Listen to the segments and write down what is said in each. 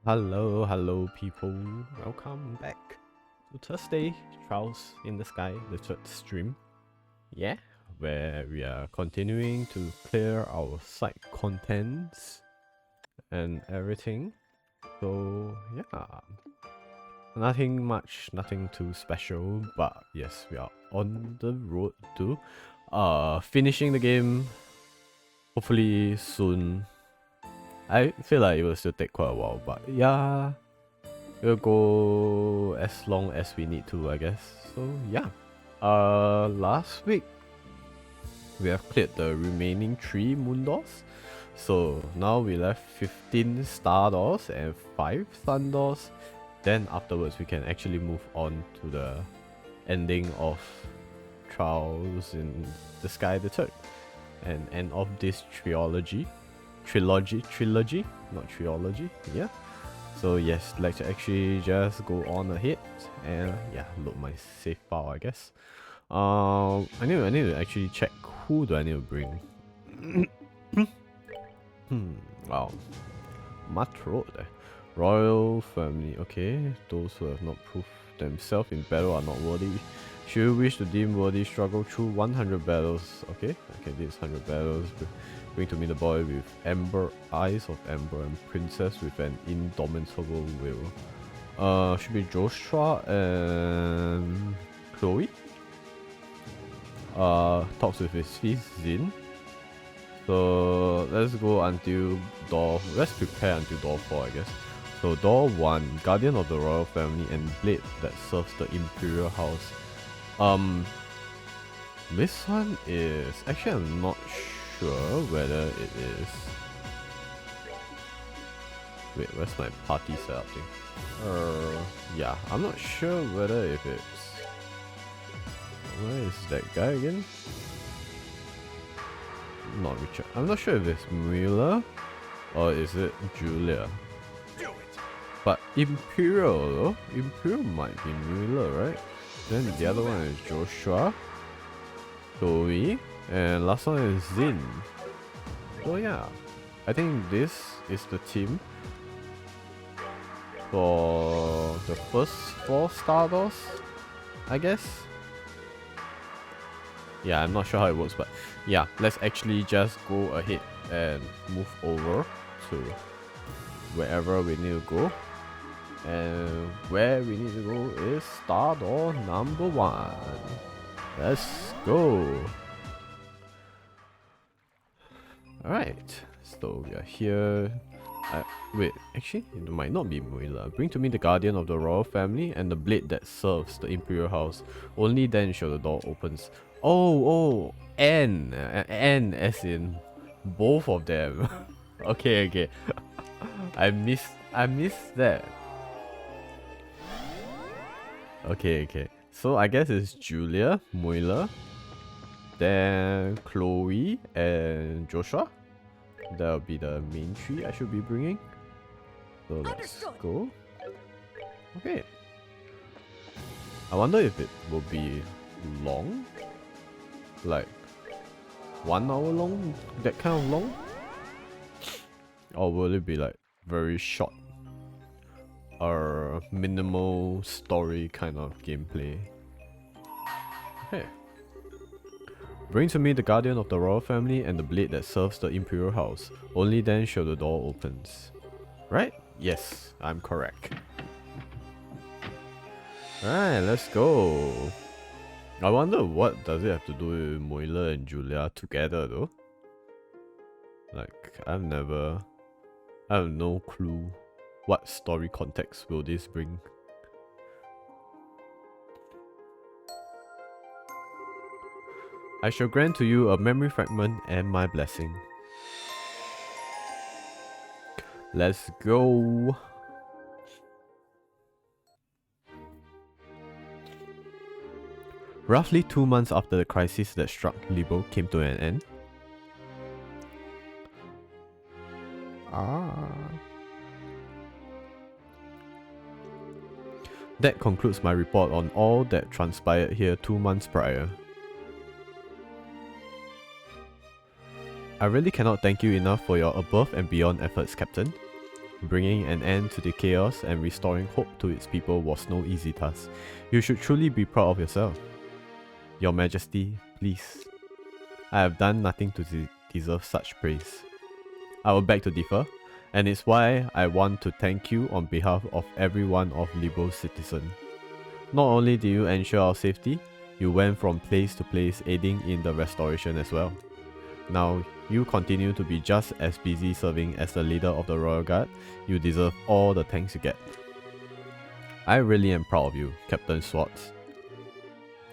Hello people, welcome back to Thursday Trials in the Sky, the third stream. Yeah, where we are continuing to clear our site contents and everything. So yeah, nothing much, nothing too special, but yes, we are on the road to finishing the game hopefully soon. I feel like it will still take quite a while, but yeah, we'll go as long as we need to, I guess. So yeah, last week we have cleared the remaining 3 moon doors. So now we left 15 star doors and 5 sun doors. Then afterwards we can actually move on to the ending of Trials in the Sky the Third and end of this trilogy, not trilogy, yeah. So yes, let's actually just go on ahead and yeah, load my save file, I guess. I need to actually check who do I need to bring. Wow, my throat there. Royal family, okay. Those who have not proved themselves in battle are not worthy. Should you wish to deem worthy, struggle through 100 battles. Okay, this 100 battles. Bring to me the boy with amber eyes of amber and princess with an indomitable will. Should be Joshua and Chloe. Talks with his fist Zin. So let's go until door. Let's prepare until door 4, I guess. So door 1, guardian of the royal family and blade that serves the imperial house. This one is actually I'm not sure whether it is. Wait, where's my party setup thing? Yeah, I'm not sure whether if it's. Where is that guy again? Not Richard. I'm not sure if it's Miller or is it Julia. But Imperial though? Imperial might be Miller, right? Then the other one is Joshua, Chloe, and last one is Zin. So yeah, I think this is the team. for the first 4 Stardust, I guess. Yeah, I'm not sure how it works, but yeah, let's actually just go ahead and move over to wherever we need to go. And where we need to go is Star Door number 1. Let's go. Alright, so we are here. Wait, actually, it might not be Muila. Bring to me the guardian of the royal family and the blade that serves the imperial house. Only then shall the door opens. Oh, N as in both of them. Okay. I missed that. Okay. So I guess it's Julia, Muila, then Chloe and Joshua. That'll be the main 3 I should be bringing. So let's go. Okay. I wonder if it will be long? Like 1 hour long? That kind of long? Or will it be like very short? Or minimal story kind of gameplay? Okay. Bring to me the guardian of the royal family and the blade that serves the imperial house. Only then shall the door opens. Right? Yes, I'm correct. Alright, let's go. I wonder what does it have to do with Moila and Julia together though? Like, I have no clue what story context will this bring. I shall grant to you a memory fragment and my blessing. Let's go. Roughly 2 months after the crisis that struck Libo came to an end. That concludes my report on all that transpired here 2 months prior. I really cannot thank you enough for your above and beyond efforts, Captain. Bringing an end to the chaos and restoring hope to its people was no easy task. You should truly be proud of yourself. Your Majesty, please. I have done nothing to deserve such praise. I will beg to differ, and it's why I want to thank you on behalf of every one of Libo's citizens. Not only did you ensure our safety, you went from place to place aiding in the restoration as well. Now, you continue to be just as busy serving as the leader of the Royal Guard. You deserve all the thanks you get. I really am proud of you, Captain Swartz.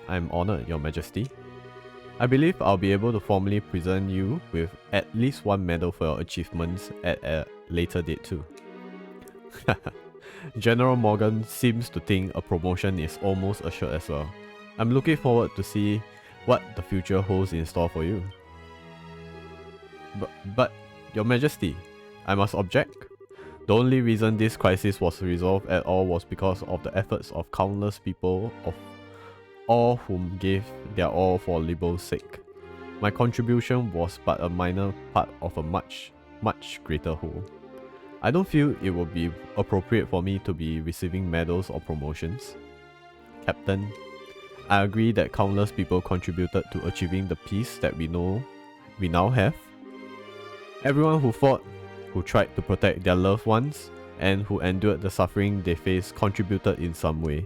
I am honored, Your Majesty. I believe I'll be able to formally present you with at least 1 medal for your achievements at a later date too. General Morgan seems to think a promotion is almost assured as well. I'm looking forward to see what the future holds in store for you. But, Your Majesty, I must object. The only reason this crisis was resolved at all was because of the efforts of countless people, of all whom gave their all for Libo's sake. My contribution was but a minor part of a much greater whole. I don't feel it would be appropriate for me to be receiving medals or promotions. Captain, I agree that countless people contributed to achieving the peace that we now have. Everyone who fought, who tried to protect their loved ones, and who endured the suffering they faced contributed in some way.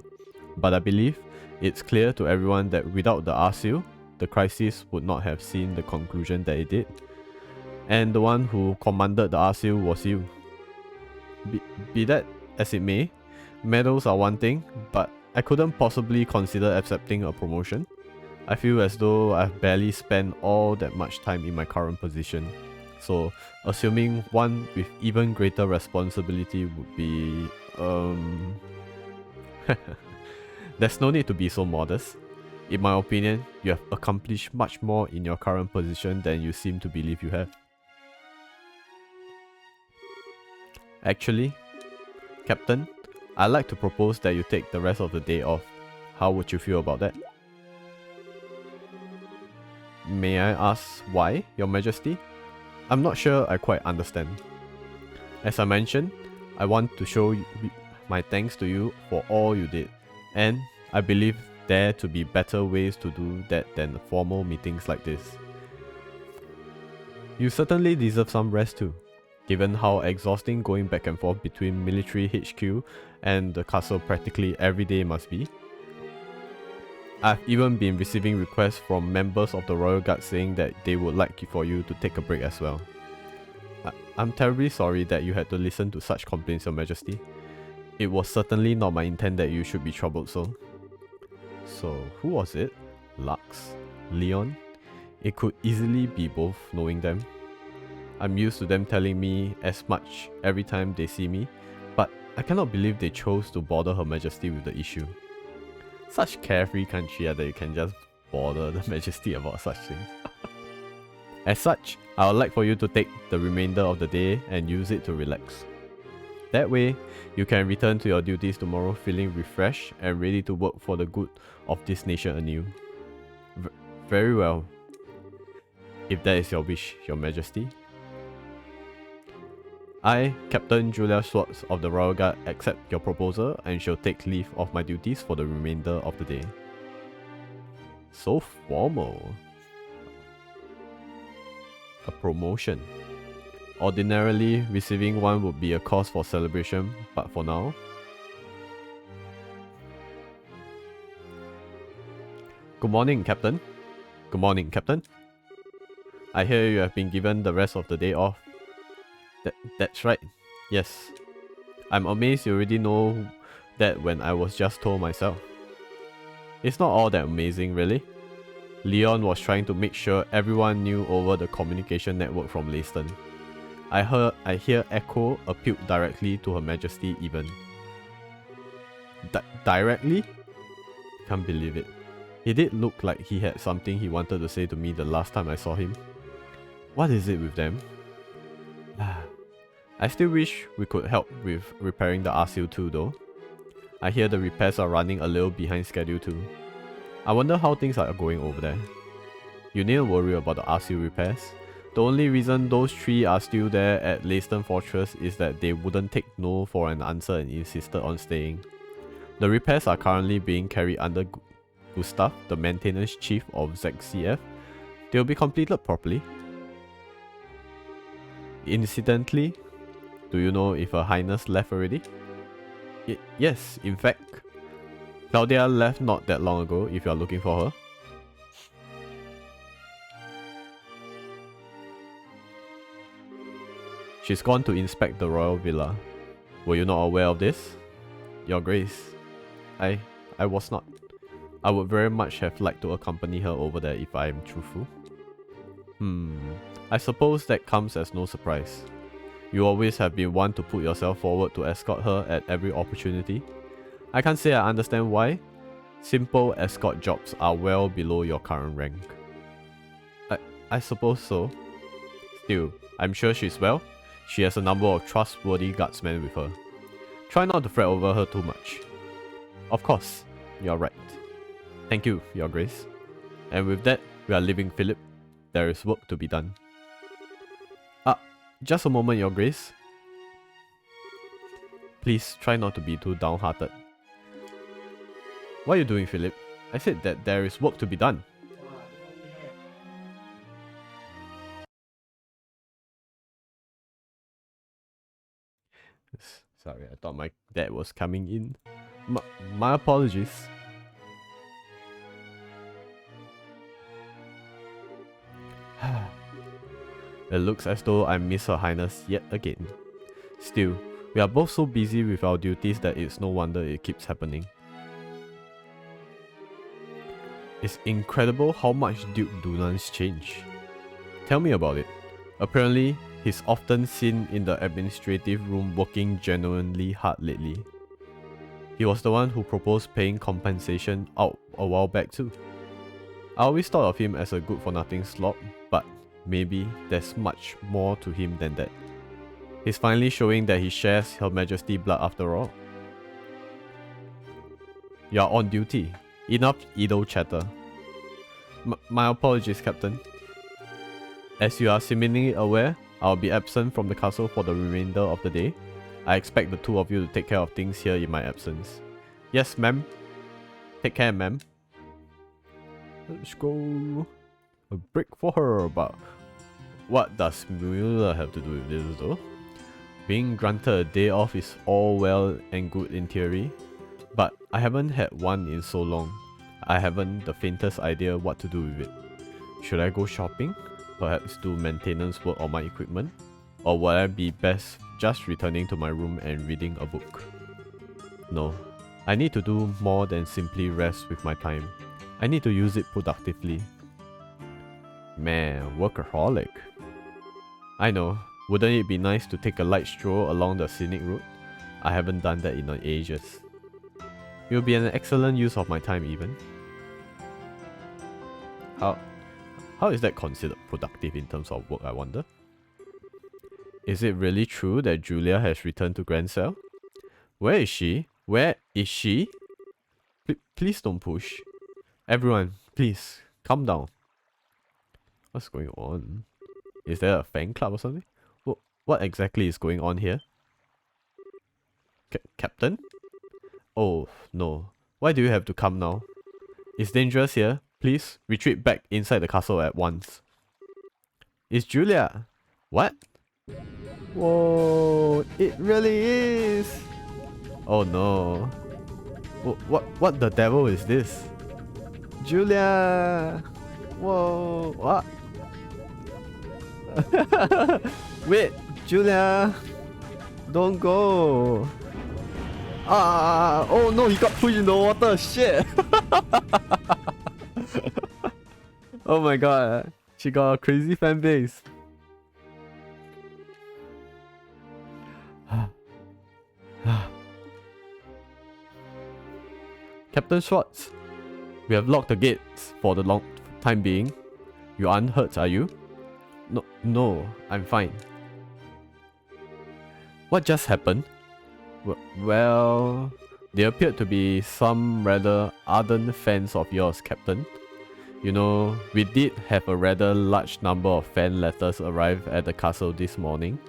But I believe it's clear to everyone that without the RCU, the crisis would not have seen the conclusion that it did. And the one who commanded the RCU was you. Be that as it may, medals are one thing, but I couldn't possibly consider accepting a promotion. I feel as though I've barely spent all that much time in my current position. So, assuming one with even greater responsibility would be... There's no need to be so modest. In my opinion, you have accomplished much more in your current position than you seem to believe you have. Actually, Captain, I'd like to propose that you take the rest of the day off. How would you feel about that? May I ask why, Your Majesty? I'm not sure I quite understand. As I mentioned, I want to show my thanks to you for all you did, and I believe there to be better ways to do that than formal meetings like this. You certainly deserve some rest too, given how exhausting going back and forth between military HQ and the castle practically every day must be. I've even been receiving requests from members of the Royal Guard saying that they would like for you to take a break as well. I'm terribly sorry that you had to listen to such complaints, Your Majesty. It was certainly not my intent that you should be troubled so. So, who was it? Lux? Leon? It could easily be both, knowing them. I'm used to them telling me as much every time they see me, but I cannot believe they chose to bother Her Majesty with the issue. Such carefree country that you can just bother the Majesty about such things. As such, I would like for you to take the remainder of the day and use it to relax. That way, you can return to your duties tomorrow feeling refreshed and ready to work for the good of this nation anew. Very well. If that is your wish, Your Majesty. I, Captain Julia Schwartz of the Royal Guard, accept your proposal and shall take leave of my duties for the remainder of the day. So formal. A promotion. Ordinarily, receiving one would be a cause for celebration, but for now... Good morning, Captain. Good morning, Captain. I hear you have been given the rest of the day off. That's right. Yes. I'm amazed you already know that when I was just told myself. It's not all that amazing, really. Leon was trying to make sure everyone knew over the communication network from Leiston. I hear Echo appealed directly to Her Majesty even. Directly? Can't believe it. He did look like he had something he wanted to say to me the last time I saw him. What is it with them? I still wish we could help with repairing the RCU too though. I hear the repairs are running a little behind schedule too. I wonder how things are going over there. You needn't worry about the RCU repairs. The only reason those three are still there at Leiston Fortress is that they wouldn't take no for an answer and insisted on staying. The repairs are currently being carried under Gustav, the maintenance chief of ZCF. They'll be completed properly. Incidentally, do you know if Her Highness left already? Yes, in fact, Claudia left not that long ago if you are looking for her. She's gone to inspect the royal villa. Were you not aware of this? Your Grace, I was not. I would very much have liked to accompany her over there if I am truthful. I suppose that comes as no surprise. You always have been one to put yourself forward to escort her at every opportunity. I can't say I understand why. Simple escort jobs are well below your current rank. I suppose so. Still, I'm sure she's well. She has a number of trustworthy guardsmen with her. Try not to fret over her too much. Of course, you're right. Thank you, Your Grace. And with that, we are leaving Philip. There is work to be done. Just a moment, Your Grace. Please try not to be too downhearted. What are you doing, Philip? I said that there is work to be done. Sorry, I thought my dad was coming in. My apologies. It looks as though I miss Her Highness yet again. Still, we are both so busy with our duties that it's no wonder it keeps happening. It's incredible how much Duke Dunan's changed. Tell me about it. Apparently, he's often seen in the administrative room working genuinely hard lately. He was the one who proposed paying compensation out a while back too. I always thought of him as a good-for-nothing slob, but maybe there's much more to him than that. He's finally showing that he shares Her Majesty's blood after all. You're on duty. Enough idle chatter. My apologies, Captain. As you are seemingly aware, I'll be absent from the castle for the remainder of the day. I expect the two of you to take care of things here in my absence. Yes, ma'am. Take care, ma'am. Let's go. A brick for her, but what does Mueller have to do with this though? Being granted a day off is all well and good in theory, but I haven't had one in so long. I haven't the faintest idea what to do with it. Should I go shopping? Perhaps do maintenance work on my equipment? Or would I be best just returning to my room and reading a book? No, I need to do more than simply rest with my time. I need to use it productively. Man, workaholic. I know, wouldn't it be nice to take a light stroll along the scenic route? I haven't done that in ages. It will be an excellent use of my time even. How is that considered productive in terms of work, I wonder? Is it really true that Julia has returned to Grand Cell? Where is she? Where is she? Please don't push. Everyone, please, calm down. What's going on? Is there a fan club or something? What exactly is going on here? Captain? Oh, no. Why do you have to come now? It's dangerous here. Please, retreat back inside the castle at once. It's Julia! What? Whoa, it really is! Oh no. What the devil is this? Julia! Whoa, what? Wait, Julia! Don't go! Oh no, he got pushed in the water, shit! Oh my god, she got a crazy fan base. Captain Schwartz, we have locked the gates for the long time being. You aren't hurt, are you? No, I'm fine. What just happened? Well, there appeared to be some rather ardent fans of yours, Captain. You know, we did have a rather large number of fan letters arrive at the castle this morning.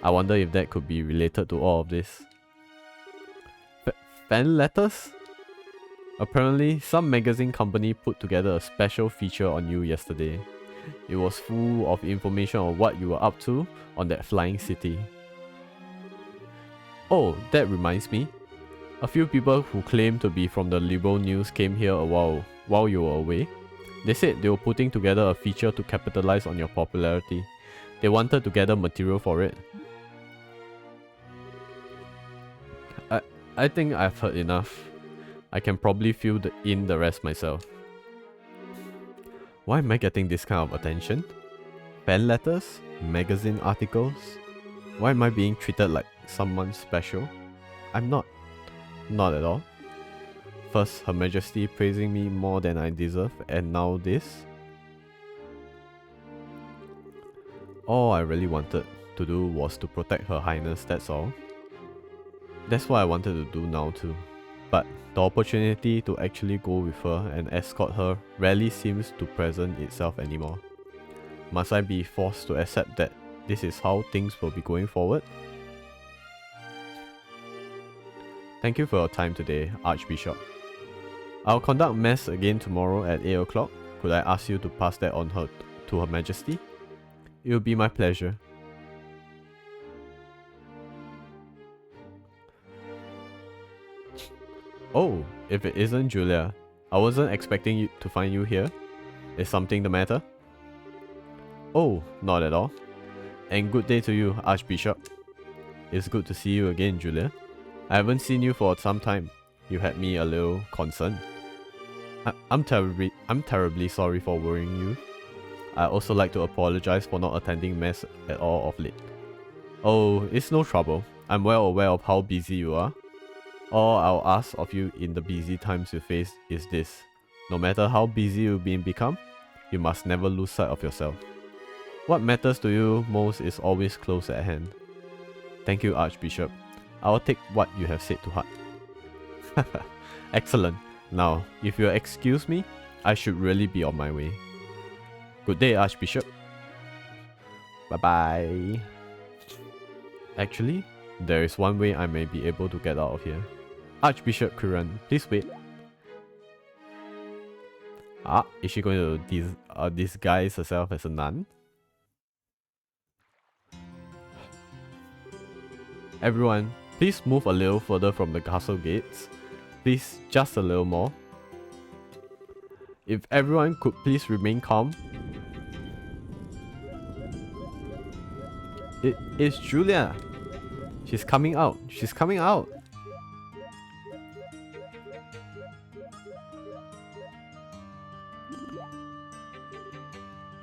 I wonder if that could be related to all of this. Fan letters? Apparently, some magazine company put together a special feature on you yesterday. It was full of information on what you were up to on that flying city. Oh, that reminds me. A few people who claim to be from the Liberal News came here a while you were away. They said they were putting together a feature to capitalize on your popularity. They wanted to gather material for it. I think I've heard enough. I can probably fill in the rest myself. Why am I getting this kind of attention? Fan letters? Magazine articles? Why am I being treated like someone special? I'm not. Not at all. First, Her Majesty praising me more than I deserve, and now this? All I really wanted to do was to protect Her Highness, that's all. That's what I wanted to do now too. But the opportunity to actually go with her and escort her rarely seems to present itself anymore. Must I be forced to accept that this is how things will be going forward? Thank you for your time today, Archbishop. I'll conduct Mass again tomorrow at 8 o'clock. Could I ask you to pass that on to Her Majesty? It will be my pleasure. Oh, if it isn't Julia, I wasn't expecting to find you here. Is something the matter? Oh, not at all. And good day to you, Archbishop. It's good to see you again, Julia. I haven't seen you for some time. You had me a little concerned. I'm terribly sorry for worrying you. I also like to apologize for not attending Mass at all of late. Oh, it's no trouble. I'm well aware of how busy you are. All I'll ask of you in the busy times you face is this. No matter how busy you become, you must never lose sight of yourself. What matters to you most is always close at hand. Thank you, Archbishop. I'll take what you have said to heart. Excellent. Now, if you'll excuse me, I should really be on my way. Good day, Archbishop. Bye-bye. Actually, There is one way I may be able to get out of here. Archbishop Kuran, please wait. Ah, is she going to disguise herself as a nun? Everyone, please move a little further from the castle gates. Please, just a little more. If everyone could please remain calm. It's Julia. She's coming out. She's coming out.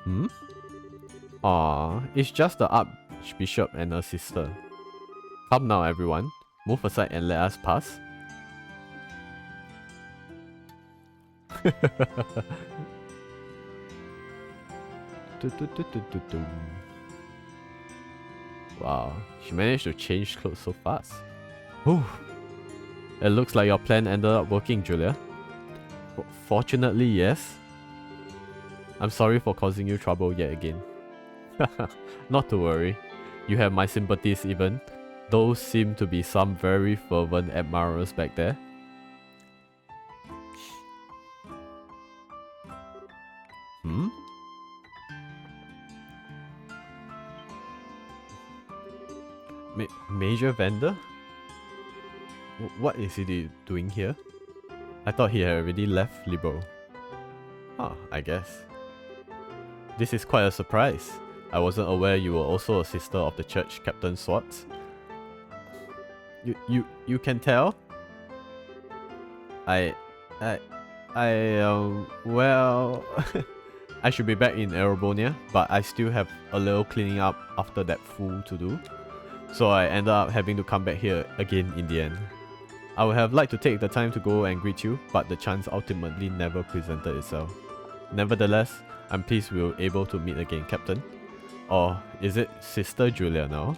Hmm? Aw, it's just the Archbishop and her sister. Come now, everyone. Move aside and let us pass. Wow, she managed to change clothes so fast. Whew. It looks like your plan ended up working, Julia. Fortunately, yes. I'm sorry for causing you trouble yet again. Not to worry. You have my sympathies even. Those seem to be some very fervent admirers back there. Hmm? Major vendor? What is he doing here? I thought he had already left Liberal. Huh, I guess. This is quite a surprise. I wasn't aware you were also a sister of the church, Captain Swartz. You can tell? Well... I should be back in Erebronia, but I still have a little cleaning up after that fool to do. So I ended up having to come back here again in the end. I would have liked to take the time to go and greet you, but the chance ultimately never presented itself. Nevertheless, I'm pleased we were able to meet again, Captain. Or is it Sister Julia now?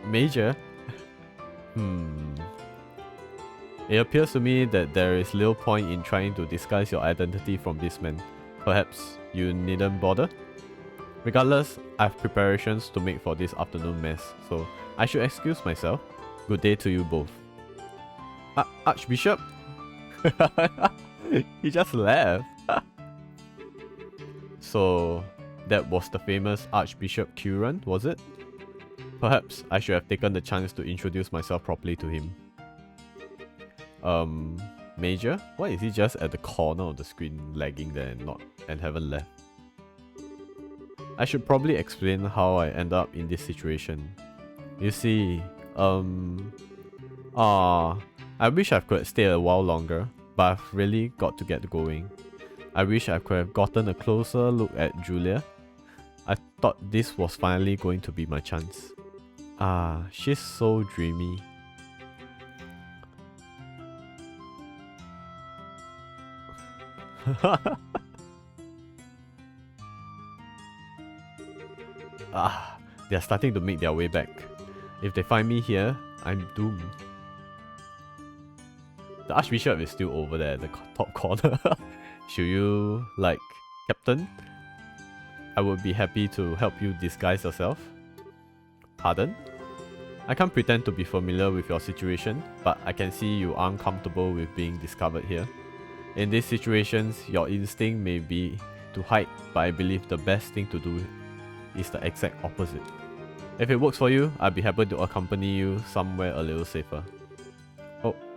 Major? It appears to me that there is little point in trying to disguise your identity from this man. Perhaps you needn't bother? Regardless, I have preparations to make for this afternoon mess, so I should excuse myself. Good day to you both. Archbishop? He just left. So, that was the famous Archbishop Curran, was it? Perhaps I should have taken the chance to introduce myself properly to him. Major? Why is he just at the corner of the screen lagging there and haven't left? I should probably explain how I end up in this situation. You see, I wish I could stay a while longer, but I've really got to get going. I wish I could have gotten a closer look at Julia. I thought this was finally going to be my chance. She's so dreamy. They're starting to make their way back. If they find me here, I'm doomed. The Archbishop is still over there at the top corner. Should you, like, Captain? I would be happy to help you disguise yourself. Pardon? I can't pretend to be familiar with your situation, but I can see you aren't comfortable with being discovered here. In these situations, your instinct may be to hide, but I believe the best thing to do is the exact opposite. If it works for you, I'd be happy to accompany you somewhere a little safer.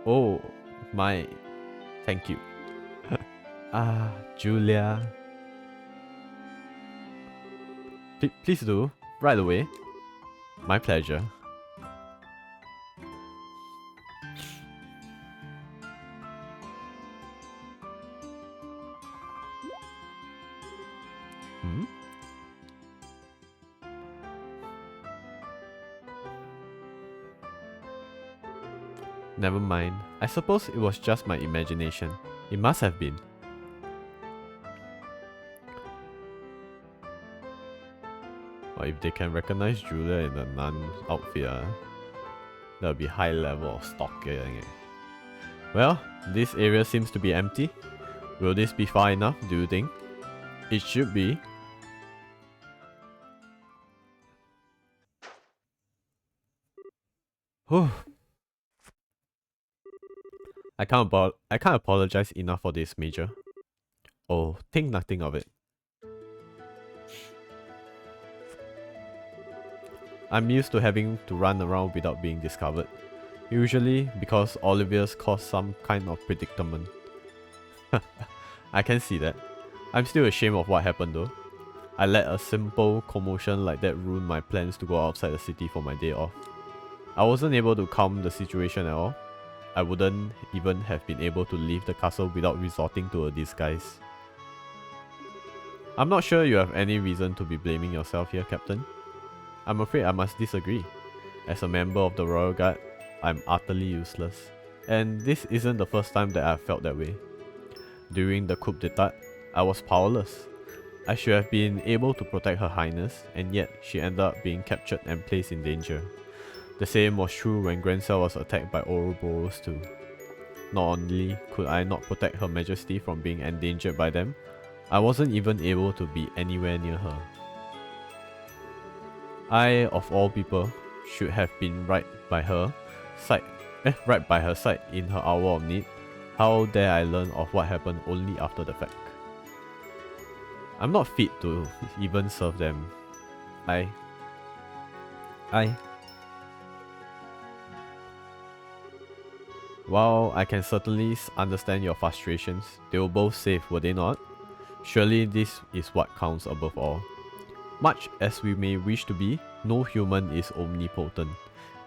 Oh, my... Thank you. Julia... Please do, right away. My pleasure. Never mind. I suppose it was just my imagination. It must have been. Or if they can recognize Julia in the nun outfit, that'll be high level of stalking. Well, this area seems to be empty. Will this be far enough, do you think? It should be. Whew. I can't apologize enough for this, Major. Oh, think nothing of it. I'm used to having to run around without being discovered. Usually because Olivia's caused some kind of predicament. I can see that. I'm still ashamed of what happened though. I let a simple commotion like that ruin my plans to go outside the city for my day off. I wasn't able to calm the situation at all. I wouldn't even have been able to leave the castle without resorting to a disguise. I'm not sure you have any reason to be blaming yourself here, Captain. I'm afraid I must disagree. As a member of the Royal Guard, I'm utterly useless. And this isn't the first time that I've felt that way. During the coup d'etat, I was powerless. I should have been able to protect Her Highness, and yet she ended up being captured and placed in danger. The same was true when Grancel was attacked by Ouroboros too. Not only could I not protect Her Majesty from being endangered by them, I wasn't even able to be anywhere near her. I, of all people, should have been right by her side in her hour of need. How dare I learn of what happened only after the fact? I'm not fit to even serve them. While I can certainly understand your frustrations, they were both safe, were they not? Surely this is what counts above all. Much as we may wish to be, no human is omnipotent.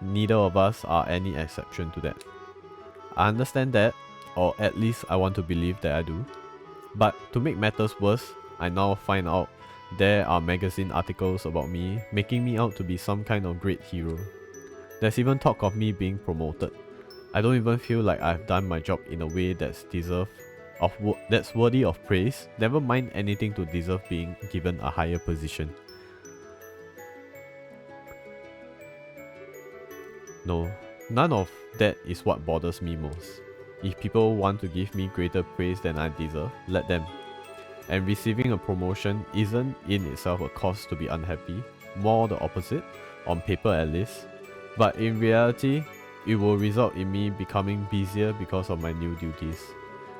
Neither of us are any exception to that. I understand that, or at least I want to believe that I do. But to make matters worse, I now find out there are magazine articles about me making me out to be some kind of great hero. There's even talk of me being promoted. I don't even feel like I've done my job in a way that's that's worthy of praise, never mind anything to deserve being given a higher position. No, none of that is what bothers me most. If people want to give me greater praise than I deserve, let them. And receiving a promotion isn't in itself a cause to be unhappy, more the opposite, on paper at least. But in reality, it will result in me becoming busier because of my new duties,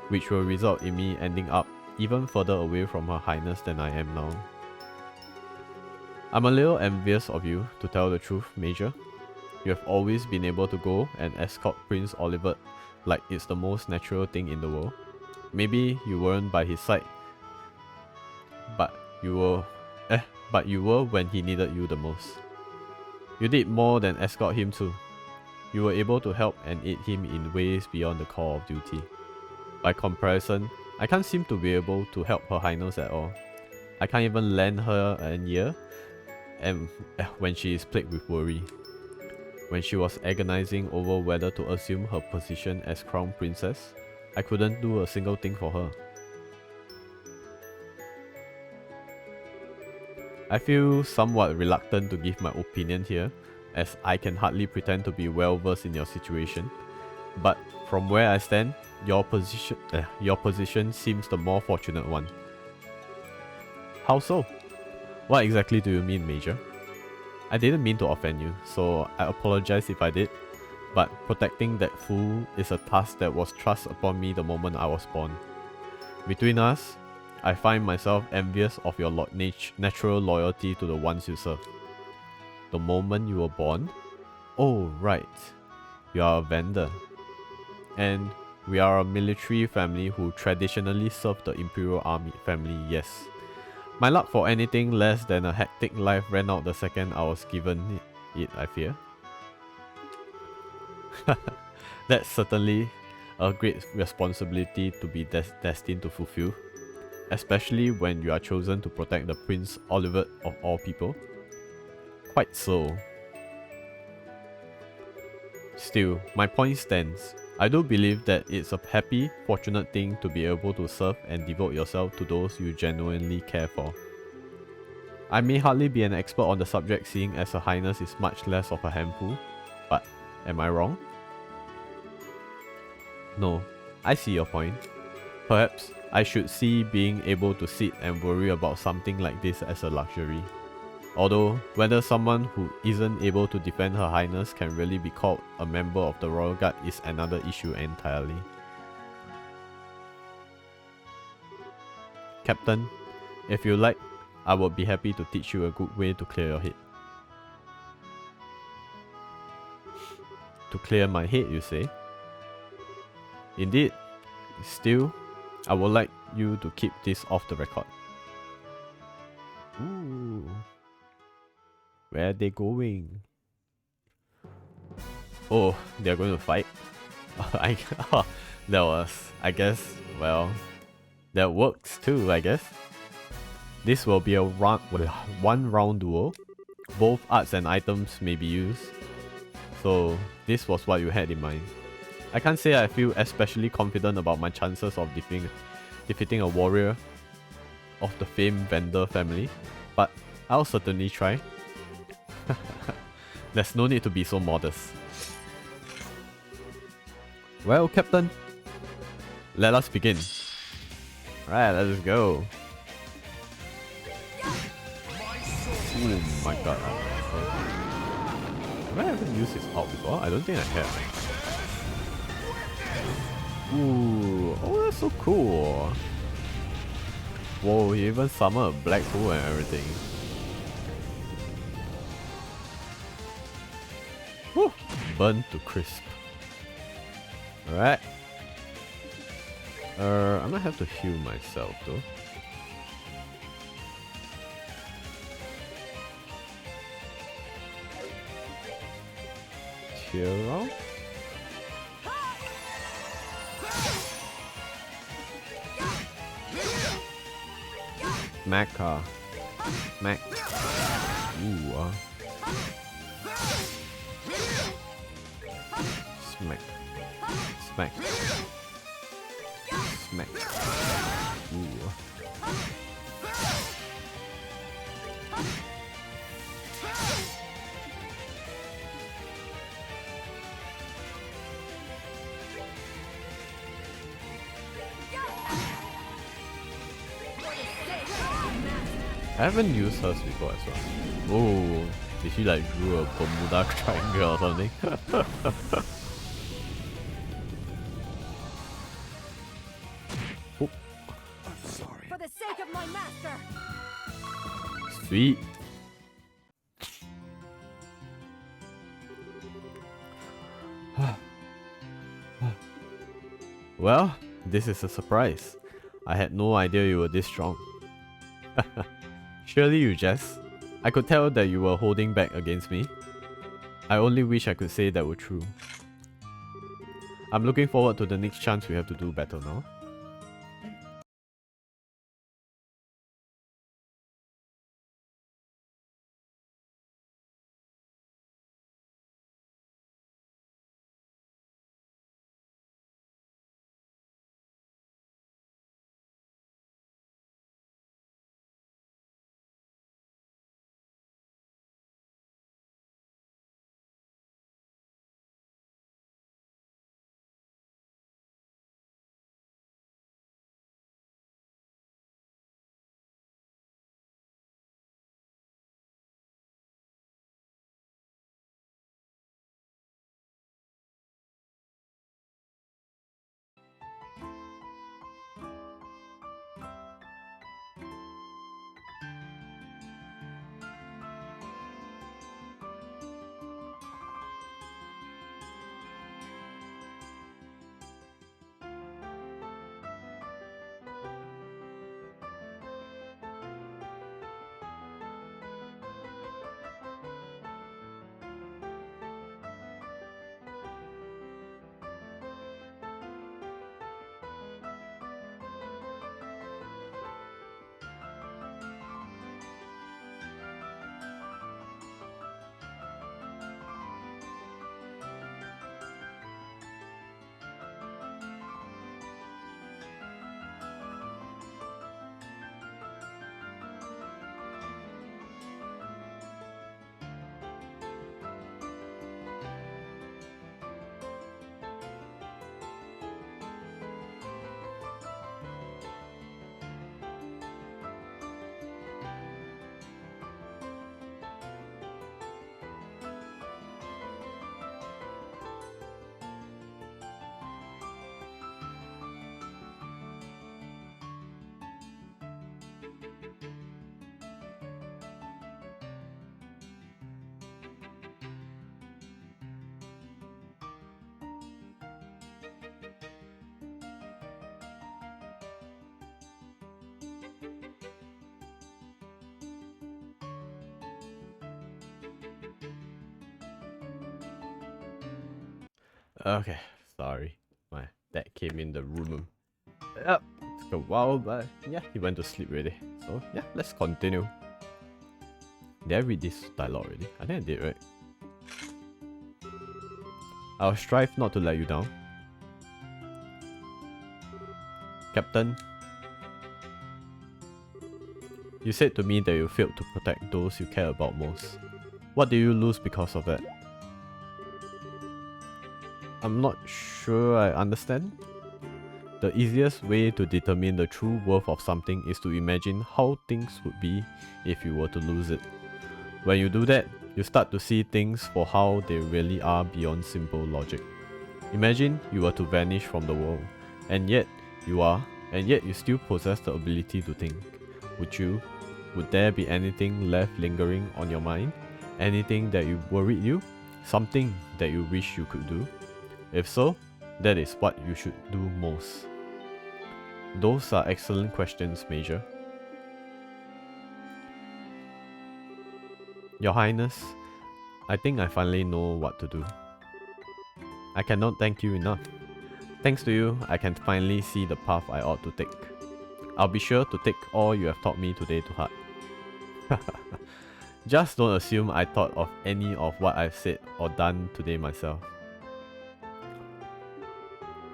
which will result in me ending up even further away from Her Highness than I am now. I'm a little envious of you, to tell the truth, Major. You have always been able to go and escort Prince Oliver like it's the most natural thing in the world. Maybe you weren't by his side, but you were when he needed you the most. You did more than escort him too. You were able to help and aid him in ways beyond the call of duty. By comparison, I can't seem to be able to help Her Highness at all. I can't even lend her an ear and when she is plagued with worry. When she was agonizing over whether to assume her position as Crown Princess, I couldn't do a single thing for her. I feel somewhat reluctant to give my opinion here, as I can hardly pretend to be well versed in your situation. But from where I stand, your position seems the more fortunate one. How so? What exactly do you mean, Major? I didn't mean to offend you, so I apologize if I did, but protecting that fool is a task that was thrust upon me the moment I was born. Between us, I find myself envious of your natural loyalty to the ones you serve. The moment you were born? Oh, right. You are a vendor. And we are a military family who traditionally served the Imperial Army family, yes. My luck for anything less than a hectic life ran out the second I was given it, I fear. That's certainly a great responsibility to be destined to fulfill, especially when you are chosen to protect the Prince Oliver of all people. Quite so. Still, my point stands. I do believe that it's a happy, fortunate thing to be able to serve and devote yourself to those you genuinely care for. I may hardly be an expert on the subject, seeing as Her Highness is much less of a handful, but am I wrong? No, I see your point. Perhaps I should see being able to sit and worry about something like this as a luxury. Although, whether someone who isn't able to defend Her Highness can really be called a member of the Royal Guard is another issue entirely. Captain, if you like, I would be happy to teach you a good way to clear your head. To clear my head, you say? Indeed. Still, I would like you to keep this off the record. Ooh. Where are they going? Oh, they're going to fight? That was, I guess, well, that works too, I guess. This will be a one round duel. Both arts and items may be used. So, this was what you had in mind. I can't say I feel especially confident about my chances of defeating a warrior of the famed Vendor family, but I'll certainly try. There's no need to be so modest. Well, Captain, let us begin. Alright, let's go. Oh my god. Have I ever used his ult before? I don't think I have. Ooh, oh, that's so cool. Whoa, he even summoned a black hole and everything. Woo! Burn to crisp. Alright. I might have to heal myself though. Hero? Mecha. Mech. Ooh. Smack. Smack. Smack. Ooh. I haven't used hers before as well. Oh, did she like drew a Bermuda triangle or something? Oh. I'm sorry. For the sake of my master. Sweet. Well, this is a surprise. I had no idea you were this strong. Surely you jest. I could tell that you were holding back against me. I only wish I could say that were true. I'm looking forward to the next chance we have to do better now. Okay, sorry. My dad came in the room. Yep, took a while, but yeah, he went to sleep already. So yeah, let's continue. Did I read this dialogue already? I think I did, right? I'll strive not to let you down. Captain, you said to me that you failed to protect those you care about most. What did you lose because of that? I'm not sure I understand. The easiest way to determine the true worth of something is to imagine how things would be if you were to lose it. When you do that, you start to see things for how they really are beyond simple logic. Imagine you were to vanish from the world, and yet you still possess the ability to think. Would there be anything left lingering on your mind? Anything that worried you? Something that you wish you could do? If so, that is what you should do most. Those are excellent questions, Major. Your Highness, I think I finally know what to do. I cannot thank you enough. Thanks to you, I can finally see the path I ought to take. I'll be sure to take all you have taught me today to heart. Just don't assume I thought of any of what I've said or done today myself.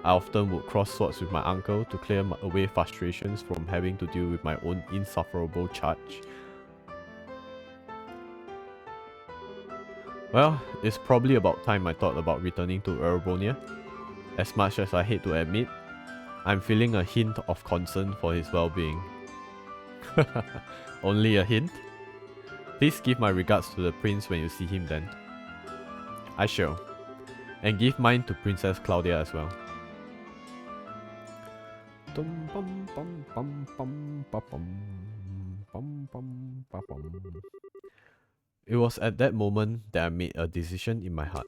I often would cross swords with my uncle to clear away frustrations from having to deal with my own insufferable charge. Well, it's probably about time I thought about returning to Erebonia. As much as I hate to admit, I'm feeling a hint of concern for his well-being. Only a hint? Please give my regards to the prince when you see him then. I shall. And give mine to Princess Claudia as well. It was at that moment that I made a decision in my heart.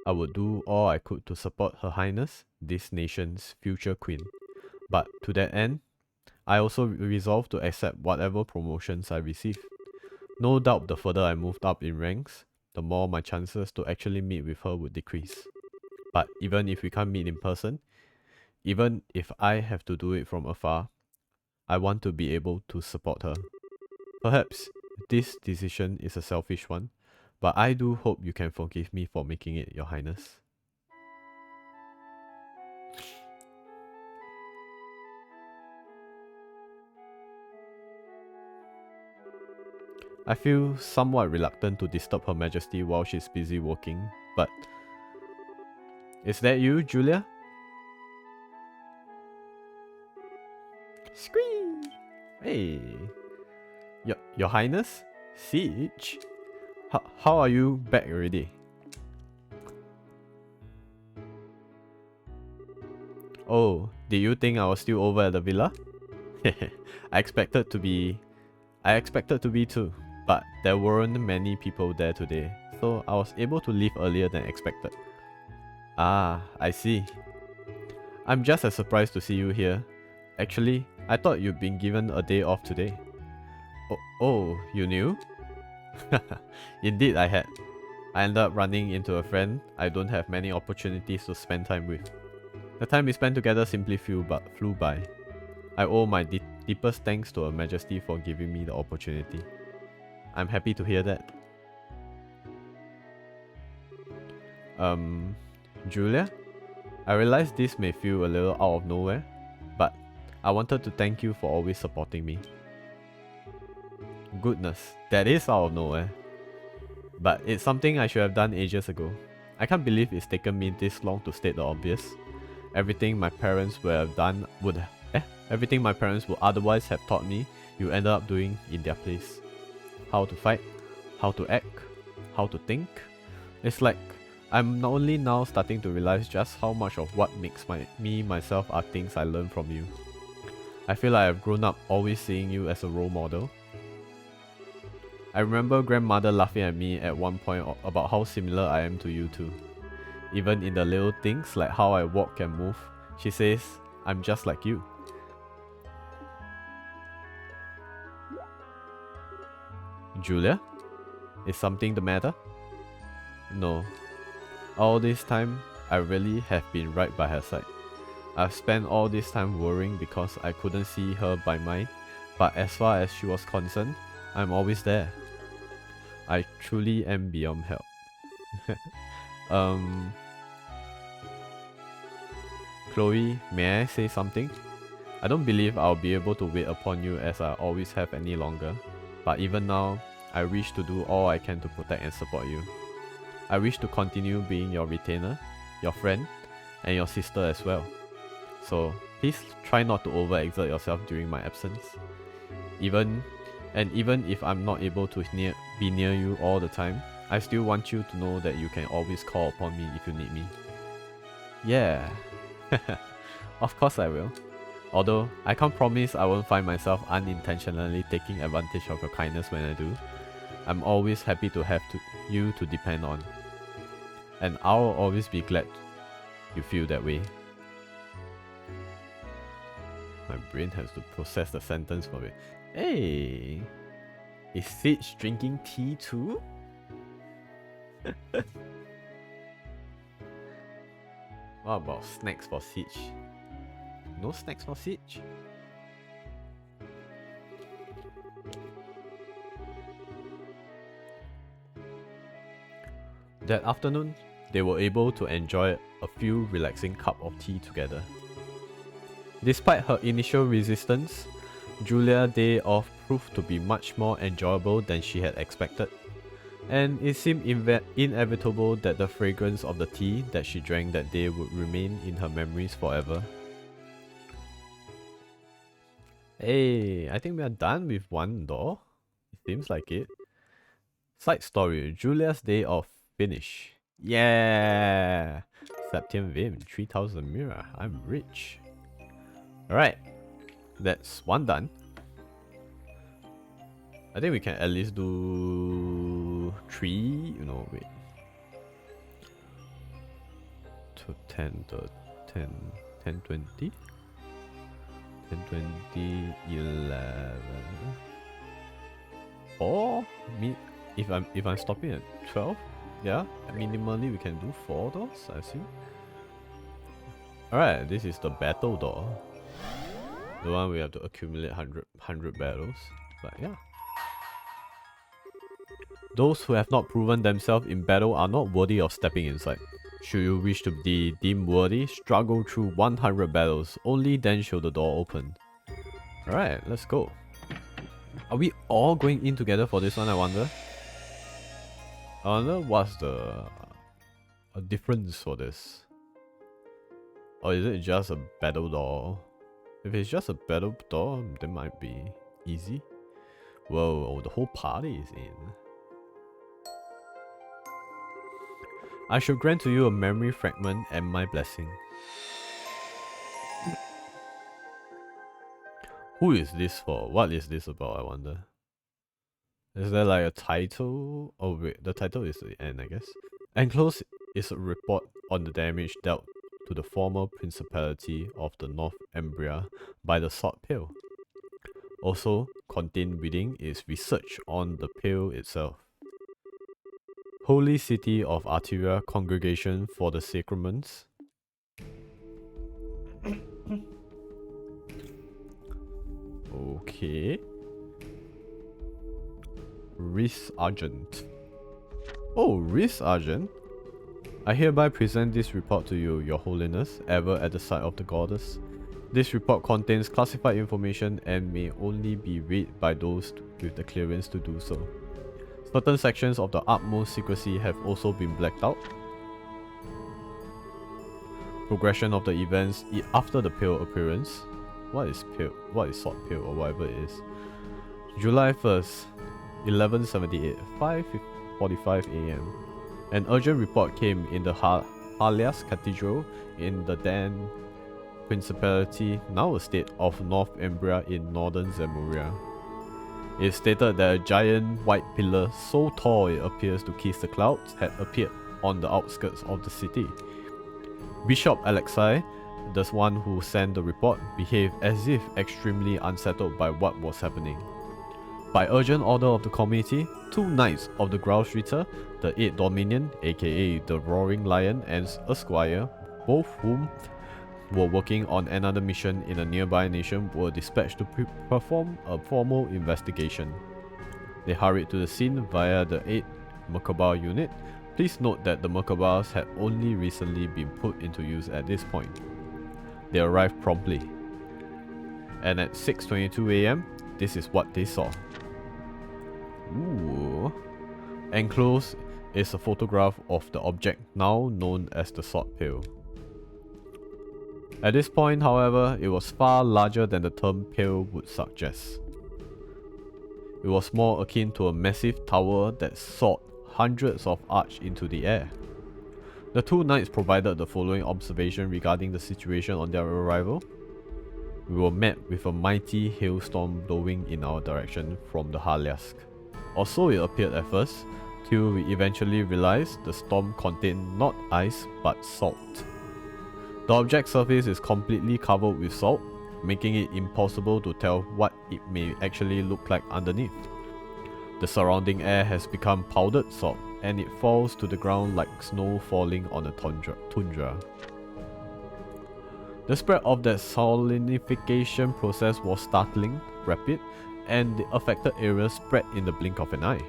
I would do all I could to support Her Highness, this nation's future queen. But to that end, I also resolved to accept whatever promotions I received. No doubt the further I moved up in ranks, the more my chances to actually meet with her would decrease. But even if we can't meet in person, even if I have to do it from afar, I want to be able to support her. Perhaps this decision is a selfish one, but I do hope you can forgive me for making it, Your Highness. I feel somewhat reluctant to disturb Her Majesty while she's busy working, but... Is that you, Julia? Scream! Hey! Your Highness? Siege? How are you back already? Oh, did you think I was still over at the villa? I expected to be too, but there weren't many people there today, so I was able to leave earlier than expected. Ah, I see. I'm just as surprised to see you here. Actually, I thought you'd been given a day off today. Oh, you knew? Indeed I had. I ended up running into a friend I don't have many opportunities to spend time with. The time we spent together simply flew by. I owe my deepest thanks to Her Majesty for giving me the opportunity. I'm happy to hear that. Julia? I realize this may feel a little out of nowhere, but I wanted to thank you for always supporting me. Goodness, that is out of nowhere. But it's something I should have done ages ago. I can't believe it's taken me this long to state the obvious. Everything my parents would otherwise have taught me, you ended up doing in their place. How to fight, how to act, how to think. It's like I'm only now starting to realize just how much of what makes myself are things I learned from you. I feel like I've grown up always seeing you as a role model. I remember grandmother laughing at me at one point about how similar I am to you too. Even in the little things like how I walk and move, she says, I'm just like you. Julia? Is something the matter? No. All this time, I really have been right by her side. I've spent all this time worrying because I couldn't see her by mine, but as far as she was concerned, I'm always there. I truly am beyond help. Chloe, may I say something? I don't believe I'll be able to wait upon you as I always have any longer, but even now, I wish to do all I can to protect and support you. I wish to continue being your retainer, your friend, and your sister as well. So please try not to overexert yourself during my absence. Even if I'm not able to be near you all the time, I still want you to know that you can always call upon me if you need me. Yeah, of course I will. Although I can't promise I won't find myself unintentionally taking advantage of your kindness when I do. I'm always happy to have you to depend on. And I'll always be glad you feel that way. My brain has to process the sentence for it. Hey! Is Sage drinking tea too? What about snacks for Sage? No snacks for Sage? That afternoon, they were able to enjoy a few relaxing cups of tea together. Despite her initial resistance, Julia's day off proved to be much more enjoyable than she had expected, and it seemed inevitable that the fragrance of the tea that she drank that day would remain in her memories forever. Hey, I think we are done with one door. It seems like it. Side story, Julia's day off finish. Yeah! Septième Vim, 3000 Mira. I'm rich. Alright, that's one done. I think we can at least do 3, wait. To 10, 10, 20? 10, 20, 11. Or, if I'm stopping at 12, yeah, minimally we can do 4 doors, I assume. Alright, this is the battle door. The one we have to accumulate 100 battles. But yeah. Those who have not proven themselves in battle are not worthy of stepping inside. Should you wish to be deemed worthy, struggle through 100 battles. Only then shall the door open. Alright, let's go. Are we all going in together for this one, I wonder? I wonder what's the difference for this. Or is it just a battle door? If it's just a battle door, that might be easy. Whoa, the whole party is in. I shall grant to you a memory fragment and my blessing. Who is this for? What is this about, I wonder? Is there like a title? Oh wait, the title is the end, I guess. Enclosed is a report on the damage dealt to the former principality of the North Umbria by the Sword Pale. Also contained within is research on the Pale itself. Holy City of Arteria Congregation for the Sacraments. Okay. Riss Argent. Oh, Riss Argent. I hereby present this report to you, Your Holiness, ever at the side of the goddess. This report contains classified information and may only be read by those with the clearance to do so. Certain sections of the utmost secrecy have also been blacked out. Progression of the events after the Pale appearance. What is Pale? What is Sword Pale or whatever it is? July 1st, 1178, 5:45 AM. An urgent report came in the Halias Cathedral in the then Principality, now a state of North Umbria in northern Zemuria. It stated that a giant white pillar, so tall it appears to kiss the clouds, had appeared on the outskirts of the city. Bishop Alexei, the one who sent the report, behaved as if extremely unsettled by what was happening. By urgent order of the community, 2 knights of the Grouse Ritter, the 8th Dominion, aka the Roaring Lion, and a squire, both whom were working on another mission in a nearby nation, were dispatched to perform a formal investigation. They hurried to the scene via the 8th Merkaba unit. Please note that the Merkabas had only recently been put into use at this point. They arrived promptly, and at 6:22 AM, this is what they saw. Ooh. Enclosed is a photograph of the object now known as the sword pail. At this point, however, it was far larger than the term pail would suggest. It was more akin to a massive tower that soared hundreds of arches into the air. The 2 knights provided the following observation regarding the situation on their arrival. We were met with a mighty hailstorm blowing in our direction from the Harliask. Or so it appeared at first, till we eventually realized the storm contained not ice but salt. The object's surface is completely covered with salt, making it impossible to tell what it may actually look like underneath. The surrounding air has become powdered salt, and it falls to the ground like snow falling on a tundra. The spread of that solinification process was startling, rapid, and the affected area spread in the blink of an eye.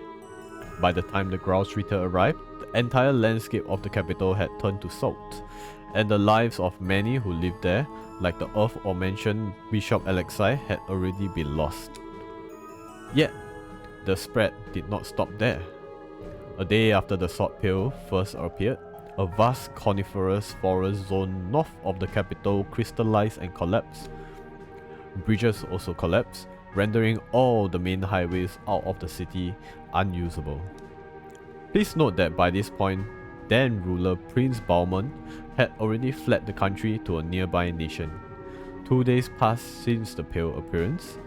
By the time the Grouse Ritter arrived, the entire landscape of the capital had turned to salt, and the lives of many who lived there, like the aforementioned Bishop Alexei, had already been lost. Yet, the spread did not stop there. A day after the sword pail first appeared, a vast coniferous forest zone north of the capital crystallized and collapsed. Bridges also collapsed, rendering all the main highways out of the city unusable. Please note that by this point, then ruler Prince Bauman had already fled the country to a nearby nation. 2 days passed since the pale appearance.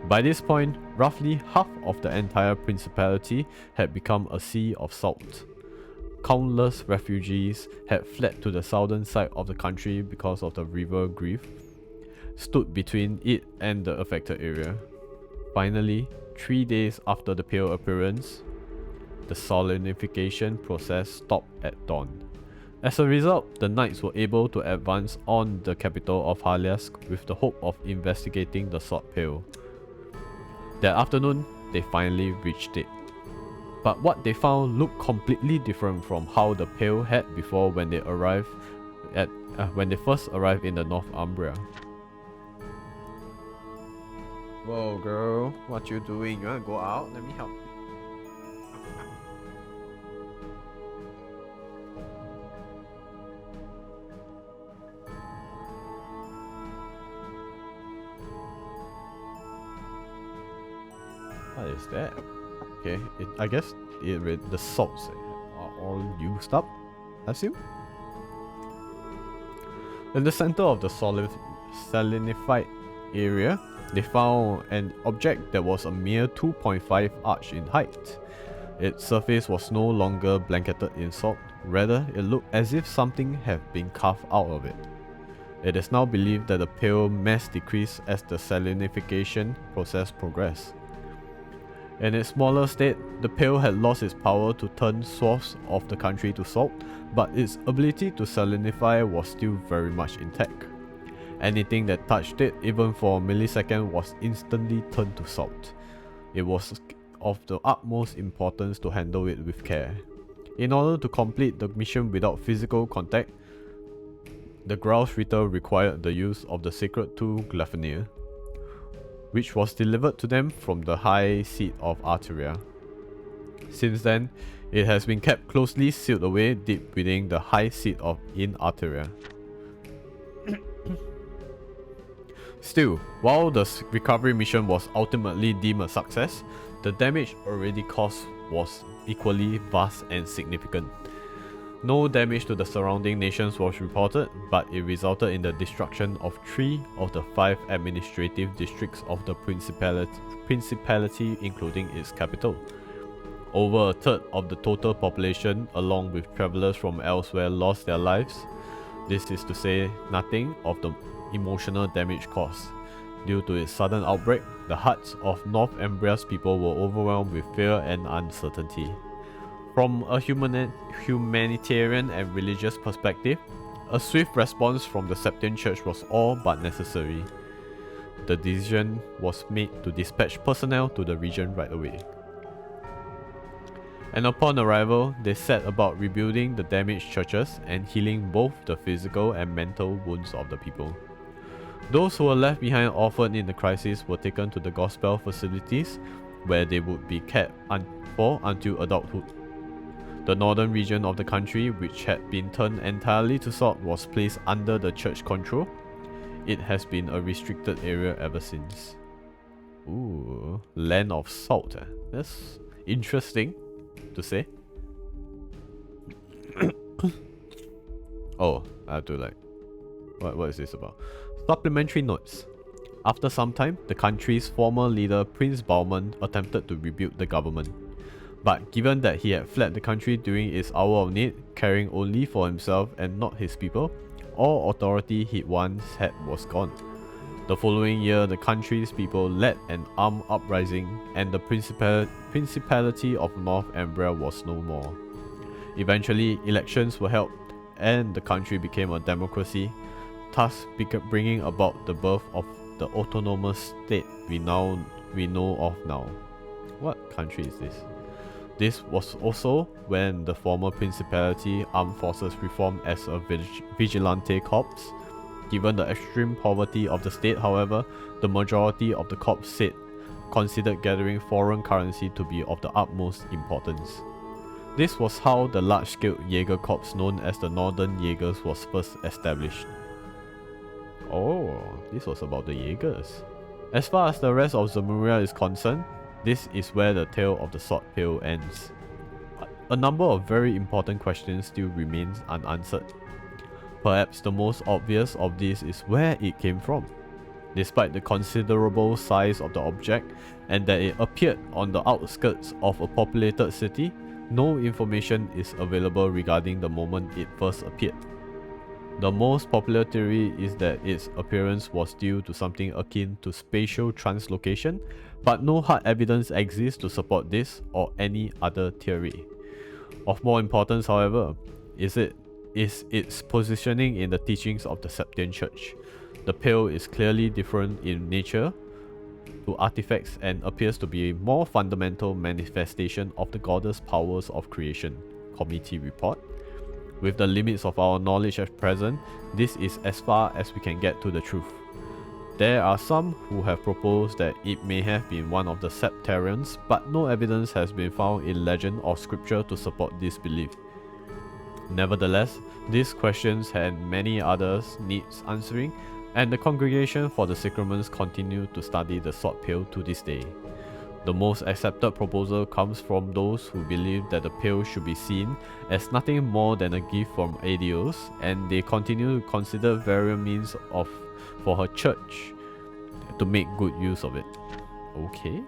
By this point, roughly half of the entire principality had become a sea of salt. Countless refugees had fled to the southern side of the country because of the river Grief, stood between it and the affected area. Finally, 3 days after the pale appearance, the solinification process stopped at dawn. As a result, the knights were able to advance on the capital of Harliask with the hope of investigating the sword pail. That afternoon, they finally reached it. But what they found looked completely different from how the pail had before when they first arrived in the Northumbria. Whoa, girl, what you doing? You wanna go out? Let me help. What is that? Okay, I guess the salts are all used up, I assume. In the center of the salinified area, they found an object that was a mere 2.5 arch in height. Its surface was no longer blanketed in salt, rather it looked as if something had been carved out of it. It is now believed that the pale mass decreased as the salinification process progressed. In its smaller state, the pail had lost its power to turn swaths of the country to salt, but its ability to salinify was still very much intact. Anything that touched it, even for a millisecond, was instantly turned to salt. It was of the utmost importance to handle it with care. In order to complete the mission without physical contact, the Grouse Ritter required the use of the sacred tool Glafnir, which was delivered to them from the high seat of Arteria. Since then, it has been kept closely sealed away deep within the high seat of in Arteria. Still, while the recovery mission was ultimately deemed a success, the damage already caused was equally vast and significant. No damage to the surrounding nations was reported, but it resulted in the destruction of 3 of the 5 administrative districts of the principality, including its capital. Over a third of the total population, along with travelers from elsewhere, lost their lives. This is to say nothing of the emotional damage caused. Due to its sudden outbreak, the hearts of North Embria's people were overwhelmed with fear and uncertainty. From a humanitarian and religious perspective, a swift response from the Septine Church was all but necessary. The decision was made to dispatch personnel to the region right away. And upon arrival, they set about rebuilding the damaged churches and healing both the physical and mental wounds of the people. Those who were left behind orphaned in the crisis were taken to the gospel facilities where they would be kept until adulthood. The northern region of the country, which had been turned entirely to salt, was placed under the church control. It has been a restricted area ever since. Ooh, land of salt. That's interesting to say. Oh, I have to like... What is this about? Supplementary notes. After some time, the country's former leader Prince Baumann attempted to rebuild the government. But given that he had fled the country during its hour of need, caring only for himself and not his people, all authority he once had was gone. The following year, the country's people led an armed uprising and the Principality of North Umbria was no more. Eventually, elections were held and the country became a democracy, thus bringing about the birth of the autonomous state we know of now. What country is this? This was also when the former Principality Armed Forces reformed as a vigilante corps. Given the extreme poverty of the state, however, the majority of the corps considered gathering foreign currency to be of the utmost importance. This was how the large-scale Jaeger Corps known as the Northern Jaegers was first established. Oh, this was about the Jaegers. As far as the rest of Zemuria is concerned, this is where the tale of the Sword Pail ends. A number of very important questions still remains unanswered. Perhaps the most obvious of these is where it came from. Despite the considerable size of the object and that it appeared on the outskirts of a populated city, no information is available regarding the moment it first appeared. The most popular theory is that its appearance was due to something akin to spatial translocation, but no hard evidence exists to support this or any other theory. Of more importance, however, is its positioning in the teachings of the Septine Church. The pail is clearly different in nature to artifacts and appears to be a more fundamental manifestation of the goddess powers of creation. Committee report. With the limits of our knowledge at present, this is as far as we can get to the truth. There are some who have proposed that it may have been one of the Septarians, but no evidence has been found in legend or scripture to support this belief. Nevertheless, these questions and many others needs answering, and the Congregation for the Sacraments continue to study the sword pail to this day. The most accepted proposal comes from those who believe that the pail should be seen as nothing more than a gift from Adios, and they continue to consider various means for her church to make good use of it. Okay.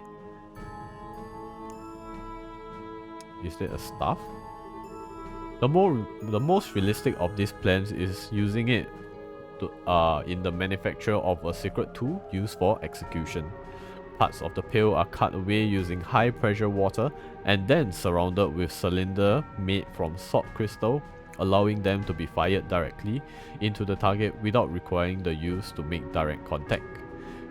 Is there a staff? The most realistic of these plans is using it in the manufacture of a secret tool used for execution. Parts of the pail are cut away using high pressure water and then surrounded with cylinder made from salt crystal, allowing them to be fired directly into the target without requiring the use to make direct contact.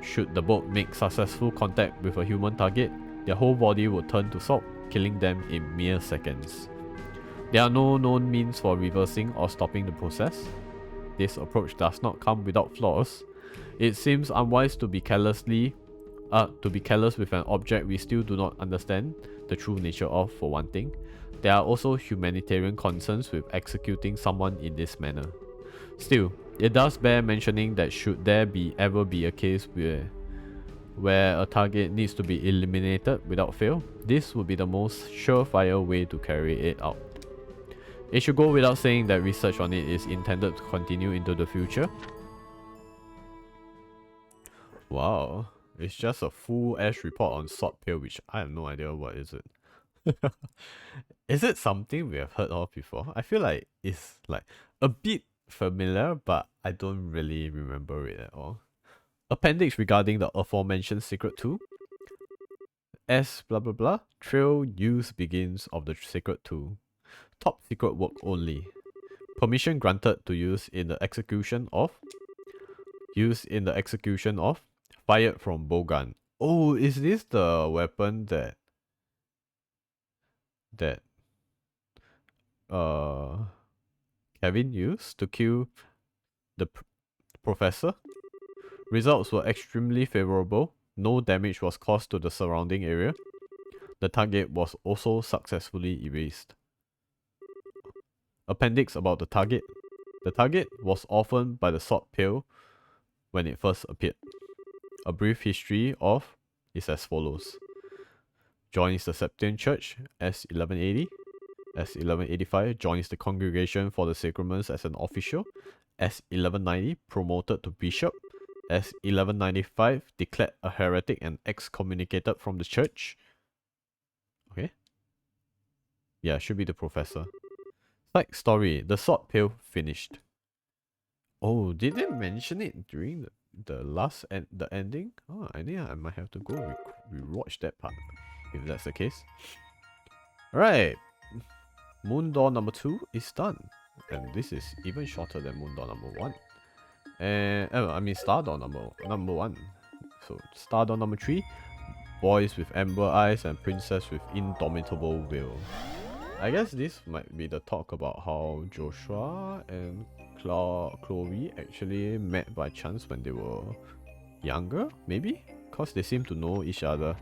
Should the bolt make successful contact with a human target, their whole body would turn to salt, killing them in mere seconds. There are no known means for reversing or stopping the process. This approach does not come without flaws. It seems unwise to be careless with an object we still do not understand the true nature of, for one thing. There are also humanitarian concerns with executing someone in this manner. Still, it does bear mentioning that should there ever be a case where a target needs to be eliminated without fail, this would be the most surefire way to carry it out. It should go without saying that research on it is intended to continue into the future. Wow. It's just a full-ass report on sword pail, which I have no idea what is it. Is it something we have heard of before? I feel like it's like a bit familiar, but I don't really remember it at all. Appendix regarding the aforementioned secret tool. S blah blah blah. Trail use begins of the secret tool. Top secret work only. Permission granted to use in the execution of. Used in the execution of. Fired from bowgun. Oh, is this the weapon that Kevin used to kill the professor? Results were extremely favorable. No damage was caused to the surrounding area. The target was also successfully erased. Appendix about the target. The target was orphaned by the sword pale when it first appeared. A brief history of is as follows. Joins the Septine Church S1180. S1185 joins the Congregation for the Sacraments as an official. S1190 promoted to bishop. S1195 declared a heretic and excommunicated from the church. Okay. Yeah, should be the professor. Side story, the sword pale finished. Oh, did they mention it during the last and the ending? Oh, I think I might have to go rewatch that part if that's the case. Alright, Moon Door number 2 is done, and this is even shorter than Moon Door number 1. And I mean Star Door number 1. So Star Door number 3, Boys with Amber Eyes and Princess with Indomitable Will. I guess this might be the talk about how Joshua and Chloe actually met by chance when they were younger, maybe? Because they seem to know each other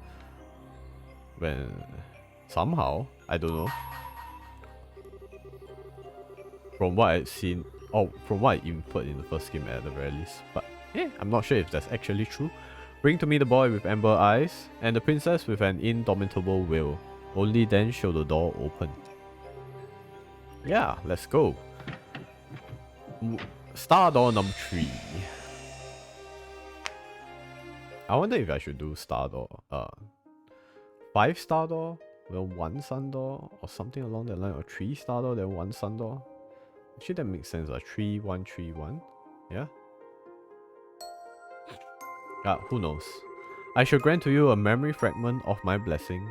when somehow, I don't know. From what I've seen, or from what I inferred in the first game at the very least. But yeah, I'm not sure if that's actually true. Bring to me the boy with amber eyes and the princess with an indomitable will. Only then shall the door open. Yeah, let's go. Star Door number 3. I wonder if I should do Star Door. 5 Star Door, then 1 Sun Door, or something along that line, or 3 Star Door, then 1 Sun Door. Actually, that makes sense. 3, 1, 3, 1. Yeah. Who knows? I shall grant to you a memory fragment of my blessing.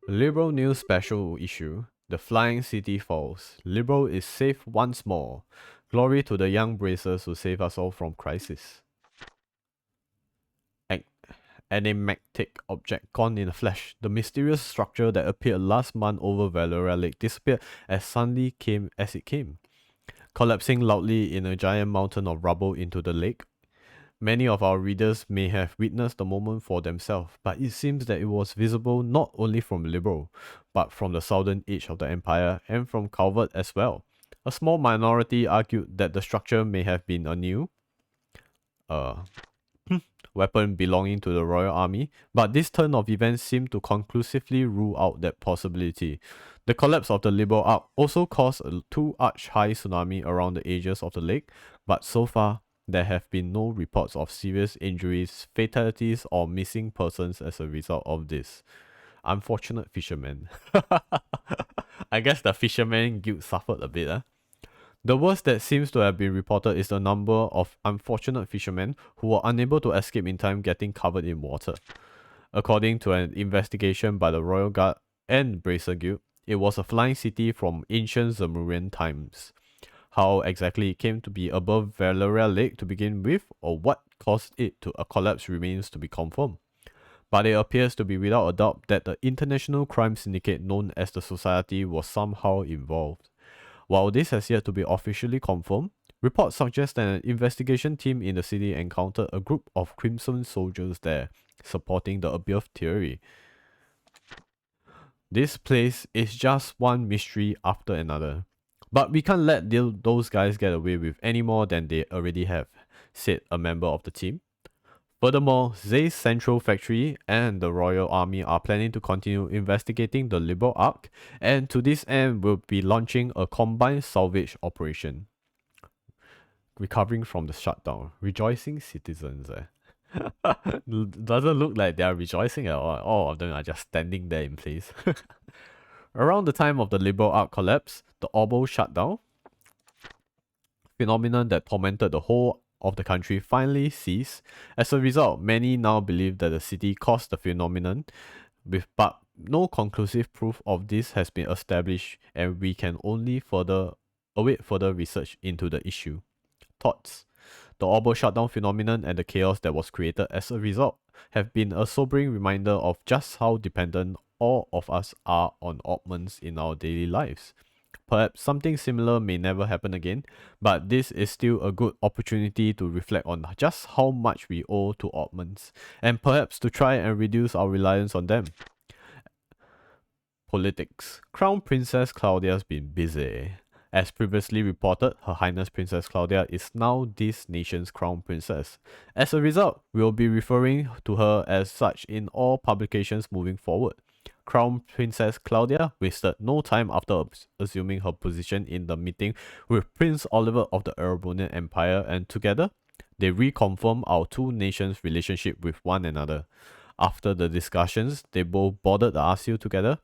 Liberal News Special Issue. The Flying City Falls. Liberal is safe once more. Glory to the young bracers who save us all from crisis. Enigmatic object gone in a flash. The mysterious structure that appeared last month over Valoria Lake disappeared as suddenly came as it came, collapsing loudly in a giant mountain of rubble into the lake. Many of our readers may have witnessed the moment for themselves, but it seems that it was visible not only from Liberal, but from the southern edge of the empire and from Calvert as well. A small minority argued that the structure may have been a new weapon belonging to the Royal Army, but this turn of events seemed to conclusively rule out that possibility. The collapse of the Liberal Arc also caused a 2-arch high tsunami around the edges of the lake, but so far, there have been no reports of serious injuries, fatalities, or missing persons as a result of this. Unfortunate fishermen. I guess the fisherman guild suffered a bit. The worst that seems to have been reported is the number of unfortunate fishermen who were unable to escape in time getting covered in water. According to an investigation by the Royal Guard and Bracer Guild, it was a flying city from ancient Zemurian times. How exactly it came to be above Valoria Lake to begin with, or what caused it to collapse remains to be confirmed. But it appears to be without a doubt that the international crime syndicate known as the Society was somehow involved. While this has yet to be officially confirmed, reports suggest that an investigation team in the city encountered a group of Crimson soldiers there, supporting the above theory. This place is just one mystery after another. But we can't let those guys get away with any more than they already have, said a member of the team. Furthermore, Zay's Central Factory and the Royal Army are planning to continue investigating the Liberal Arc, and to this end will be launching a combined salvage operation. Recovering from the shutdown, rejoicing citizens. Doesn't look like they are rejoicing at all. All of them are just standing there in place. Around the time of the liberal arts collapse, the Orbo shutdown, phenomenon that tormented the whole of the country, finally ceased. As a result, many now believe that the city caused the phenomenon, but no conclusive proof of this has been established, and we can only await further research into the issue. Thoughts. The Orbo shutdown phenomenon and the chaos that was created as a result have been a sobering reminder of just how dependent all of us are on oddments in our daily lives. Perhaps something similar may never happen again, but this is still a good opportunity to reflect on just how much we owe to oddments, and perhaps to try and reduce our reliance on them. Politics. Crown Princess Claudia's been busy. As previously reported, Her Highness Princess Claudia is now this nation's crown princess. As a result, we will be referring to her as such in all publications moving forward. Crown Princess Claudia wasted no time after assuming her position in the meeting with Prince Oliver of the Erebonian Empire, and together, they reconfirmed our two nations' relationship with one another. After the discussions, they both boarded the RCU together.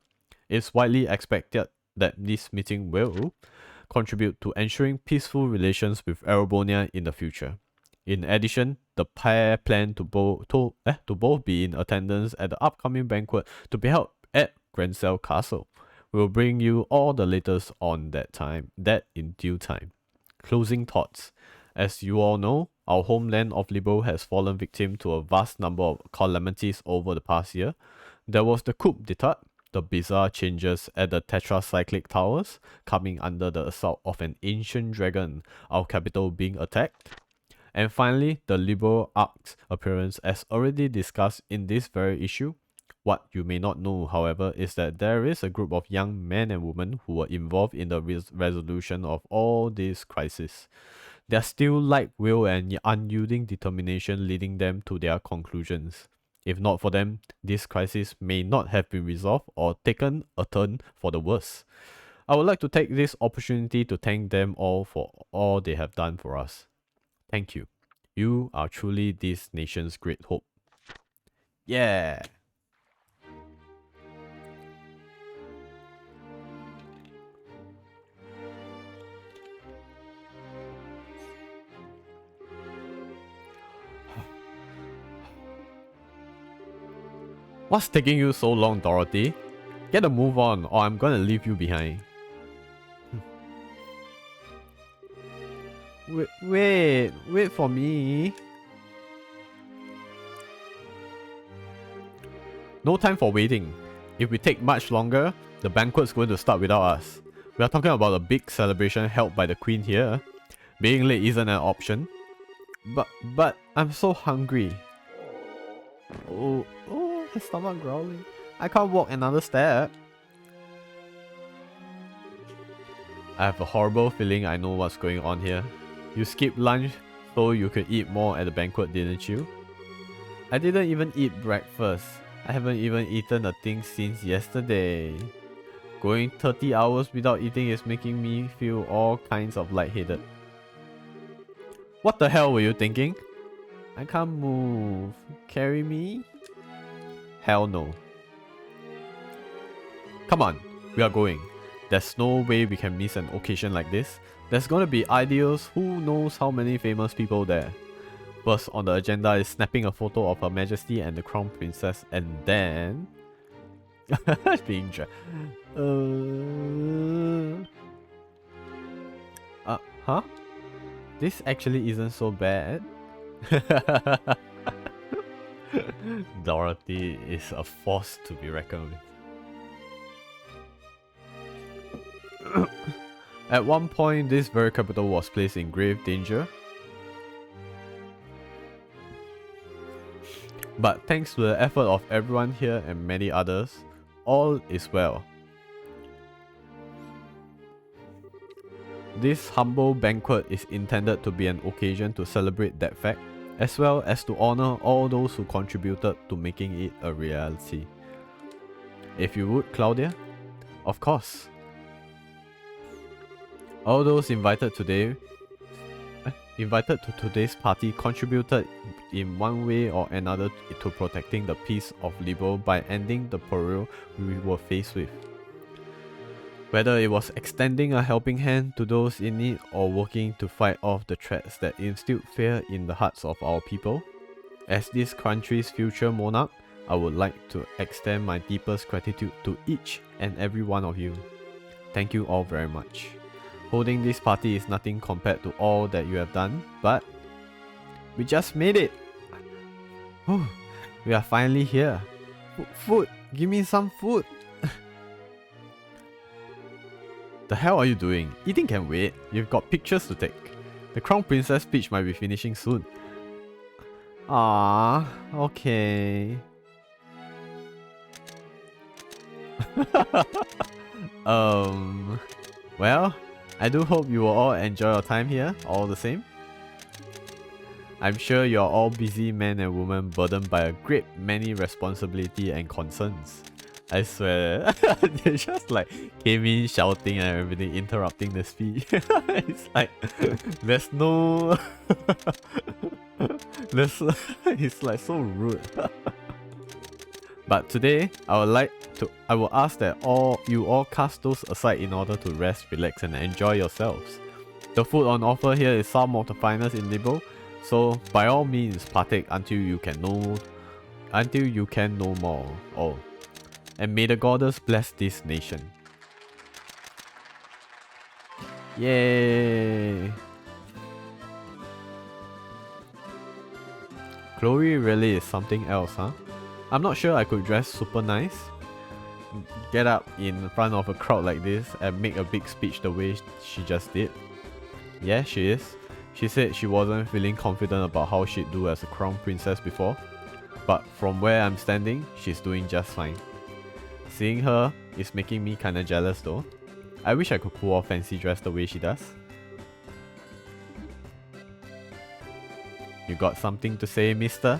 It's widely expected that this meeting will contribute to ensuring peaceful relations with Erebonia in the future. In addition, the pair plan to both be in attendance at the upcoming banquet to be held at Grancel Castle. We'll bring you all the latest on that in due time. Closing thoughts. As you all know, our homeland of Libo has fallen victim to a vast number of calamities over the past year. There was the coup d'etat, the bizarre changes at the tetracyclic towers, coming under the assault of an ancient dragon, our capital being attacked. And finally, the liberal arts appearance as already discussed in this very issue. What you may not know, however, is that there is a group of young men and women who were involved in the resolution of all these crises. Their still light will and unyielding determination leading them to their conclusions. If not for them, this crisis may not have been resolved or taken a turn for the worse. I would like to take this opportunity to thank them all for all they have done for us. Thank you. You are truly this nation's great hope. Yeah! What's taking you so long, Dorothy? Get a move on, or I'm gonna leave you behind. Wait for me. No time for waiting. If we take much longer, the banquet's going to start without us. We are talking about a big celebration held by the Queen here. Being late isn't an option. But I'm so hungry. Oh, my stomach growling. I can't walk another step. I have a horrible feeling I know what's going on here. You skipped lunch so you could eat more at the banquet, didn't you? I didn't even eat breakfast. I haven't even eaten a thing since yesterday. Going 30 hours without eating is making me feel all kinds of lightheaded. What the hell were you thinking? I can't move. Carry me? Hell no. Come on, we are going. There's no way we can miss an occasion like this. There's gonna be ideals, who knows how many famous people there. First on the agenda is snapping a photo of Her Majesty and the Crown Princess, and then... being huh? This actually isn't so bad. Dorothy is a force to be reckoned with. At one point, this very capital was placed in grave danger. But thanks to the effort of everyone here and many others, all is well. This humble banquet is intended to be an occasion to celebrate that fact, as well as to honor all those who contributed to making it a reality. If you would, Claudia? Of course. All those invited today... invited to today's party contributed in one way or another to protecting the peace of Libo by ending the peril we were faced with. Whether it was extending a helping hand to those in need or working to fight off the threats that instilled fear in the hearts of our people, as this country's future monarch, I would like to extend my deepest gratitude to each and every one of you. Thank you all very much. Holding this party is nothing compared to all that you have done, but we just made it! Whew, we are finally here. Food! Give me some food! The hell are you doing? Eating can wait. You've got pictures to take. The Crown Princess speech might be finishing soon. Ah, okay. Well, I do hope you will all enjoy your time here, all the same. I'm sure you're all busy men and women burdened by a great many responsibility and concerns. I swear, they just like came in shouting and everything, interrupting the speech. It's like, there's no... it's like so rude. But today, I will ask that you all cast those aside in order to rest, relax and enjoy yourselves. The food on offer here is some of the finest in Libo, so by all means partake until you can no more. Oh. And may the goddess bless this nation. Yay! Chloe really is something else, huh? I'm not sure I could dress super nice, get up in front of a crowd like this and make a big speech the way she just did. Yeah, she is. She said she wasn't feeling confident about how she'd do as a crown princess before, but from where I'm standing, she's doing just fine. Seeing her is making me kinda jealous though. I wish I could pull off fancy dress the way she does. You got something to say, mister?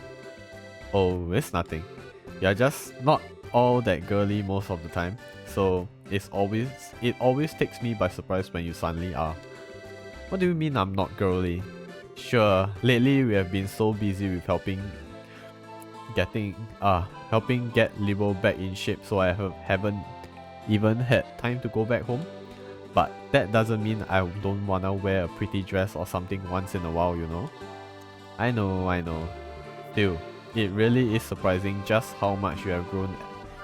Oh, it's nothing. You're just not all that girly most of the time, so it always takes me by surprise when you suddenly are. What do you mean I'm not girly? Sure, lately we have been so busy with helping get Libo back in shape, so I haven't even had time to go back home. But that doesn't mean I don't wanna wear a pretty dress or something once in a while, you know? I know. Still, it really is surprising just how much you have grown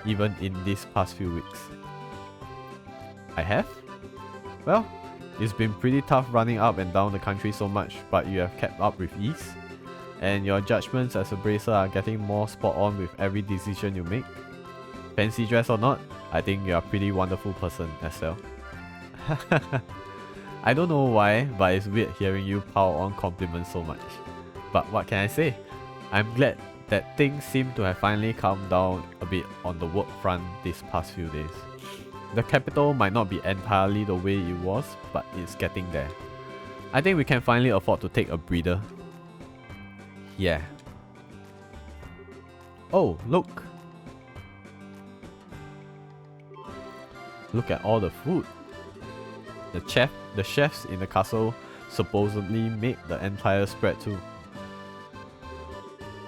even in these past few weeks. I have? Well, it's been pretty tough running up and down the country so much, but you have kept up with ease. And your judgments as a bracer are getting more spot on with every decision you make. Fancy dress or not, I think you're a pretty wonderful person as well. I don't know why, but it's weird hearing you pile on compliments so much. But what can I say? I'm glad that things seem to have finally calmed down a bit on the work front these past few days. The capital might not be entirely the way it was, but it's getting there. I think we can finally afford to take a breather. Yeah. Oh, look! Look at all the food. The chefs in the castle supposedly made the entire spread too.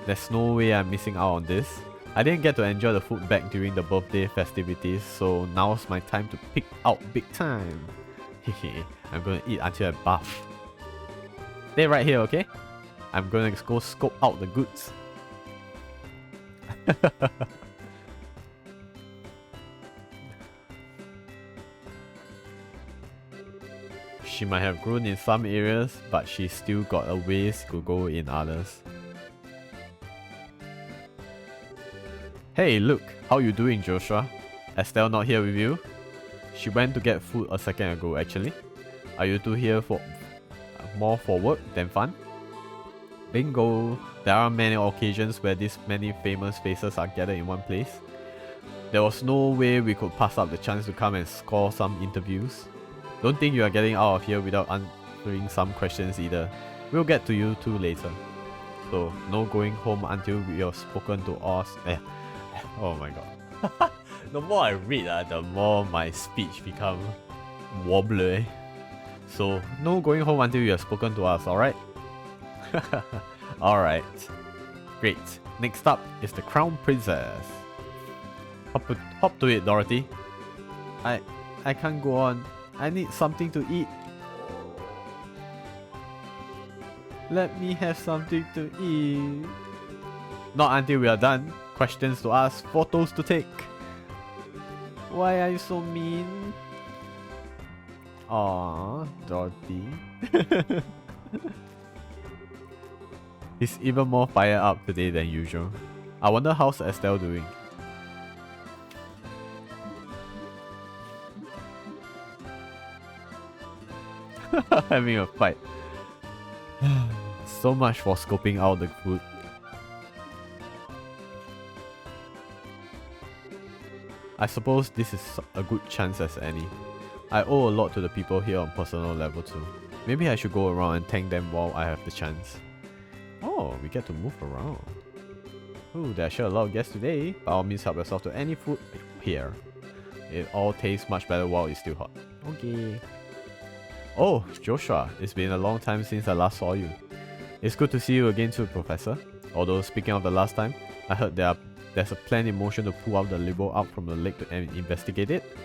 There's no way I'm missing out on this. I didn't get to enjoy the food back during the birthday festivities, so now's my time to pick out big time. Hehe, I'm gonna eat until I buff. Stay right here, okay? I'm gonna go scope out the goods. She might have grown in some areas, but she's still got a ways to go in others. Hey, look, how you doing, Joshua? Estelle not here with you? She went to get food a second ago, actually. Are you two here for more for work than fun? Bingo! There are many occasions where these many famous faces are gathered in one place. There was no way we could pass up the chance to come and score some interviews. Don't think you are getting out of here without answering some questions either. We'll get to you too later. So, no going home until we have spoken to us. Oh my god. The more I read, the more my speech becomes wobbly. So, no going home until you have spoken to us, alright? Alright. Great. Next up is the Crown Princess. Hop to it, Dorothy. I can't go on. I need something to eat. Let me have something to eat. Not until we are done. Questions to ask, photos to take. Why are you so mean? Aww, Dorothy. He's even more fired up today than usual. I wonder how's Estelle doing. Having a fight. So much for scoping out the food. I suppose this is a good chance as any. I owe a lot to the people here on personal level too. Maybe I should go around and thank them while I have the chance. Oh, we get to move around. Ooh, there are sure a lot of guests today. By all means, help yourself to any food here. It all tastes much better while it's still hot. Okay. Oh, Joshua, it's been a long time since I last saw you. It's good to see you again too, Professor. Although, speaking of the last time, I heard there's a plan in motion to pull out the Libo out from the lake to investigate it.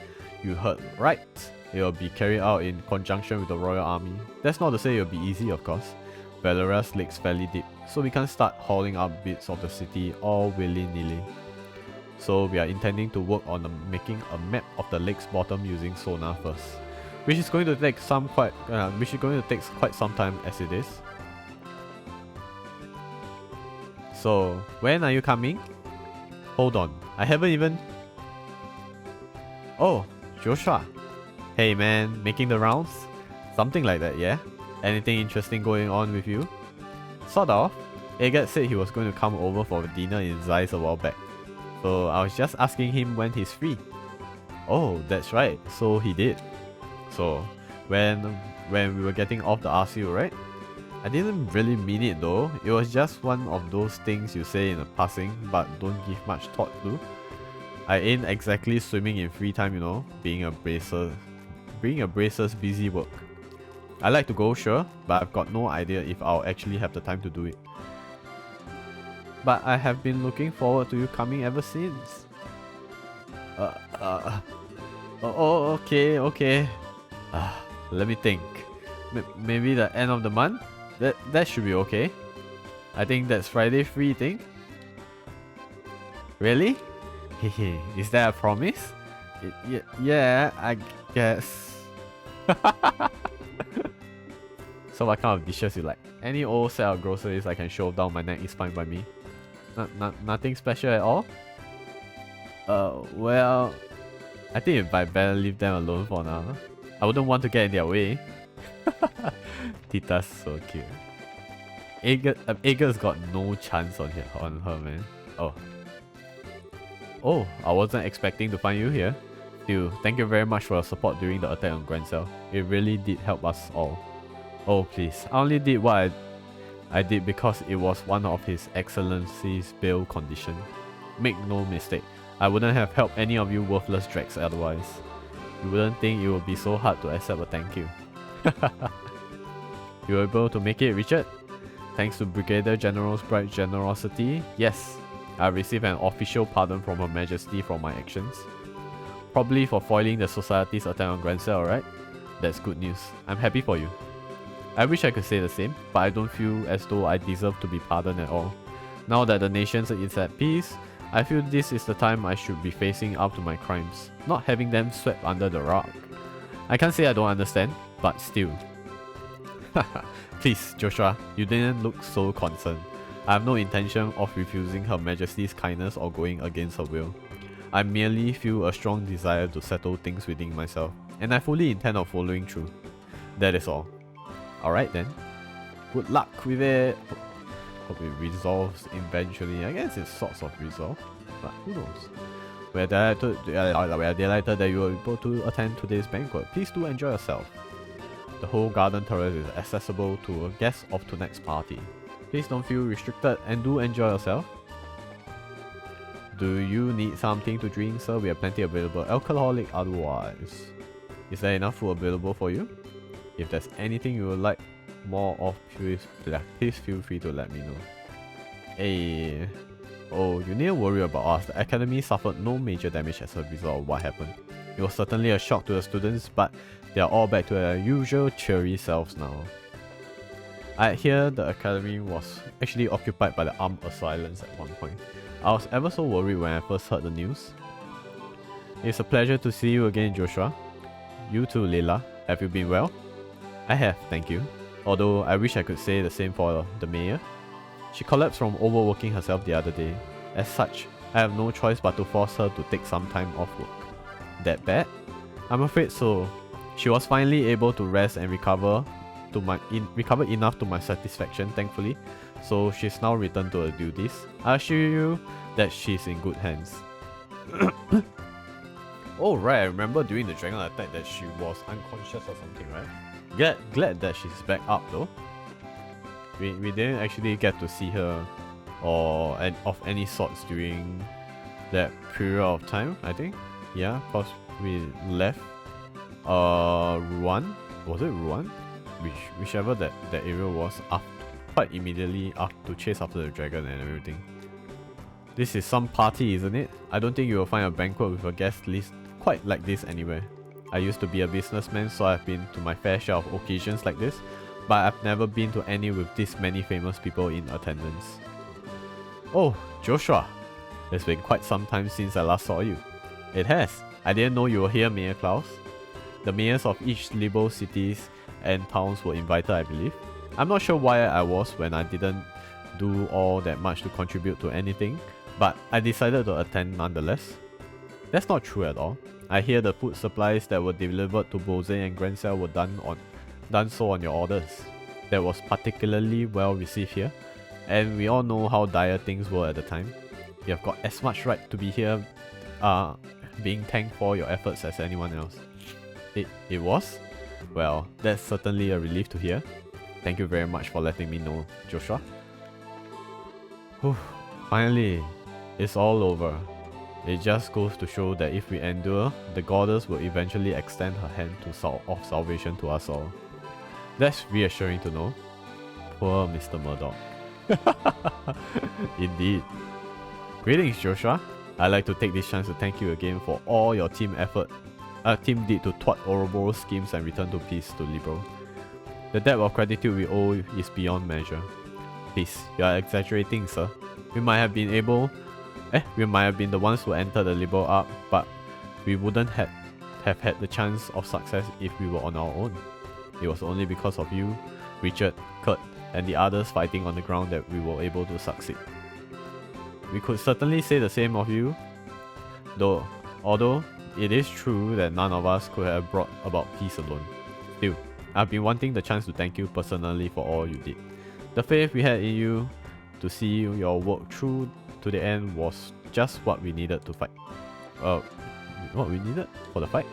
You heard right. It will be carried out in conjunction with the Royal Army. That's not to say it will be easy, of course. Valeria's lake's fairly deep, so we can't start hauling up bits of the city all willy-nilly. So we are intending to work on making a map of the lake's bottom using sonar first, which is going to take quite some time as it is. So when are you coming? Hold on, I haven't even... Oh, Joshua. Hey man, making the rounds? Something like that, yeah? Anything interesting going on with you? Sort of. Agat said he was going to come over for dinner in Zeiss a while back. So I was just asking him when he's free. Oh, that's right. So he did. So when we were getting off the RCU, right? I didn't really mean it though. It was just one of those things you say in a passing but don't give much thought to. I ain't exactly swimming in free time, you know, being a bracer's busy work. I like to go, sure, but I've got no idea if I'll actually have the time to do it. But I have been looking forward to you coming ever since. Okay. Let me think. Maybe the end of the month? That should be okay. I think that's Friday free thing. Really? Is that a promise? Yeah, I guess. So what kind of dishes you like? Any old set of groceries I can shove down my neck is fine by me. Nothing special at all? Well, I think I better leave them alone for now. I wouldn't want to get in their way. Tita's so cute. Ager's got no chance on her, man. Oh, I wasn't expecting to find you here. Still, thank you very much for your support during the attack on Grand Cell. It really did help us all. Oh please, I only did what I did because it was one of His Excellency's bail condition. Make no mistake, I wouldn't have helped any of you worthless dregs otherwise. You wouldn't think it would be so hard to accept a thank you. You were able to make it, Richard? Thanks to Brigadier General's bright generosity, yes, I received an official pardon from Her Majesty for my actions. Probably for foiling the Society's attack on Grand Cell, right? That's good news. I'm happy for you. I wish I could say the same, but I don't feel as though I deserve to be pardoned at all. Now that the nation is at peace, I feel this is the time I should be facing up to my crimes, not having them swept under the rug. I can't say I don't understand, but still. Please, Joshua, you didn't look so concerned. I have no intention of refusing Her Majesty's kindness or going against her will. I merely feel a strong desire to settle things within myself, and I fully intend on following through. That is all. Alright then. Good luck with it. Hope it resolves eventually. I guess it's sorts of resolved, but who knows. We're delighted that you were able to attend today's banquet. Please do enjoy yourself. The whole garden terrace is accessible to a guest of tonight's party. Please don't feel restricted and do enjoy yourself. Do you need something to drink, sir? We have plenty available. Alcoholic otherwise. Is there enough food available for you? If there's anything you would like more off, please feel free to let me know. Hey, oh, you needn't worry about us. The academy suffered no major damage as a result of what happened. It was certainly a shock to the students, but they are all back to their usual cheery selves now. I hear the academy was actually occupied by the armed assailants at one point. I was ever so worried when I first heard the news. It's a pleasure to see you again, Joshua. You too, Leila. Have you been well? I have, thank you. Although I wish I could say the same for the mayor. She collapsed from overworking herself the other day. As such, I have no choice but to force her to take some time off work. That bad? I'm afraid so. She was finally able to rest and recover enough to my satisfaction, thankfully. So she's now returned to her duties. I assure you that she's in good hands. Oh right, I remember during the dragon attack that she was unconscious or something, right? Glad that she's back up though. We didn't actually get to see her or of any sorts during that period of time, I think. Yeah, cause we left Ruan. Was it Ruan? Whichever that area was, quite immediately to chase after the dragon and everything. This is some party, isn't it? I don't think you will find a banquet with a guest list quite like this anywhere. I used to be a businessman, so I've been to my fair share of occasions like this, but I've never been to any with this many famous people in attendance. Oh, Joshua! It's been quite some time since I last saw you. It has. I didn't know you were here, Mayor Klaus. The mayors of each liberal cities and towns were invited, I believe. I'm not sure why I was when I didn't do all that much to contribute to anything, but I decided to attend nonetheless. That's not true at all. I hear the food supplies that were delivered to Bose and Grancel were done so on your orders. That was particularly well received here, and we all know how dire things were at the time. You have got as much right to be here being thanked for your efforts as anyone else. It was? Well, that's certainly a relief to hear. Thank you very much for letting me know, Joshua. Whew, finally, it's all over. It just goes to show that if we endure, the goddess will eventually extend her hand of salvation to us all. That's reassuring to know. Poor Mr. Murdoch. Indeed. Greetings, Joshua. I'd like to take this chance to thank you again for all your team did to thwart Ouroboros schemes and return to peace to Libro. The debt of gratitude we owe is beyond measure. Please, you are exaggerating, sir. We might have been the ones who entered the Libro Arc, but we wouldn't have had the chance of success if we were on our own. It was only because of you, Richard, Kurt, and the others fighting on the ground that we were able to succeed. We could certainly say the same of you, although it is true that none of us could have brought about peace alone. Still, I've been wanting the chance to thank you personally for all you did. The faith we had in you to see your work through to the end was just what we needed to fight. What we needed for the fight?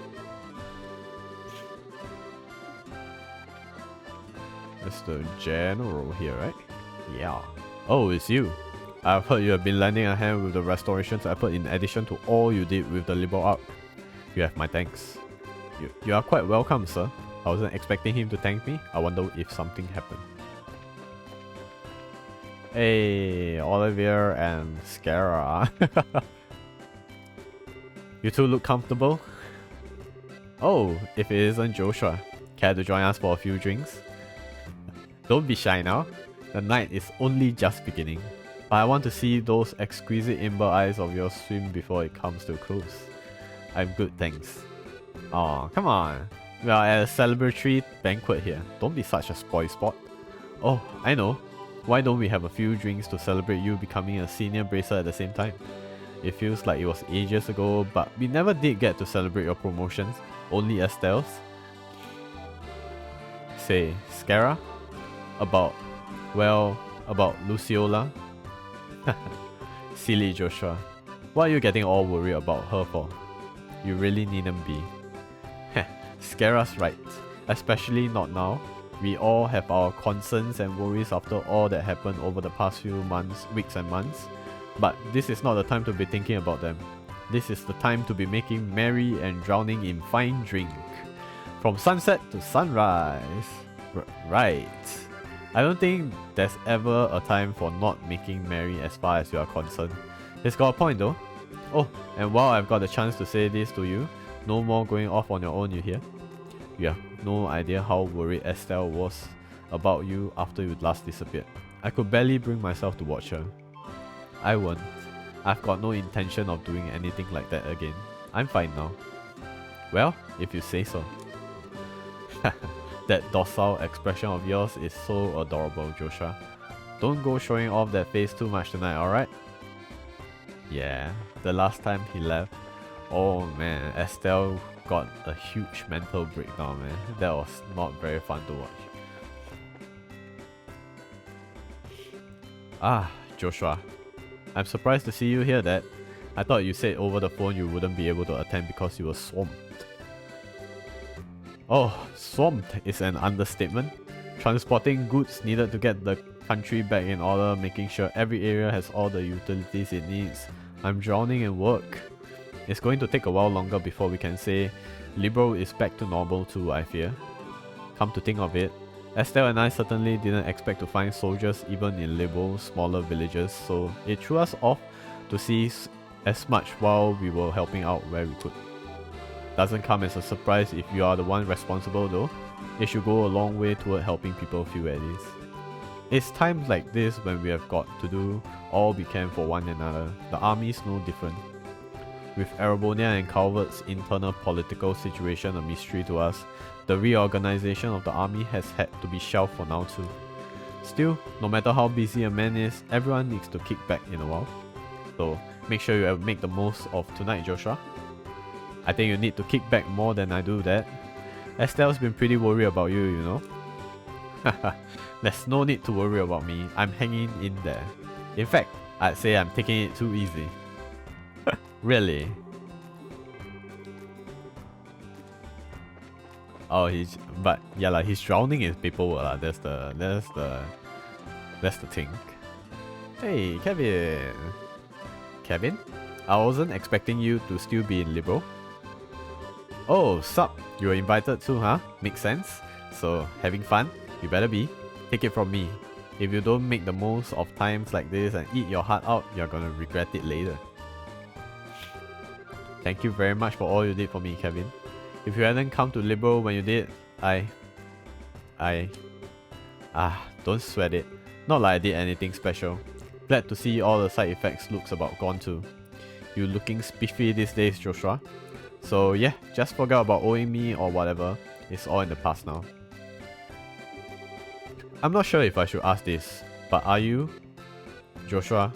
That's the general here, right? Yeah. Oh, it's you. I've heard you have been lending a hand with the restorations effort in addition to all you did with the Liberal Arc. You have my thanks. You are quite welcome, sir. I wasn't expecting him to thank me. I wonder if something happened. Hey, Olivier and Scara. You two look comfortable? Oh, if it isn't Joshua. Care to join us for a few drinks? Don't be shy now. The night is only just beginning. But I want to see those exquisite amber eyes of yours swim before it comes to a close. I'm good, thanks. Aw, come on. We are at a celebratory banquet here. Don't be such a spoil sport. Oh, I know. Why don't we have a few drinks to celebrate you becoming a senior bracer at the same time? It feels like it was ages ago, but we never did get to celebrate your promotions. Only Estelle's. Say, Scara? About Luciola? Silly Joshua. What are you getting all worried about her for? You really needn't be. Scare us right. Especially not now. We all have our concerns and worries after all that happened over the past few weeks and months. But this is not the time to be thinking about them. This is the time to be making merry and drowning in fine drink. From sunset to sunrise. Right. I don't think there's ever a time for not making merry as far as you are concerned. He's got a point though. Oh, and while I've got the chance to say this to you, no more going off on your own, you hear? You have no idea how worried Estelle was about you after you last disappeared. I could barely bring myself to watch her. I won't. I've got no intention of doing anything like that again. I'm fine now. Well, if you say so. That docile expression of yours is so adorable, Joshua. Don't go showing off that face too much tonight, alright? Yeah, the last time he left, oh man, Estelle got a huge mental breakdown, man. That was not very fun to watch. Ah, Joshua. I'm surprised to see you here, Dad. I thought you said over the phone you wouldn't be able to attend because you were swamped. Oh, swamped is an understatement. Transporting goods needed to get the country back in order, making sure every area has all the utilities it needs. I'm drowning in work. It's going to take a while longer before we can say Liberal is back to normal too, I fear. Come to think of it, Estelle and I certainly didn't expect to find soldiers even in Liberal, smaller villages, so it threw us off to see as much while we were helping out where we could. Doesn't come as a surprise if you are the one responsible though. It should go a long way toward helping people feel at ease. It's times like this when we have got to do all we can for one another. The army's no different. With Arabonia and Calvert's internal political situation a mystery to us, the reorganization of the army has had to be shelved for now too. Still, no matter how busy a man is, everyone needs to kick back in a while. So make sure you make the most of tonight, Joshua. I think you need to kick back more than I do that. Estelle's been pretty worried about you, you know. There's no need to worry about me. I'm hanging in there. In fact, I'd say I'm taking it too easy. Really? Oh, but yeah, like he's drowning in paperwork. That's the thing. Hey, Kevin. Kevin? I wasn't expecting you to still be in Liberal. Oh, sup? You were invited too, huh? Makes sense. So, having fun? You better be. Take it from me. If you don't make the most of times like this and eat your heart out, you're gonna regret it later. Thank you very much for all you did for me, Kevin. If you hadn't come to Liberal when you did, don't sweat it. Not like I did anything special. Glad to see all the side effects looks about gone too. You looking spiffy these days, Joshua. So yeah, just forget about owing me or whatever. It's all in the past now. I'm not sure if I should ask this, but are you? Joshua,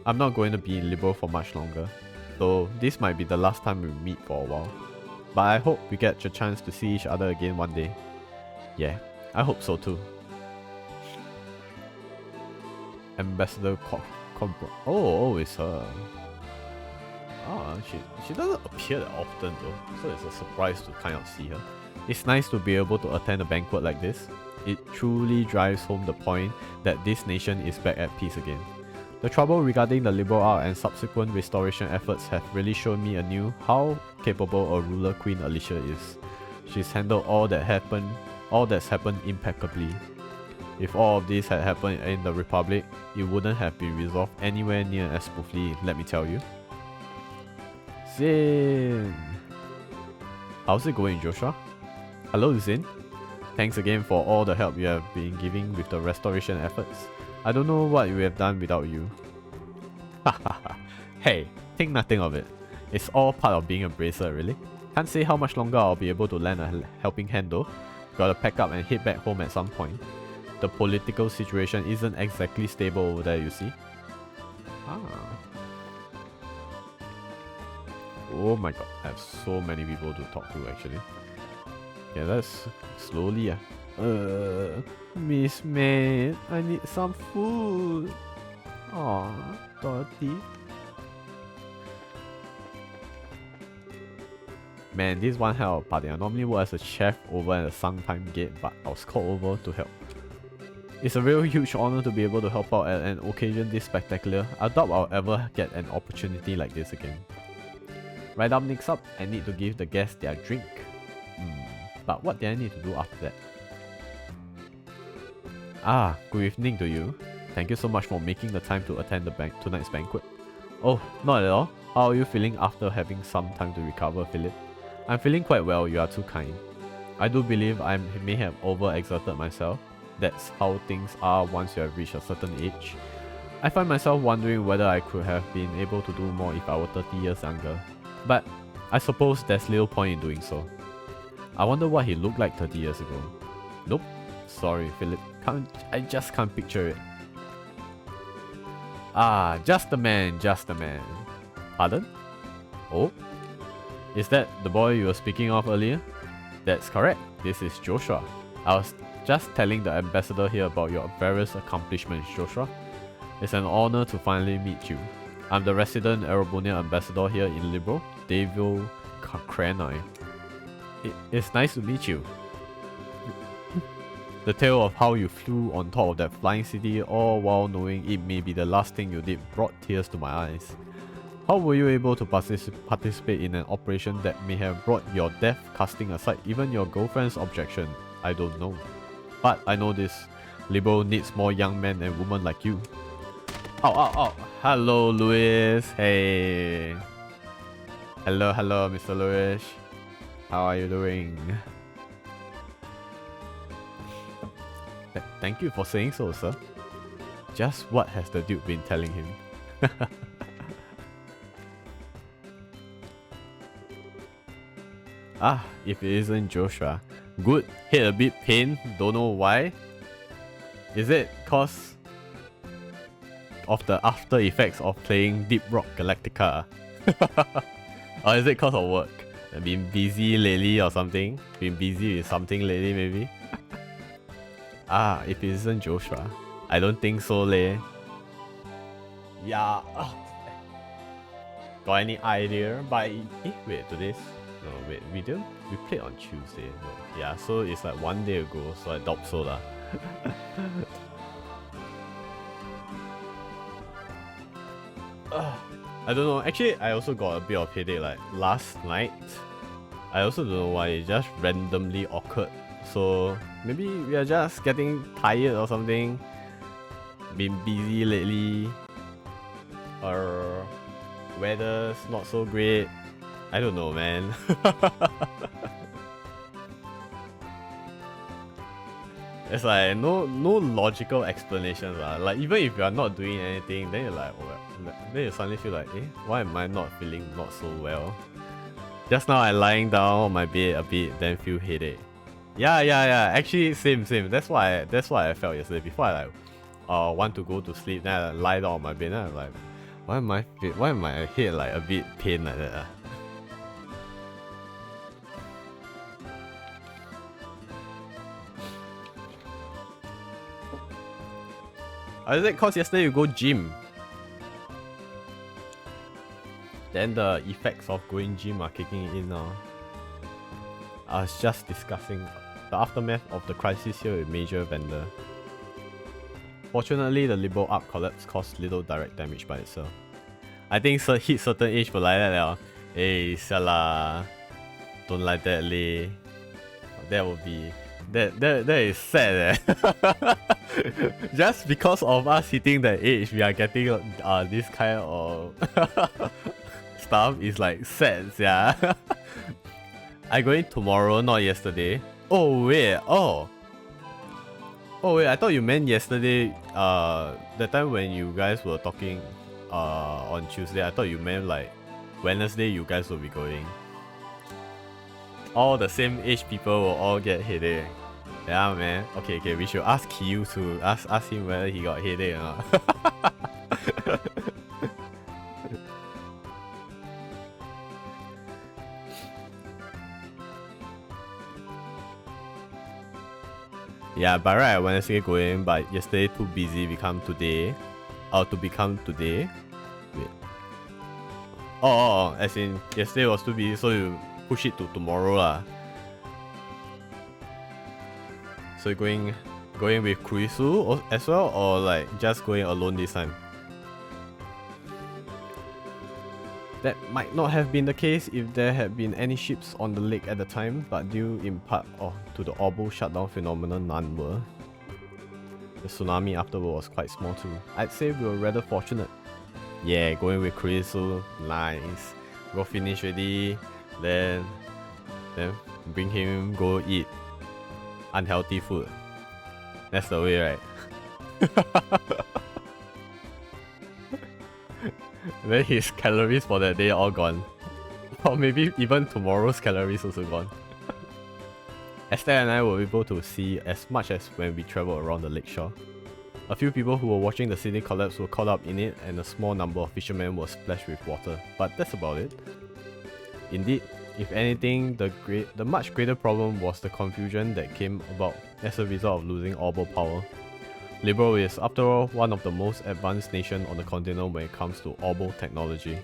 I'm not going to be in Liberal for much longer. So this might be the last time we meet for a while. But I hope we get a chance to see each other again one day. Yeah, I hope so too. Ambassador Oh, it's her. Ah, she doesn't appear that often though, so it's a surprise to kind of see her. It's nice to be able to attend a banquet like this. It truly drives home the point that this nation is back at peace again. The trouble regarding the Liberal arc and subsequent restoration efforts have really shown me anew how capable a ruler Queen Alicia is. She's handled all that's happened impeccably. If all of this had happened in the Republic, it wouldn't have been resolved anywhere near as smoothly, let me tell you. Zin! How's it going, Joshua? Hello, Zin. Thanks again for all the help you have been giving with the restoration efforts. I don't know what we have done without you. Hey, think nothing of it. It's all part of being a bracer, really. Can't say how much longer I'll be able to lend a helping hand though. Gotta pack up and head back home at some point. The political situation isn't exactly stable over there, you see. Oh my god, I have so many people to talk to actually. Yeah, let's slowly. Miss May, I need some food. Aw, Dorothy. Man, this one hell of a party. I normally work as a chef over at the Sungtime Gate, but I was called over to help. It's a real huge honor to be able to help out at an occasion this spectacular. I doubt I'll ever get an opportunity like this again. Right up next up, I need to give the guests their drink. But what do I need to do after that? Ah, good evening to you. Thank you so much for making the time to attend tonight's banquet. Oh, not at all. How are you feeling after having some time to recover, Philip? I'm feeling quite well, you are too kind. I do believe I may have overexerted myself. That's how things are once you have reached a certain age. I find myself wondering whether I could have been able to do more if I were 30 years younger. But I suppose there's little point in doing so. I wonder what he looked like 30 years ago. Nope. Sorry, Philip. I just can't picture it. Ah, just the man, just the man. Pardon? Oh? Is that the boy you were speaking of earlier? That's correct. This is Joshua. I was just telling the ambassador here about your various accomplishments, Joshua. It's an honor to finally meet you. I'm the resident Arabonia ambassador here in Libro, Davil Kranai. It's nice to meet you. The tale of how you flew on top of that flying city all while knowing it may be the last thing you did brought tears to my eyes. How were you able to participate in an operation that may have brought your death, casting aside even your girlfriend's objection? I don't know. But I know this. Libro needs more young men and women like you. Oh. Hello, Louis. Hey. Hello, Mr. Louis. How are you doing? Thank you for saying so, sir. Just what has the Duke been telling him? Ah, if it isn't Joshua. Good, hit a bit pain, don't know why. Is it cause of the after effects of playing Deep Rock Galactica? Or is it cause of work? I've been busy lately or something? Been busy with something lately maybe? Ah, if it isn't Joshua. I don't think so leh. Yeah. Got any idea? Wait, today's... No, wait, we played on Tuesday. No. Yeah, so it's like one day ago, so I doubt so lah. I don't know, actually I also got a bit of headache like last night. I also don't know why, it just randomly occurred. So maybe we are just getting tired or something. Been busy lately. Or weather's not so great. I don't know, man. It's like no logical explanations. Like even if you are not doing anything, then you're like, oh, then you suddenly feel like, why am I not feeling not so well? Just now I lying down on my bed a bit, then feel headache. Yeah. Actually, same. That's why I felt yesterday. Before I like want to go to sleep, then I lie down on my bed, then I'm like, why am my head like a bit pain like that? Or is it cause yesterday you go gym? Then the effects of going gym are kicking in now. I was just discussing the aftermath of the crisis here with major vendor. Fortunately, the Libo arc collapse caused little direct damage by itself. I think hit certain age for like that now. Hey, salah. Don't like that leh. That would be... That is sad eh. Just because of us hitting that age, we are getting this kind of stuff is like sad, yeah. I going tomorrow, not yesterday. Oh wait, I thought you meant yesterday. The time when you guys were talking on Tuesday, I thought you meant like Wednesday you guys will be going. All the same age people will all get headache. Yeah, man. Okay, we should ask Kyu to ask him whether he got headache or not. Yeah, by right Wednesday going, but yesterday too busy become today. To become today. Wait. Oh, as in yesterday was too busy, so you push it to tomorrow lah. So you're going with Kurisu as well, or like just going alone this time? That might not have been the case if there had been any ships on the lake at the time, but due in part to the Orbo shutdown phenomenon, none were. The tsunami afterward was quite small too. I'd say we were rather fortunate. Yeah, going with Chris, so nice. Go finish already, then bring him go eat unhealthy food. That's the way, right? Then his calories for that day all gone. Or maybe even tomorrow's calories also gone. Esther and I were able to see as much as when we traveled around the lakeshore. A few people who were watching the city collapse were caught up in it, and a small number of fishermen were splashed with water, but that's about it. Indeed, if anything, the much greater problem was the confusion that came about as a result of losing orbital power. Liberal is, after all, one of the most advanced nations on the continent when it comes to orbital technology.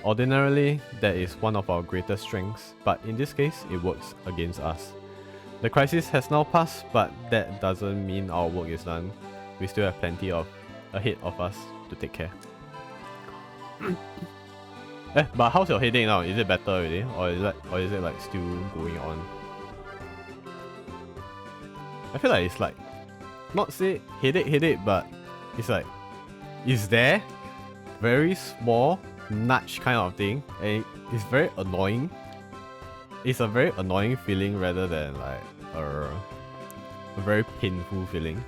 Ordinarily, that is one of our greatest strengths, but in this case, it works against us. The crisis has now passed, but that doesn't mean our work is done. We still have plenty ahead of us to take care. But how's your headache now? Is it better already? Or is it like still going on? I feel like it's like, not say headache, but it's like, it's there, very small, nudge kind of thing, and it's very annoying. It's a very annoying feeling rather than like a very painful feeling.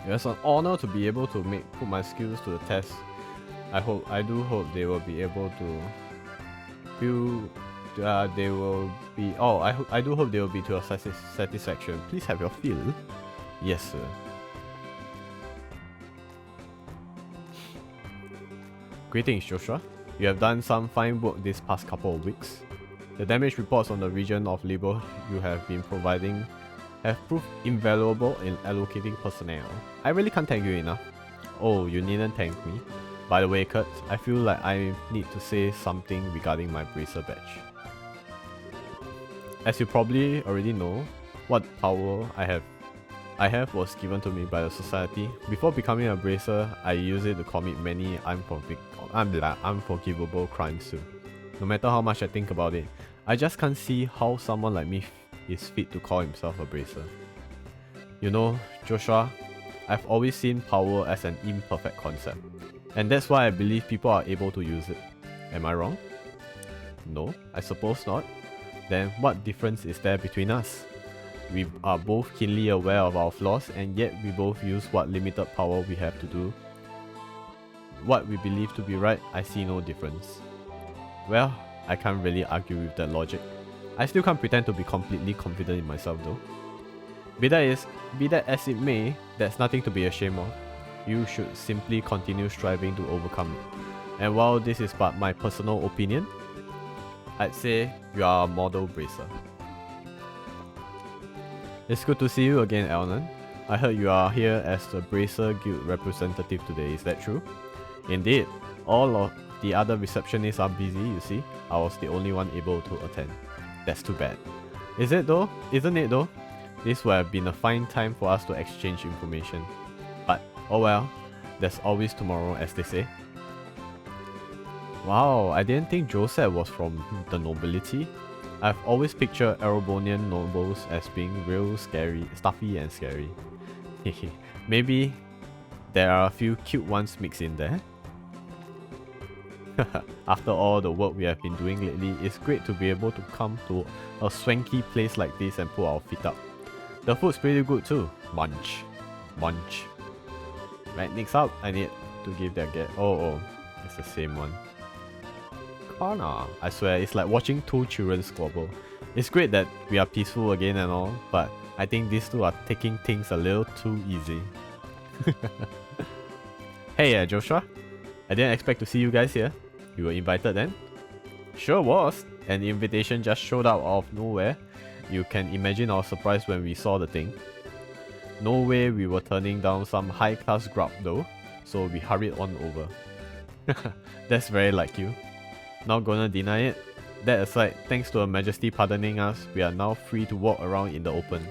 It was an honor to be able to put my skills to the test. I do hope they will be able to feel. I do hope they will be to your satisfaction. Please have your fill. Yes, sir. Greetings, Joshua. You have done some fine work this past couple of weeks. The damage reports on the region of labor you have been providing have proved invaluable in allocating personnel. I really can't thank you enough. Oh, you needn't thank me. By the way, Kurt, I feel like I need to say something regarding my Bracer badge. As you probably already know, what power I have was given to me by the society. Before becoming a Bracer, I used it to commit many unforgivable crimes too. No matter how much I think about it, I just can't see how someone like me is fit to call himself a Bracer. You know, Joshua, I've always seen power as an imperfect concept, and that's why I believe people are able to use it. Am I wrong? No, I suppose not. Then what difference is there between us? We are both keenly aware of our flaws, and yet we both use what limited power we have to do what we believe to be right. I see no difference. Well, I can't really argue with that logic. I still can't pretend to be completely confident in myself though. Be that as it may, there's nothing to be ashamed of. You should simply continue striving to overcome it. And while this is but my personal opinion, I'd say you are a model Bracer. It's good to see you again, Elnan. I heard you are here as the Bracer Guild representative today, is that true? Indeed, all of the other receptionists are busy, you see. I was the only one able to attend. That's too bad. Isn't it though? This would have been a fine time for us to exchange information. But, oh well, there's always tomorrow, as they say. Wow, I didn't think Joseph was from the nobility. I've always pictured Erebonian nobles as being real stuffy and scary. Maybe there are a few cute ones mixed in there. After all the work we have been doing lately, it's great to be able to come to a swanky place like this and put our feet up. The food's pretty good too. Munch. Munch. Right, next up, I need to give that get. Oh, it's the same one. Kana. I swear, it's like watching two children squabble. It's great that we are peaceful again and all, but I think these two are taking things a little too easy. Hey Joshua, I didn't expect to see you guys here. You were invited then? Sure was. An invitation just showed up out of nowhere. You can imagine our surprise when we saw the thing. No way we were turning down some high-class grub though, so we hurried on over. That's very like you. Not gonna deny it. That aside, thanks to Her Majesty pardoning us, we are now free to walk around in the open.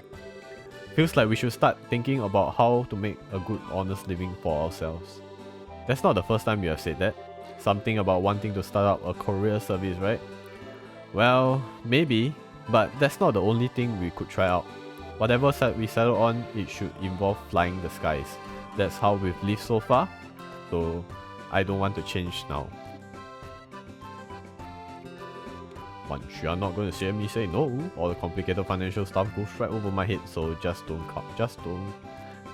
Feels like we should start thinking about how to make a good honest living for ourselves. That's not the first time you have said that. Something about wanting to start up a courier service, right? Well, maybe, but that's not the only thing we could try out. whatever side we settle on, it should involve flying the skies. That's how we've lived so far, so I don't want to change now. Once you're not going to hear me say no, all the complicated financial stuff goes right over my head, so just don't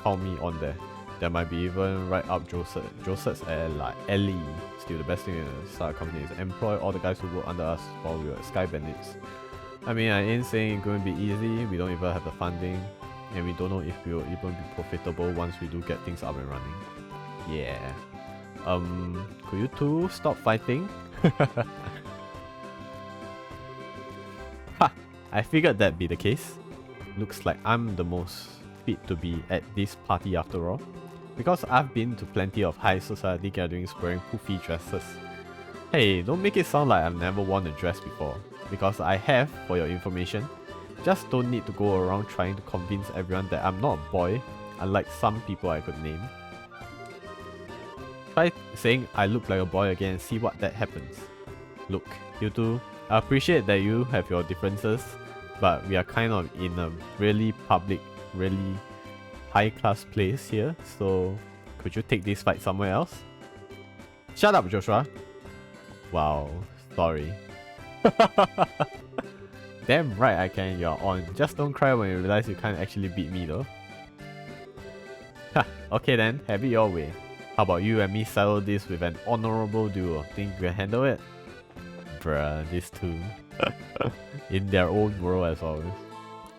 call me on there. There might be even right up Joseph's alley. Still, the best thing to start a company is employ all the guys who work under us while we were Sky Bandits. I mean, I ain't saying it's going to be easy. We don't even have the funding, and we don't know if we will even be profitable once we do get things up and running. Yeah. Could you two stop fighting? Ha! I figured that'd be the case. Looks like I'm the most fit to be at this party after all. Because I've been to plenty of high society gatherings wearing poofy dresses. Hey, don't make it sound like I've never worn a dress before. Because I have, for your information. Just don't need to go around trying to convince everyone that I'm not a boy, unlike some people I could name. Try saying I look like a boy again and see what that happens. Look, you two, I appreciate that you have your differences, but we are kind of in a really public, really high-class place here, so could you take this fight somewhere else? Shut up, Joshua! Wow, sorry. Damn right I can, you're on. Just don't cry when you realize you can't actually beat me though. Ha, okay then, have it your way. How about you and me settle this with an honorable duel? Think you can handle it? Bruh, these two. In their own world as always.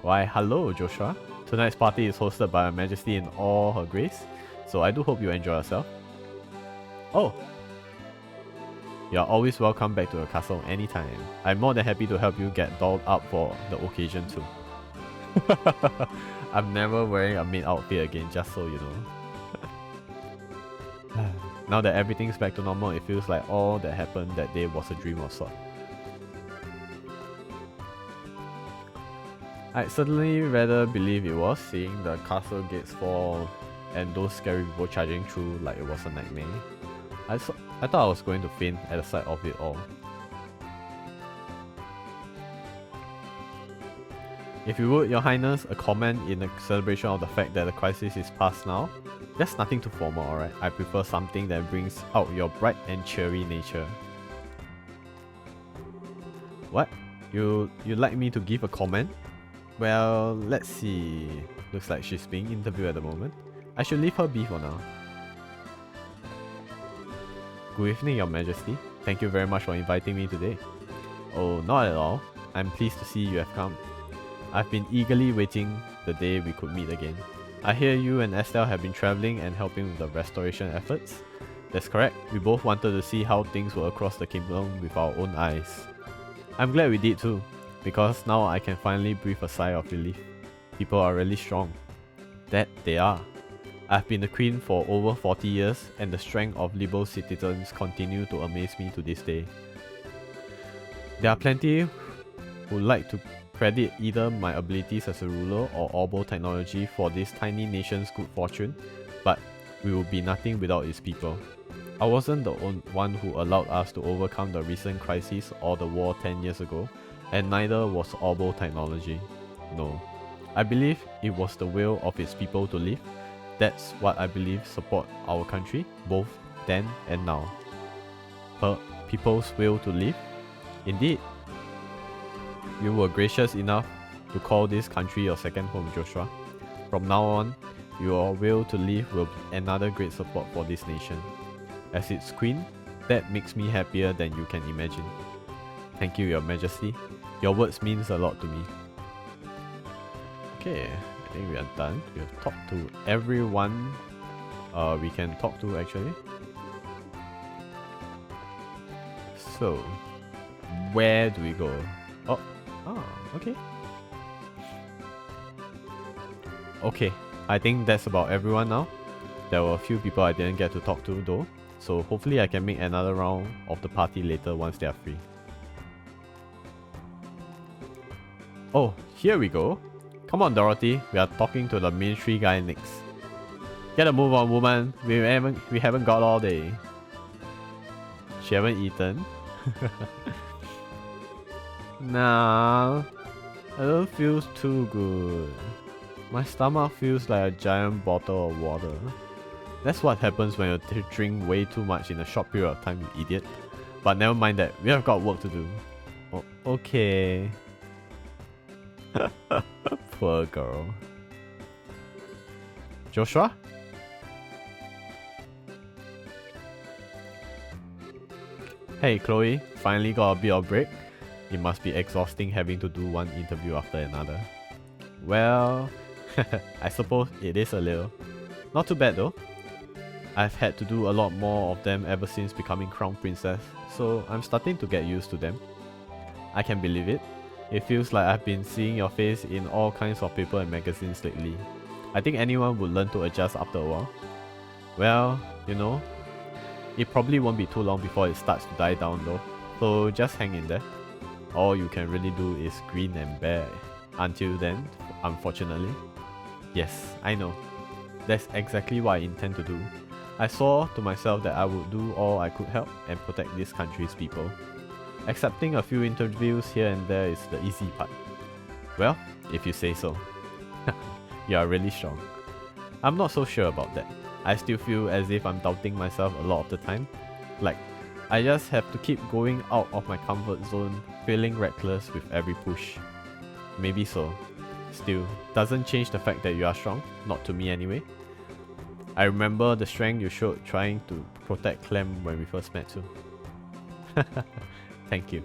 Why, hello Joshua. Tonight's party is hosted by Her Majesty in all her grace, so I do hope you enjoy yourself. Oh! You're always welcome back to the castle anytime. I'm more than happy to help you get dolled up for the occasion too. I'm never wearing a maid outfit again, just so you know. Now that everything's back to normal, it feels like all that happened that day was a dream of sorts. I'd certainly rather believe it was, seeing the castle gates fall and those scary people charging through like it was a nightmare. I thought I was going to faint at the sight of it all. If you would, Your Highness, a comment in the celebration of the fact that the crisis is past now. That's nothing too formal, alright? I prefer something that brings out your bright and cheery nature. What? You'd like me to give a comment? Well, let's see. Looks like she's being interviewed at the moment. I should leave her be for now. Good evening, Your Majesty. Thank you very much for inviting me today. Oh, not at all. I'm pleased to see you have come. I've been eagerly waiting the day we could meet again. I hear you and Estelle have been travelling and helping with the restoration efforts. That's correct. We both wanted to see how things were across the kingdom with our own eyes. I'm glad we did too, because now I can finally breathe a sigh of relief. People are really strong. That they are. I've been the queen for over 40 years, and the strength of liberal citizens continue to amaze me to this day. There are plenty who like to credit either my abilities as a ruler or orbital technology for this tiny nation's good fortune, but we would be nothing without its people. I wasn't the one who allowed us to overcome the recent crisis or the war 10 years ago, and neither was orbital technology. No. I believe it was the will of its people to live. That's what I believe support our country, both then and now. People's will to live? Indeed. You were gracious enough to call this country your second home, Joshua. From now on, your will to live will be another great support for this nation. As its queen, that makes me happier than you can imagine. Thank you, Your Majesty. Your words means a lot to me. Okay, I think we are done. We have talked to everyone we can talk to actually. So, where do we go? Oh, okay. Okay, I think that's about everyone now. There were a few people I didn't get to talk to though, so hopefully I can make another round of the party later once they are free. Oh, here we go. Come on, Dorothy, we are talking to the military guy next. Get a move on, woman. We haven't got all day. She haven't eaten. Nah, I don't feel too good. My stomach feels like a giant bottle of water. That's what happens when you drink way too much in a short period of time, you idiot. But never mind that, we have got work to do. Oh, okay. Poor girl. Joshua? Hey Chloe, finally got a bit of break? It must be exhausting having to do one interview after another. Well, I suppose it is a little. Not too bad though. I've had to do a lot more of them ever since becoming crown princess, so I'm starting to get used to them. I can believe it. It feels like I've been seeing your face in all kinds of paper and magazines lately. I think anyone would learn to adjust after a while. Well, you know, it probably won't be too long before it starts to die down though, so just hang in there. All you can really do is grin and bear. Until then, unfortunately. Yes, I know. That's exactly what I intend to do. I swore to myself that I would do all I could help and protect this country's people. Accepting a few interviews here and there is the easy part. Well, if you say so. You are really strong. I'm not so sure about that. I still feel as if I'm doubting myself a lot of the time. Like, I just have to keep going out of my comfort zone, feeling reckless with every push. Maybe so. Still, doesn't change the fact that you are strong, not to me anyway. I remember the strength you showed trying to protect Clem when we first met too. Thank you.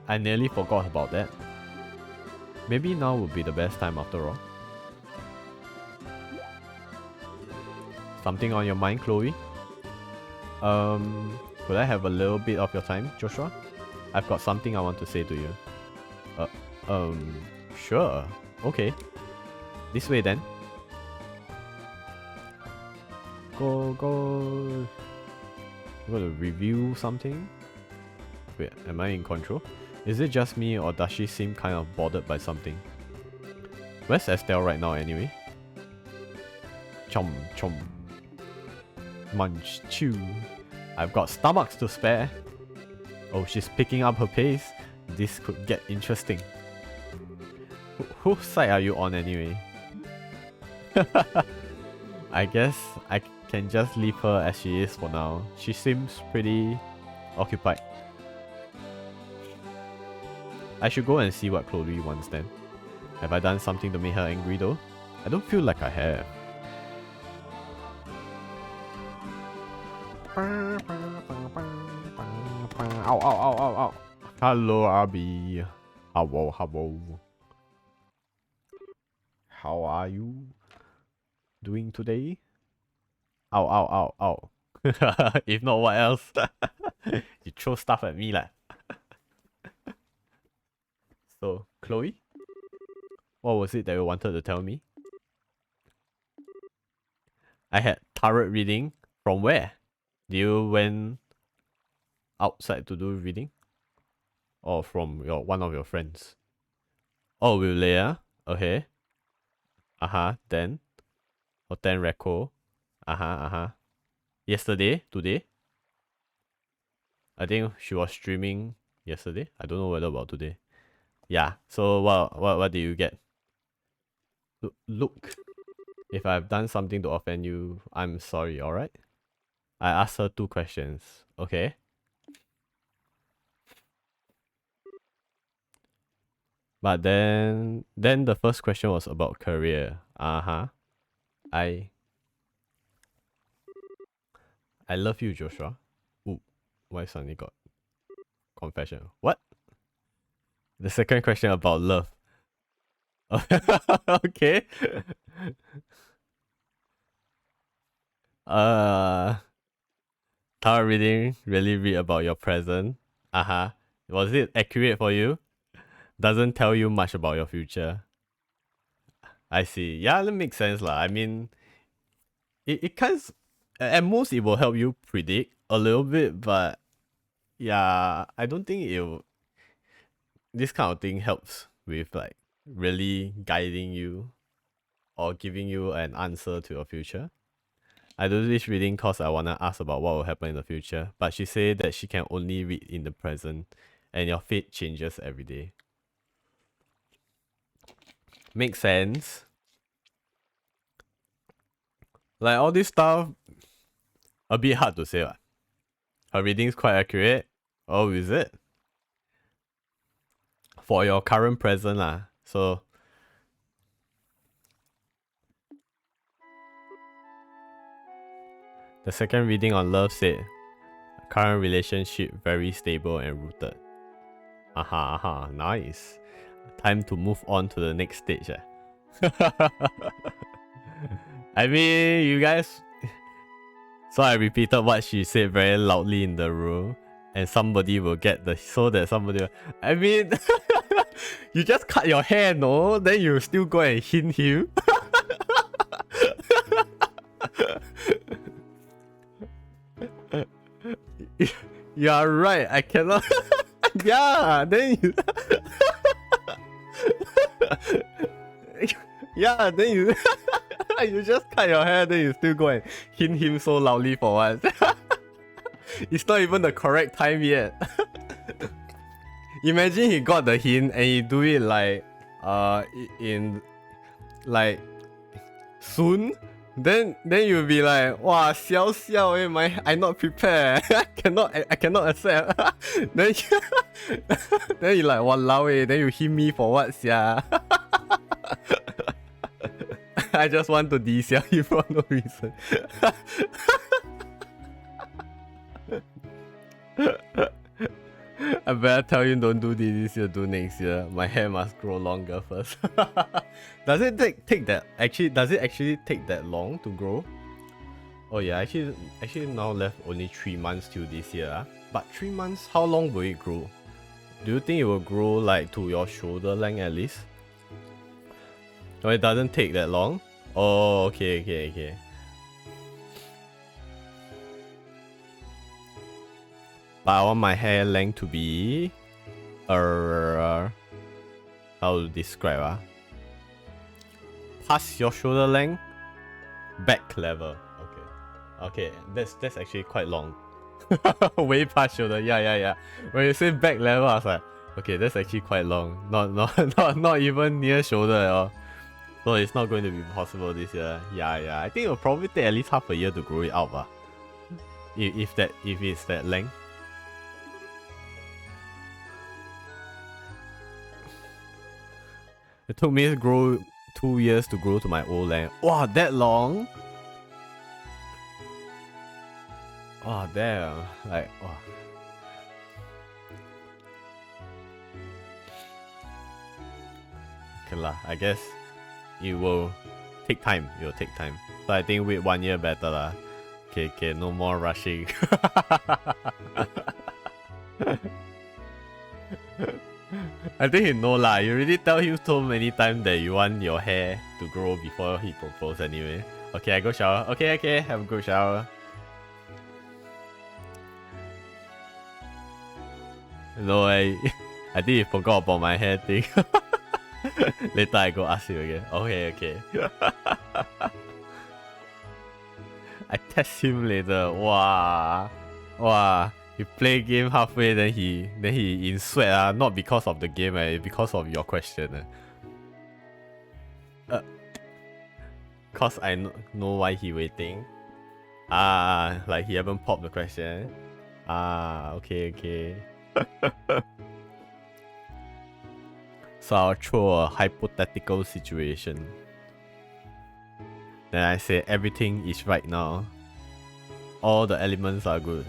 I nearly forgot about that. Maybe now would be the best time after all. Something on your mind, Chloe? Could I have a little bit of your time, Joshua? I've got something I want to say to you. Sure. Okay. This way then. Go. I'm gonna review something. Wait, am I in control? Is it just me or does she seem kind of bothered by something? Where's Estelle right now anyway? Chom. Munch, chew. I've got stomachs to spare. Oh, she's picking up her pace. This could get interesting. Whose side are you on anyway? I guess I can just leave her as she is for now. She seems pretty occupied. I should go and see what Chloe wants then. Have I done something to make her angry though? I don't feel like I have. Ow. Hello, Abby. Hello. How are you doing today? Ow. If not, what else? You throw stuff at me lah. So, Chloe? What was it that you wanted to tell me? I had tarot reading. From where? You went outside to do reading? Or from one of your friends? Oh, with Leia? Okay. Then? Hotel Reco? Yesterday? Today? I think she was streaming yesterday. I don't know whether about today. Yeah, so what did you get? Look, if I've done something to offend you, I'm sorry, alright? I asked her 2 questions, okay? But then the first question was about career. I love you, Joshua. Ooh, why suddenly got confession? What? The second question about love. Okay. Tarot reading really read about your present. Was it accurate for you? Doesn't tell you much about your future. I see. Yeah, that makes sense lah. I mean, it kind of, at most it will help you predict a little bit, but yeah, I don't think this kind of thing helps with like really guiding you or giving you an answer to your future. I do this reading cause I wanna ask about what will happen in the future, but she said that she can only read in the present and your fate changes every day. Makes sense. Like all this stuff, a bit hard to say. Her reading's quite accurate. Oh, is it? For your current present lah. So the second reading on love said, current relationship very stable and rooted. Aha, nice. Time to move on to the next stage. I mean, you guys... So I repeated what she said very loudly in the room. And somebody will get the... So that somebody will... I mean... you just cut your hair, no? Then you still go and hint him? You are right, I cannot... yeah, then you... yeah, then you... you just cut your hair, then you still go and hint him so loudly for what? It's not even the correct time yet. Imagine he got the hint and he do it like in like soon. Then you'll be like, wow, xiao, I not prepared. I cannot accept. then then you like, walao, then you hit me for what, sia? I just want to de-sia you for no reason. I better tell you, don't do this year, do next year. My hair must grow longer first. Does it take that does it actually take that long to grow? Oh yeah, actually now left only 3 months till this year. But 3 months, how long will it grow? Do you think it will grow like to your shoulder length at least? No, it doesn't take that long. Oh, okay. But I want my hair length to be how to describe past your shoulder length, back level. Okay, that's actually quite long. Way past shoulder. Yeah. When you say back level, I was like, okay, that's actually quite long. Not even near shoulder at all. So it's not going to be possible this year. Yeah. I think it will probably take at least half a year to grow it out. If it's that length. It took me to grow 2 years to grow to my old length. Wow, that long? Oh damn. Like, oh. Okay lah, I guess it will take time. So I think wait 1 year better lah. Okay, no more rushing. I think he know lah. You already tell him so many times that you want your hair to grow before he propose anyway. Okay, I go shower. Okay, have a good shower. No, I think he forgot about my hair thing. Later I go ask you again. Okay. I test him later. Wow. You play game halfway, then he in sweat. Not because of the game, because of your question. Cause I know why he waiting. Like he haven't popped the question. Okay. So I'll throw a hypothetical situation. Then I say everything is right now. All the elements are good.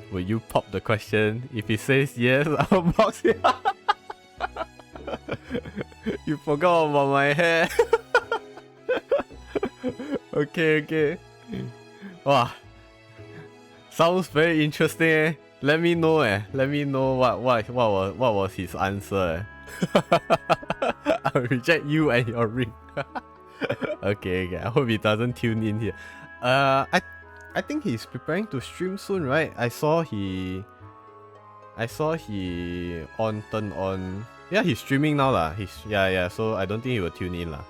Will you pop the question? If it says yes, I'll box it. You forgot about my hair. Okay. Wow. Sounds very interesting. Let me know. Let me know what was his answer. I'll reject you and your ring. Okay. I hope he doesn't tune in here. I think he's preparing to stream soon, right? I saw he turned on. Yeah, he's streaming now lah. Yeah. So I don't think he will tune in lah.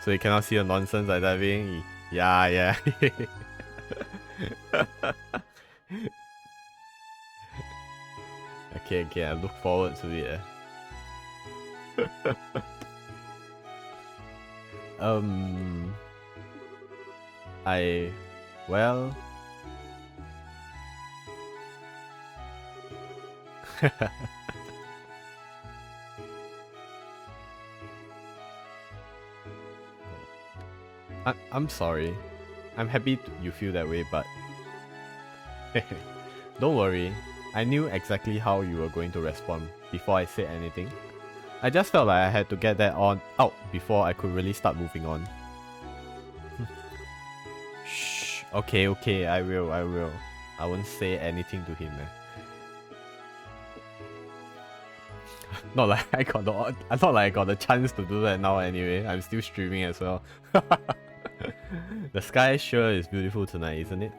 So you cannot see the nonsense I diving. Yeah. Okay. I look forward to it. Well... I'm sorry. I'm happy you feel that way, but... Don't worry. I knew exactly how you were going to respond before I said anything. I just felt like I had to get that out before I could really start moving on. Shh. Okay, I will. I won't say anything to him, man. Not like I got the chance to do that now anyway. I'm still streaming as well. The sky sure is beautiful tonight, isn't it?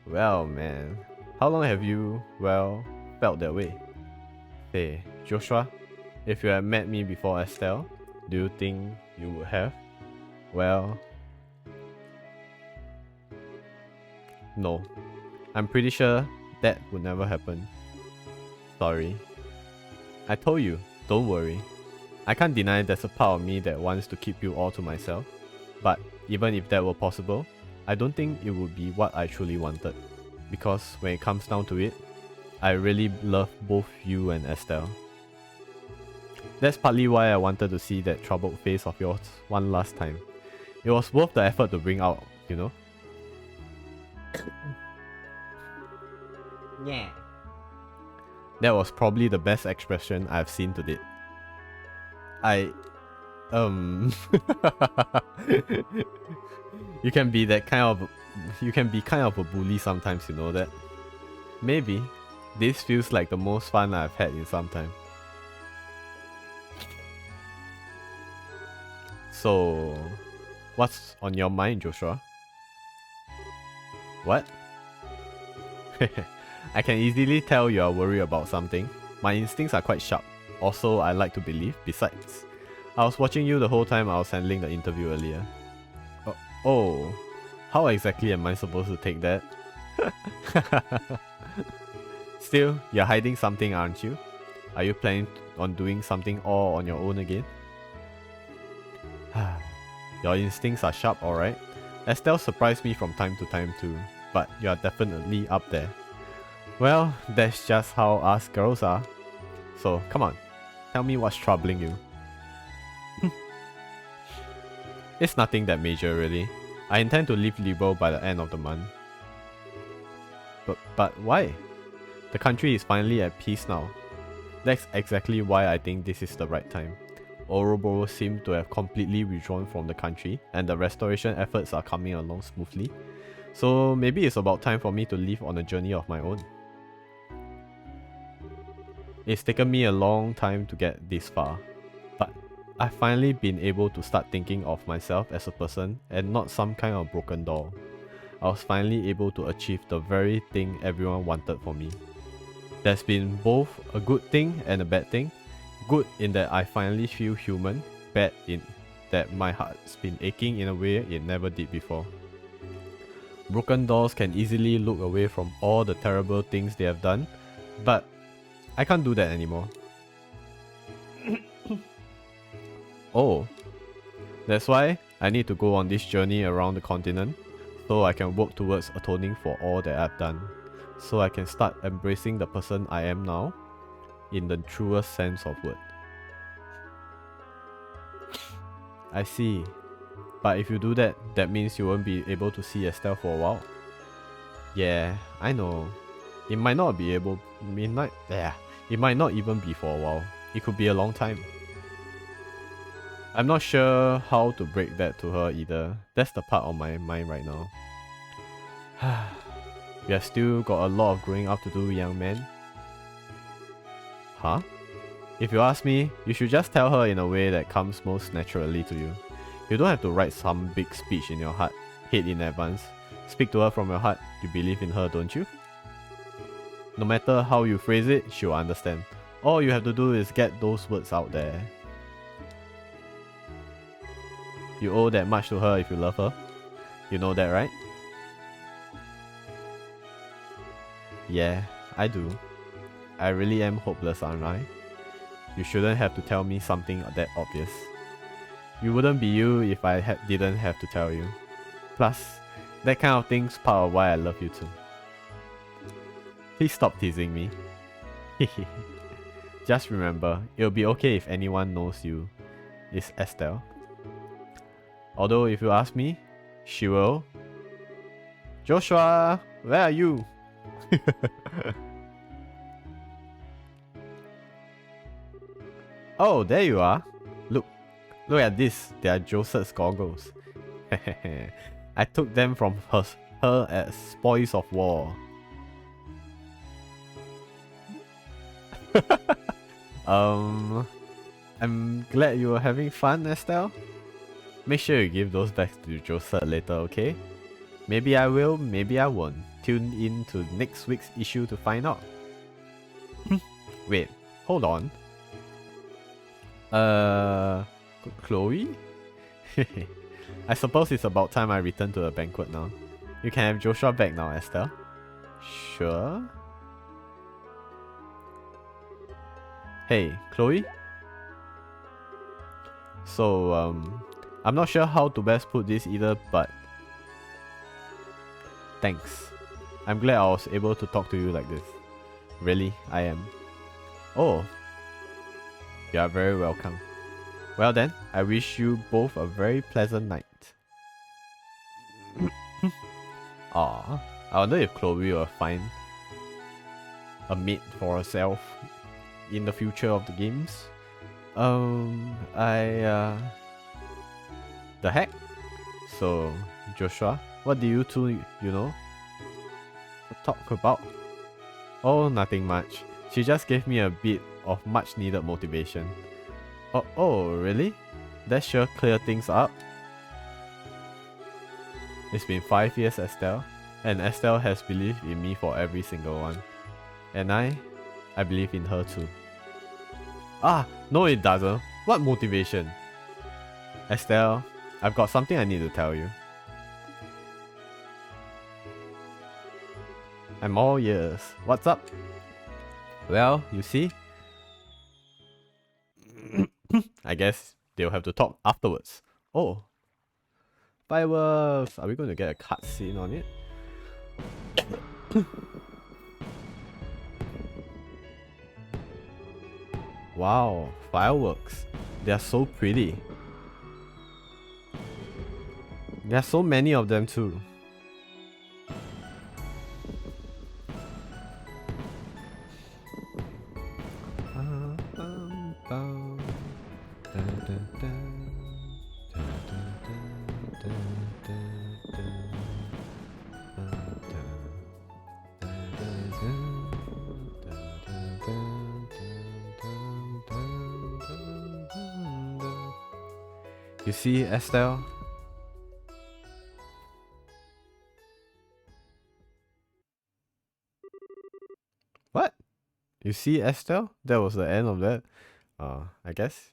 Well, man. How long have you, felt that way? Hey, Joshua, if you had met me before Estelle, do you think you would have? Well... No. I'm pretty sure that would never happen. Sorry. I told you, don't worry. I can't deny there's a part of me that wants to keep you all to myself. But even if that were possible, I don't think it would be what I truly wanted. Because when it comes down to it, I really love both you and Estelle. That's partly why I wanted to see that troubled face of yours one last time. It was worth the effort to bring out, you know? Yeah. That was probably the best expression I've seen to date. You can be kind of a bully sometimes, you know that? Maybe. This feels like the most fun I've had in some time. So, what's on your mind, Joshua? What? I can easily tell you are worried about something. My instincts are quite sharp. Also, I like to believe. Besides, I was watching you the whole time I was handling the interview earlier. Oh, how exactly am I supposed to take that? Still, you're hiding something, aren't you? Are you planning on doing something all on your own again? Your instincts are sharp, alright. Estelle surprised me from time to time too, but you are definitely up there. Well, that's just how us girls are. So, come on, tell me what's troubling you. It's nothing that major, really. I intend to leave Libel by the end of the month. But why? The country is finally at peace now. That's exactly why I think this is the right time. Ouroboros seem to have completely withdrawn from the country, and the restoration efforts are coming along smoothly. So maybe it's about time for me to leave on a journey of my own. It's taken me a long time to get this far, but I've finally been able to start thinking of myself as a person and not some kind of broken doll. I was finally able to achieve the very thing everyone wanted for me. That's been both a good thing and a bad thing. Good in that I finally feel human, bad in that my heart's been aching in a way it never did before. Broken dolls can easily look away from all the terrible things they have done, but I can't do that anymore. Oh, that's why I need to go on this journey around the continent, so I can work towards atoning for all that I've done, so I can start embracing the person I am now, in the truest sense of word. I see. But if you do that, that means you won't be able to see Estelle for a while. Yeah, I know. It might not even be for a while. It could be a long time. I'm not sure how to break that to her either. That's the part on my mind right now. You have still got a lot of growing up to do, young man. Huh? If you ask me, you should just tell her in a way that comes most naturally to you. You don't have to write some big speech in your head in advance. Speak to her from your heart. You believe in her, don't you? No matter how you phrase it, she'll understand. All you have to do is get those words out there. You owe that much to her if you love her. You know that, right? Yeah, I do. I really am hopeless, aren't I? You shouldn't have to tell me something that obvious. You wouldn't be you if I didn't have to tell you. Plus, that kind of thing's part of why I love you too. Please stop teasing me. Just remember, it'll be okay if anyone knows you is Estelle. Although if you ask me, she will. Joshua, where are you? Oh, there you are. Look at this. They are Joseph's goggles. I took them from her as spoils of war. I'm glad you were having fun, Estelle. Make sure you give those back to Joseph later, okay? Maybe I will, maybe I won't. Tune in to next week's issue to find out. Wait, hold on. Chloe? I suppose it's about time I return to the banquet now. You can have Joshua back now, Estelle. Sure. Hey, Chloe? So, I'm not sure how to best put this either, but thanks. I'm glad I was able to talk to you like this. Really, I am. Oh. You are very welcome. Well then, I wish you both a very pleasant night. Aww. I wonder if Chloe will find a mate for herself in the future of the games. The heck? So, Joshua, what do you two, talk about? Oh, nothing much. She just gave me a bit of much needed motivation. Oh, really? That sure clear things up. It's been 5 years, Estelle, and Estelle has believed in me for every single one. And I believe in her too. Ah, no it doesn't. What motivation? Estelle, I've got something I need to tell you. I'm all ears. What's up? Well, you see, I guess they'll have to talk afterwards. Oh, fireworks! Are we going to get a cutscene on it? Wow, fireworks! They are so pretty. There are so many of them too. You see, Estelle? What? You see, Estelle? That was the end of that. I guess.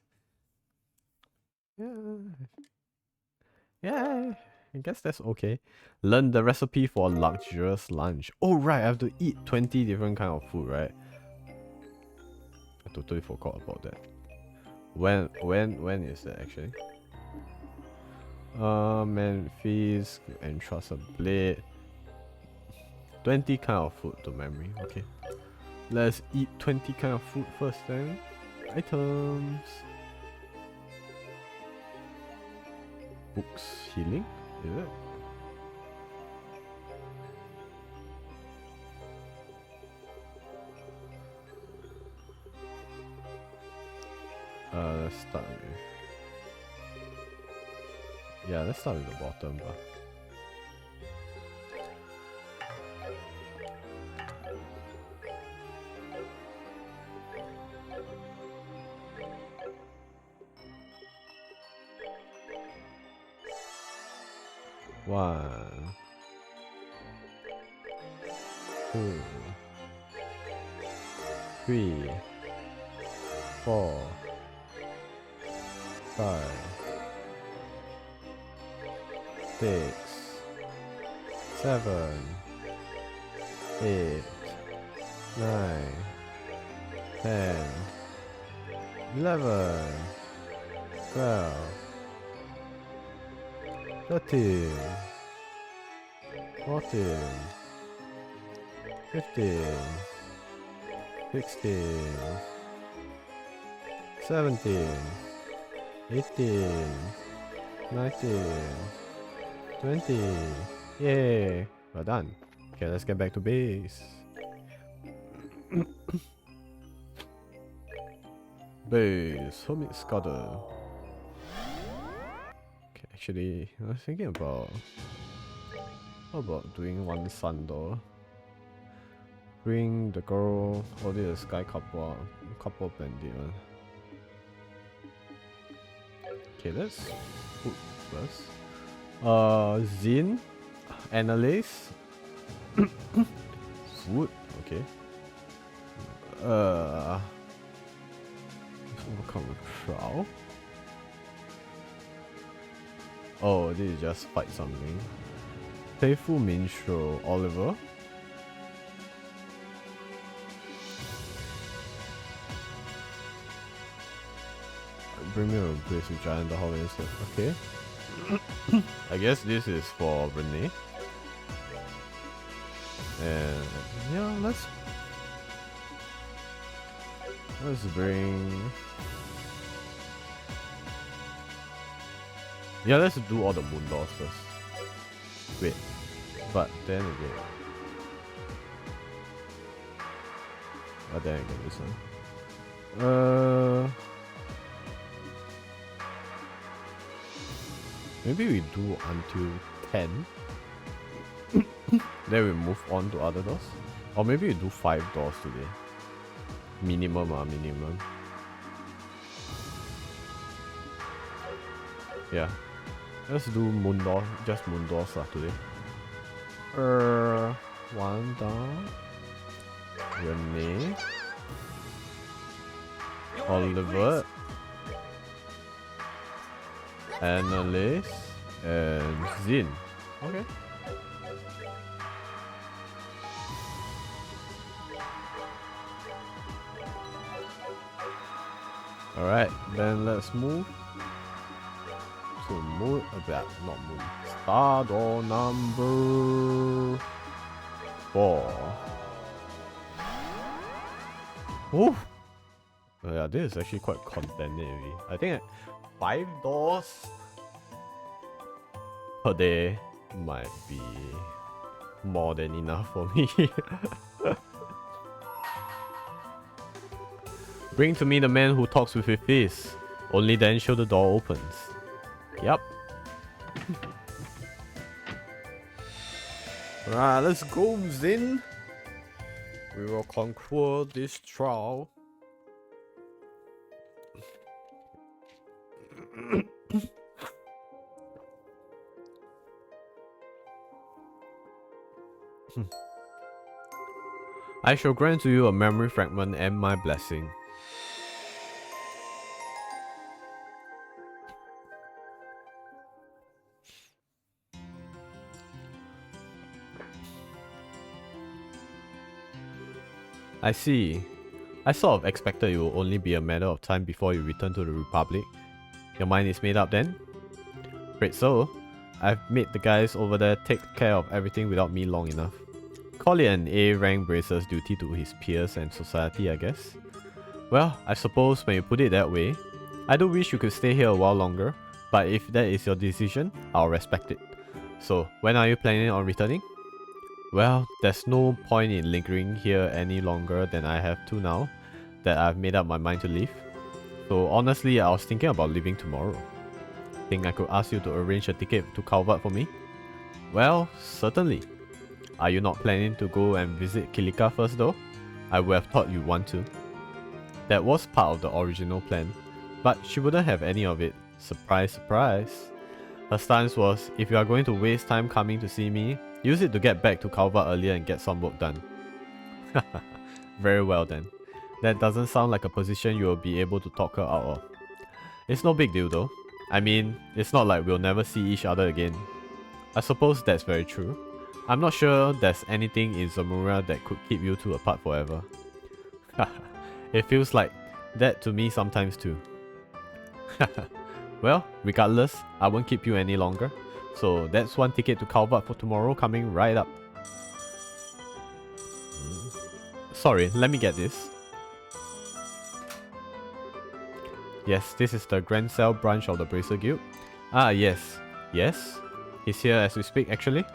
Yeah, I guess that's okay. Learn the recipe for a luxurious lunch. Oh right, I have to eat 20 different kind of food, right? I totally forgot about that. When is that actually? Man, feast and trust a blade. 20 kind of food to memory. Okay. Let's eat 20 kind of food first then. Items. Books healing? Is it? Let's start with... Yeah, let's start with the bottom bar. One, two, 3, 4, 5, 6, 7, 8, 9, 10, 11, 12, 13, 14, 15, 16, 17, 18, 19, 20. Yay! Well done. Okay, let's get back to base. Base, Hermit Scudder. Okay, actually, I was thinking about how about doing one sun door. Bring the girl, hold it a sky couple bandit one. Okay, let's put first. Zin, Analyst, Food, okay. Overcome a trial. Oh, this is just fight something. Playful Minstrel, Oliver. Bring me a place with Giant the Hall instead. Okay. I guess this is for Renee. And yeah, let's bring. Yeah, let's do all the moon doors first. Wait, but then again. But then again, this one. Maybe we do until 10. Then we move on to other doors. Or maybe we do 5 doors today. Minimum, minimum. Yeah. Let's do moon door, just moon doors today. One down. Renee. Oliver. Analyst. And Zin. Okay. Alright, then let's move to moon, not moon, star door number 4. Oh, yeah, this is actually quite content heavy. I think 5 doors per day might be more than enough for me. Bring to me the man who talks with his fist. Only then show the door opens. Yup. Alright, let's go, Zin. We will conclude this trial. I shall grant to you a memory fragment and my blessing. I see. I sort of expected it will only be a matter of time before you return to the Republic. Your mind is made up then? Great, so I've made the guys over there take care of everything without me long enough. Call it an A-rank bracer's duty to his peers and society, I guess. Well, I suppose when you put it that way, I do wish you could stay here a while longer, but if that is your decision, I'll respect it. So, when are you planning on returning? Well, there's no point in lingering here any longer than I have to now, that I've made up my mind to leave. So honestly, I was thinking about leaving tomorrow. Think I could ask you to arrange a ticket to Calvert for me? Well, certainly. Are you not planning to go and visit Kilika first though? I would have thought you'd want to. That was part of the original plan, but she wouldn't have any of it. Surprise, surprise. Her stance was, if you are going to waste time coming to see me, use it to get back to Calvert earlier and get some work done. Very well then. That doesn't sound like a position you will be able to talk her out of. It's no big deal though. I mean, it's not like we'll never see each other again. I suppose that's very true. I'm not sure there's anything in Zamora that could keep you two apart forever. It feels like that to me sometimes too. Well, regardless, I won't keep you any longer. So that's one ticket to Calvert for tomorrow coming right up. Sorry, let me get this. Yes, this is the Grand Cell branch of the Bracer Guild. Ah, yes. Yes? He's here as we speak, actually.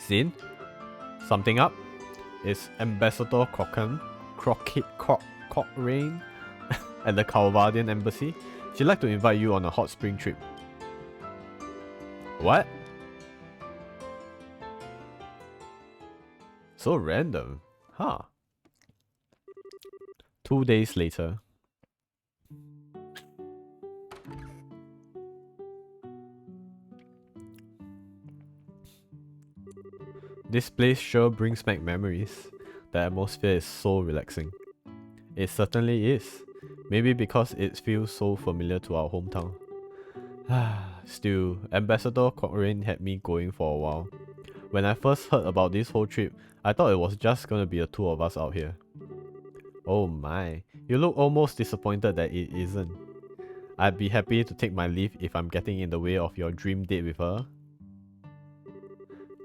Zin? Something up? Is Ambassador Cochrane at the Calvardian Embassy? She'd like to invite you on a hot spring trip. What? So random. Huh. 2 days later. This place sure brings back memories. The atmosphere is so relaxing. It certainly is. Maybe because it feels so familiar to our hometown. Still, Ambassador Cochrane had me going for a while. When I first heard about this whole trip, I thought it was just gonna be the two of us out here. Oh my, you look almost disappointed that it isn't. I'd be happy to take my leave if I'm getting in the way of your dream date with her.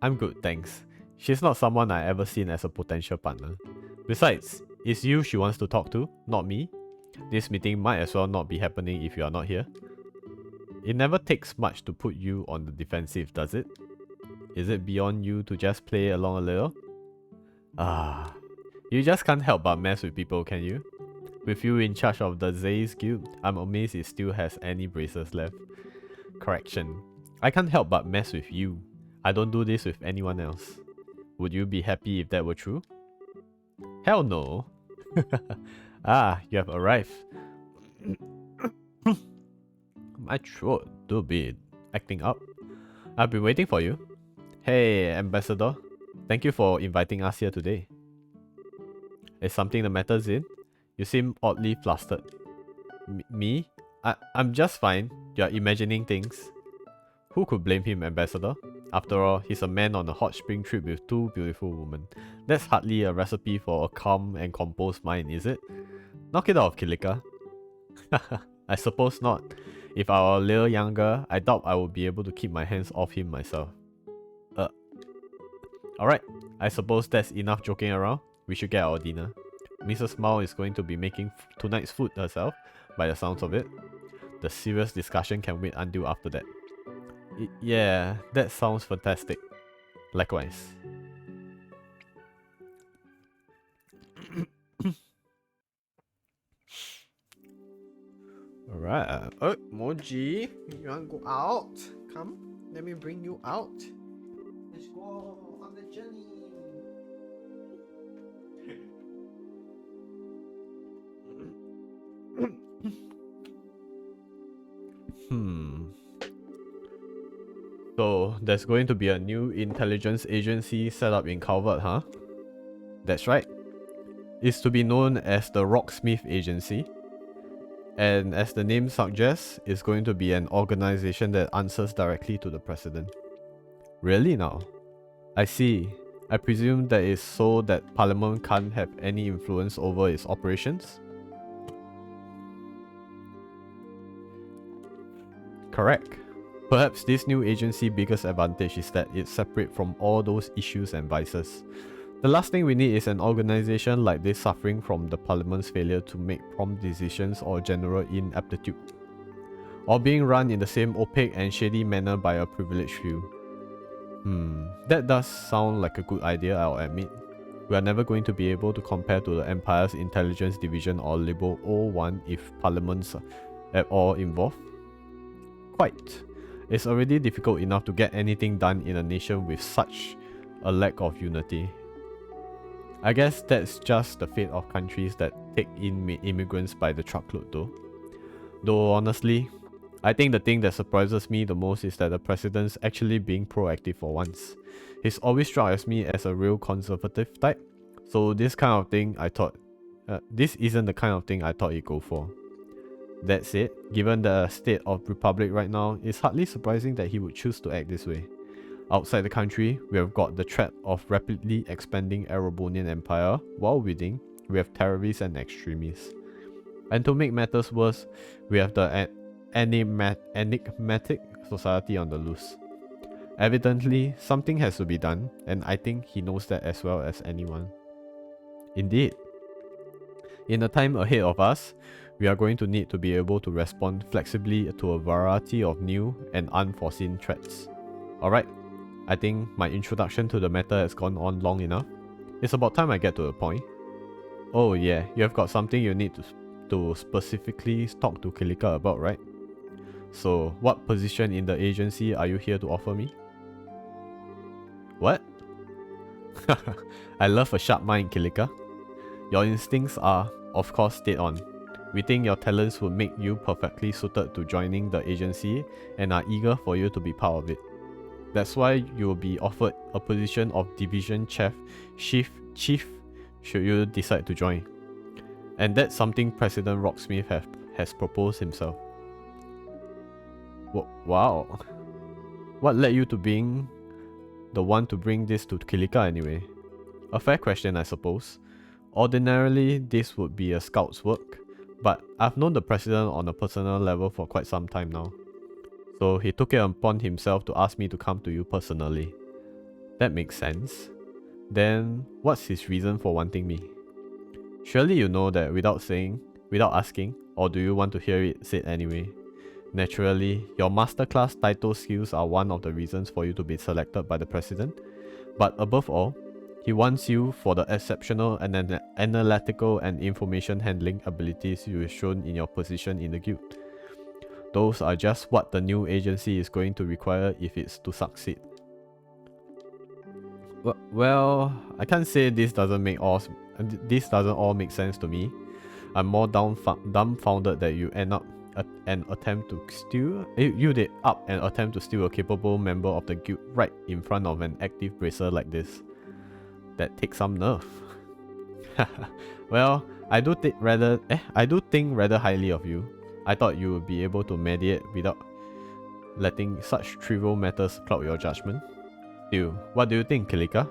I'm good, thanks. She's not someone I ever seen as a potential partner. Besides, it's you she wants to talk to, not me. This meeting might as well not be happening if you are not here. It never takes much to put you on the defensive, does it? Is it beyond you to just play along a little? Ah, you just can't help but mess with people, can you? With you in charge of the Zay's Guild, I'm amazed it still has any bracers left. Correction. I can't help but mess with you. I don't do this with anyone else. Would you be happy if that were true? Hell no. Ah, you have arrived. My throat do be acting up. I've been waiting for you. Hey, Ambassador. Thank you for inviting us here today. Is something the matter, Zin? You seem oddly flustered. Me? I'm just fine. You're imagining things. Who could blame him, Ambassador? After all, he's a man on a hot spring trip with two beautiful women. That's hardly a recipe for a calm and composed mind, is it? Knock it off, Kilika. I suppose not. If I were a little younger, I doubt I would be able to keep my hands off him myself. Alright, I suppose that's enough joking around. We should get our dinner. Mrs. Mao is going to be making tonight's food herself, by the sounds of it. The serious discussion can wait until after that. Yeah, that sounds fantastic. Likewise. Alright. Oh, Moji, you want to go out? Come, let me bring you out. Let's go on the journey. So, there's going to be a new intelligence agency set up in Calvert, huh? That's right. It's to be known as the Rocksmith Agency. And as the name suggests, it's going to be an organization that answers directly to the president. Really now? I see. I presume that is so that Parliament can't have any influence over its operations? Correct. Perhaps this new agency's biggest advantage is that it's separate from all those issues and vices. The last thing we need is an organization like this suffering from the Parliament's failure to make prompt decisions or general inaptitude, or being run in the same opaque and shady manner by a privileged few. That does sound like a good idea, I'll admit. We are never going to be able to compare to the Empire's Intelligence Division or Liberal O1 if Parliament's at all involved. Quite. It's already difficult enough to get anything done in a nation with such a lack of unity. I guess that's just the fate of countries that take in immigrants by the truckload though. Though honestly, I think the thing that surprises me the most is that the president's actually being proactive for once. He's always struck as me as a real conservative type, so this kind of thing this isn't the kind of thing I thought he'd go for. That said, given the state of Republic right now, it's hardly surprising that he would choose to act this way. Outside the country, we have got the threat of rapidly expanding Erebonian Empire, while within, we have terrorists and extremists. And to make matters worse, we have the enigmatic society on the loose. Evidently, something has to be done, and I think he knows that as well as anyone. Indeed. In the time ahead of us, we are going to need to be able to respond flexibly to a variety of new and unforeseen threats. Alright, I think my introduction to the matter has gone on long enough. It's about time I get to the point. Oh yeah, you have got something you need to specifically talk to Kilika about, right? So, what position in the agency are you here to offer me? What? I love a sharp mind, Kilika. Your instincts are, of course, dead on. We think your talents would make you perfectly suited to joining the agency and are eager for you to be part of it. That's why you will be offered a position of division chief should you decide to join. And that's something President Rocksmith has proposed himself. Wow. What led you to being the one to bring this to Kilika anyway? A fair question, I suppose. Ordinarily, this would be a scout's work, but I've known the president on a personal level for quite some time now. So he took it upon himself to ask me to come to you personally. That makes sense. Then, what's his reason for wanting me? Surely you know that without asking, or do you want to hear it said anyway? Naturally, your masterclass title skills are one of the reasons for you to be selected by the president, but above all, he wants you for the exceptional and analytical and information handling abilities you have shown in your position in the guild. Those are just what the new agency is going to require if it's to succeed. Well, I can't say this doesn't all make sense to me. I'm more dumbfounded that you end up an attempt to steal. You did up an attempt to steal a capable member of the guild right in front of an active bracer like this. That takes some nerve. Well, I do think rather highly of you. I thought you would be able to mediate without letting such trivial matters cloud your judgment. Still, what do you think, Kilika?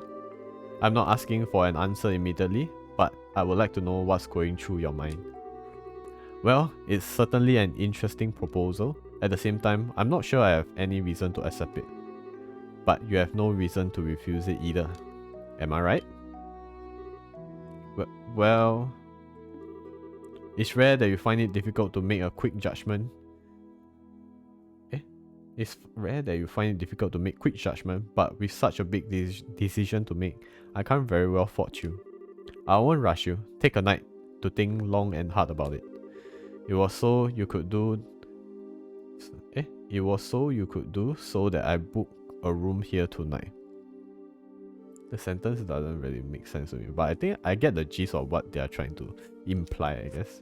I'm not asking for an answer immediately, but I would like to know what's going through your mind. Well, it's certainly an interesting proposal. At the same time, I'm not sure I have any reason to accept it. But you have no reason to refuse it either. Am I right? Well, it's rare that you find it difficult to make a quick judgment. It's rare that you find it difficult to make quick judgment, but with such a big decision to make, I can't very well fault you. I won't rush you. Take a night to think long and hard about it. It was so you could do so that I booked a room here tonight. The sentence doesn't really make sense to me, but I think I get the gist of what they are trying to imply, I guess.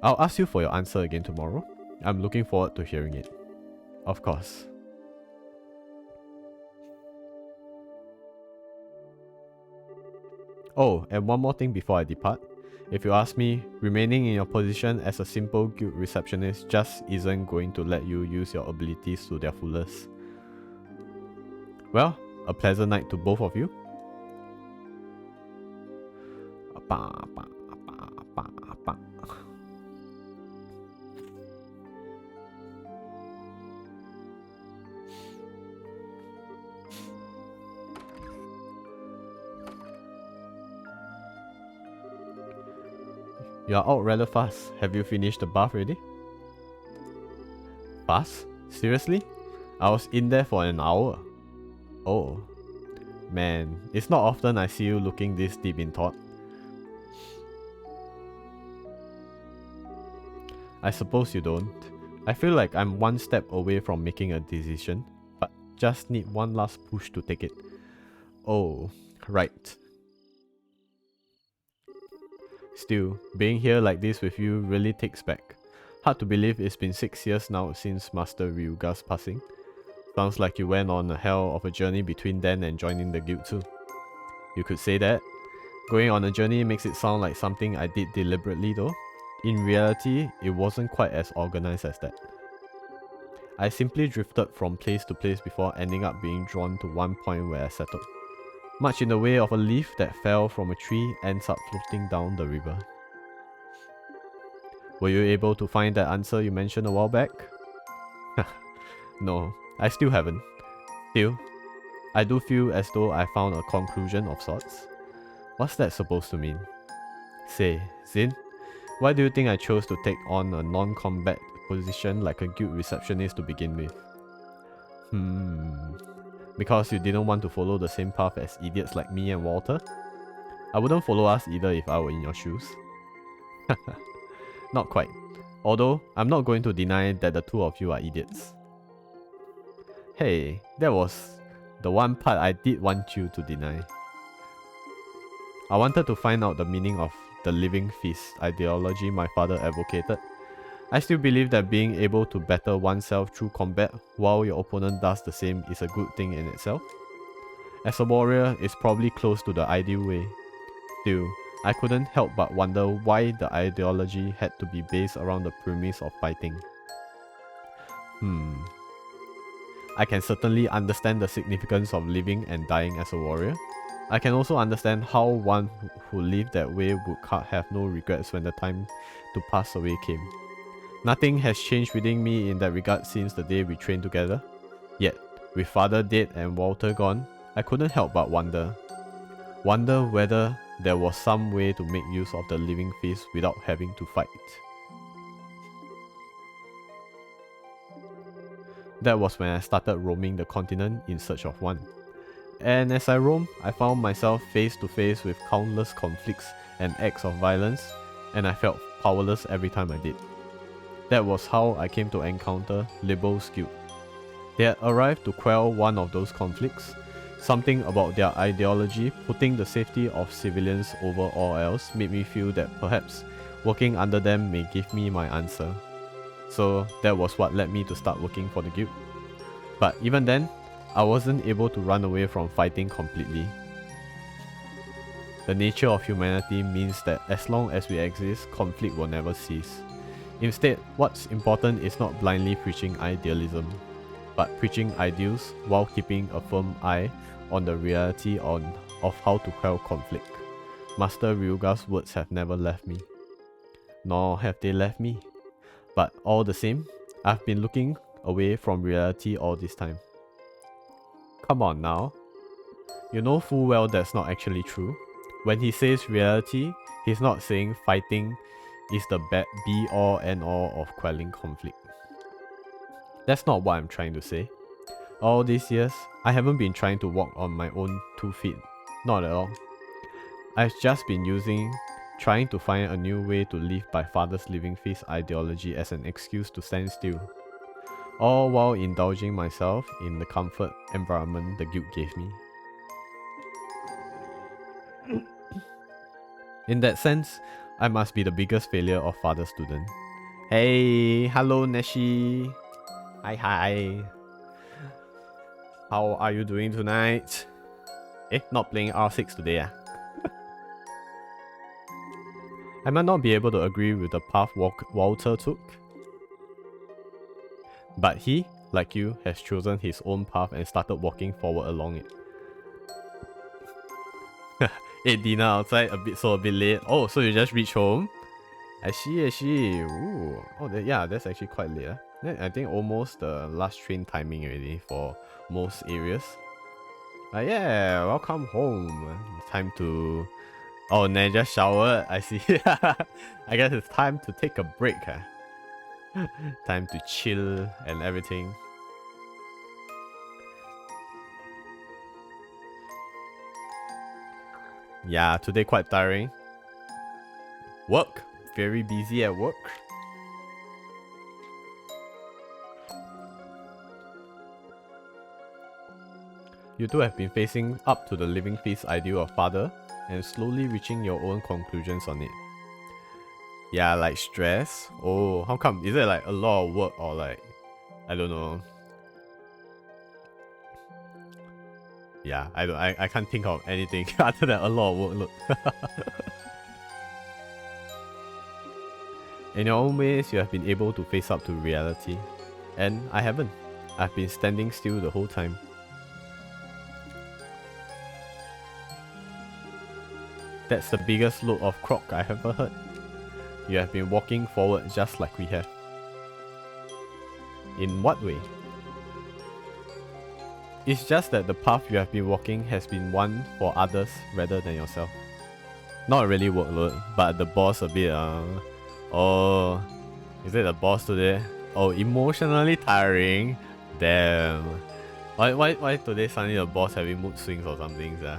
I'll ask you for your answer again tomorrow. I'm looking forward to hearing it. Of course. Oh, and one more thing before I depart. If you ask me, remaining in your position as a simple guild receptionist just isn't going to let you use your abilities to their fullest. Well, a pleasant night to both of you. You are out rather fast. Have you finished the bath already? Fast? Seriously? I was in there for an hour. Oh. Man, it's not often I see you looking this deep in thought. I suppose you don't. I feel like I'm one step away from making a decision, but just need one last push to take it. Oh, right. Still, being here like this with you really takes back. Hard to believe it's been 6 years now since Master Ryuga's passing. Sounds like you went on a hell of a journey between then and joining the guild too. You could say that. Going on a journey makes it sound like something I did deliberately though. In reality, it wasn't quite as organized as that. I simply drifted from place to place before ending up being drawn to one point where I settled. Much in the way of a leaf that fell from a tree ends up floating down the river. Were you able to find that answer you mentioned a while back? No, I still haven't. Still, I do feel as though I found a conclusion of sorts. What's that supposed to mean? Say, Zin, why do you think I chose to take on a non-combat position like a guild receptionist to begin with? Because you didn't want to follow the same path as idiots like me and Walter? I wouldn't follow us either if I were in your shoes. Not quite. Although, I'm not going to deny that the two of you are idiots. Hey, that was the one part I did want you to deny. I wanted to find out the meaning of the living feast ideology my father advocated. I still believe that being able to better oneself through combat while your opponent does the same is a good thing in itself. As a warrior, it's probably close to the ideal way. Still, I couldn't help but wonder why the ideology had to be based around the premise of fighting. I can certainly understand the significance of living and dying as a warrior. I can also understand how one who lived that way would have no regrets when the time to pass away came. Nothing has changed within me in that regard since the day we trained together. Yet, with father dead and Walter gone, I couldn't help but wonder. Wonder whether there was some way to make use of the living feast without having to fight. That was when I started roaming the continent in search of one. And as I roamed, I found myself face to face with countless conflicts and acts of violence, and I felt powerless every time I did. That was how I came to encounter Libel's guild. They had arrived to quell one of those conflicts. Something about their ideology, putting the safety of civilians over all else, made me feel that perhaps working under them may give me my answer. So that was what led me to start working for the guild. But even then, I wasn't able to run away from fighting completely. The nature of humanity means that as long as we exist, conflict will never cease. Instead, what's important is not blindly preaching idealism, but preaching ideals while keeping a firm eye on the reality of how to quell conflict. Master Ryuga's words have never left me. Nor have they left me. But all the same, I've been looking away from reality all this time. Come on now. You know full well that's not actually true. When he says reality, he's not saying fighting is the be-all and all of quelling conflict. That's not what I'm trying to say. All these years, I haven't been trying to walk on my own 2 feet. Not at all. I've just been trying to find a new way to live by father's living feast ideology as an excuse to stand still. All while indulging myself in the comfort environment the guild gave me. In that sense, I must be the biggest failure of father's student. Hey, hello Neshi. Hi. How are you doing tonight? Not playing R6 today ah? I might not be able to agree with the path Walter took, but he, like you, has chosen his own path and started walking forward along it. Ate dinner outside a bit late. Oh, so you just reached home? I see. Ooh. Oh, yeah, that's actually quite late. I think almost the last train timing already for most areas. Yeah, welcome home. Time to... Oh, Nan just showered. I see. I guess it's time to take a break. Time to chill and everything. Yeah, today quite tiring. Work. Very busy at work. You two have been facing up to the living feast ideal of father and slowly reaching your own conclusions on it. Yeah, like stress? Oh, how come? Is it like a lot of work or like, I don't know. Yeah, I can't think of anything other than a lot of work. Look. In your own ways, you have been able to face up to reality. And I haven't. I've been standing still the whole time. That's the biggest load of crock I ever heard. You have been walking forward just like we have. In what way? It's just that the path you have been walking has been one for others rather than yourself. Not really workload, but the boss a bit oh, is it the boss today? Oh, emotionally tiring. Damn. Why today suddenly the boss having mood swings or something, sir?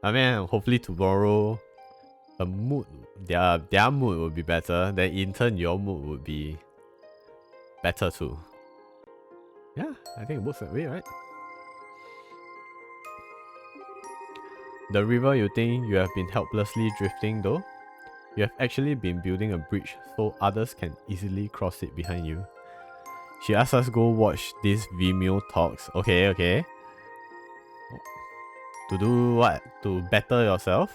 I mean, hopefully tomorrow their mood will be better. Then in turn your mood would be better too. Yeah, I think it works that way, right? The river you think you have been helplessly drifting though? You have actually been building a bridge so others can easily cross it behind you. She asked us go watch these Vimeo talks. Okay. To do what? To better yourself?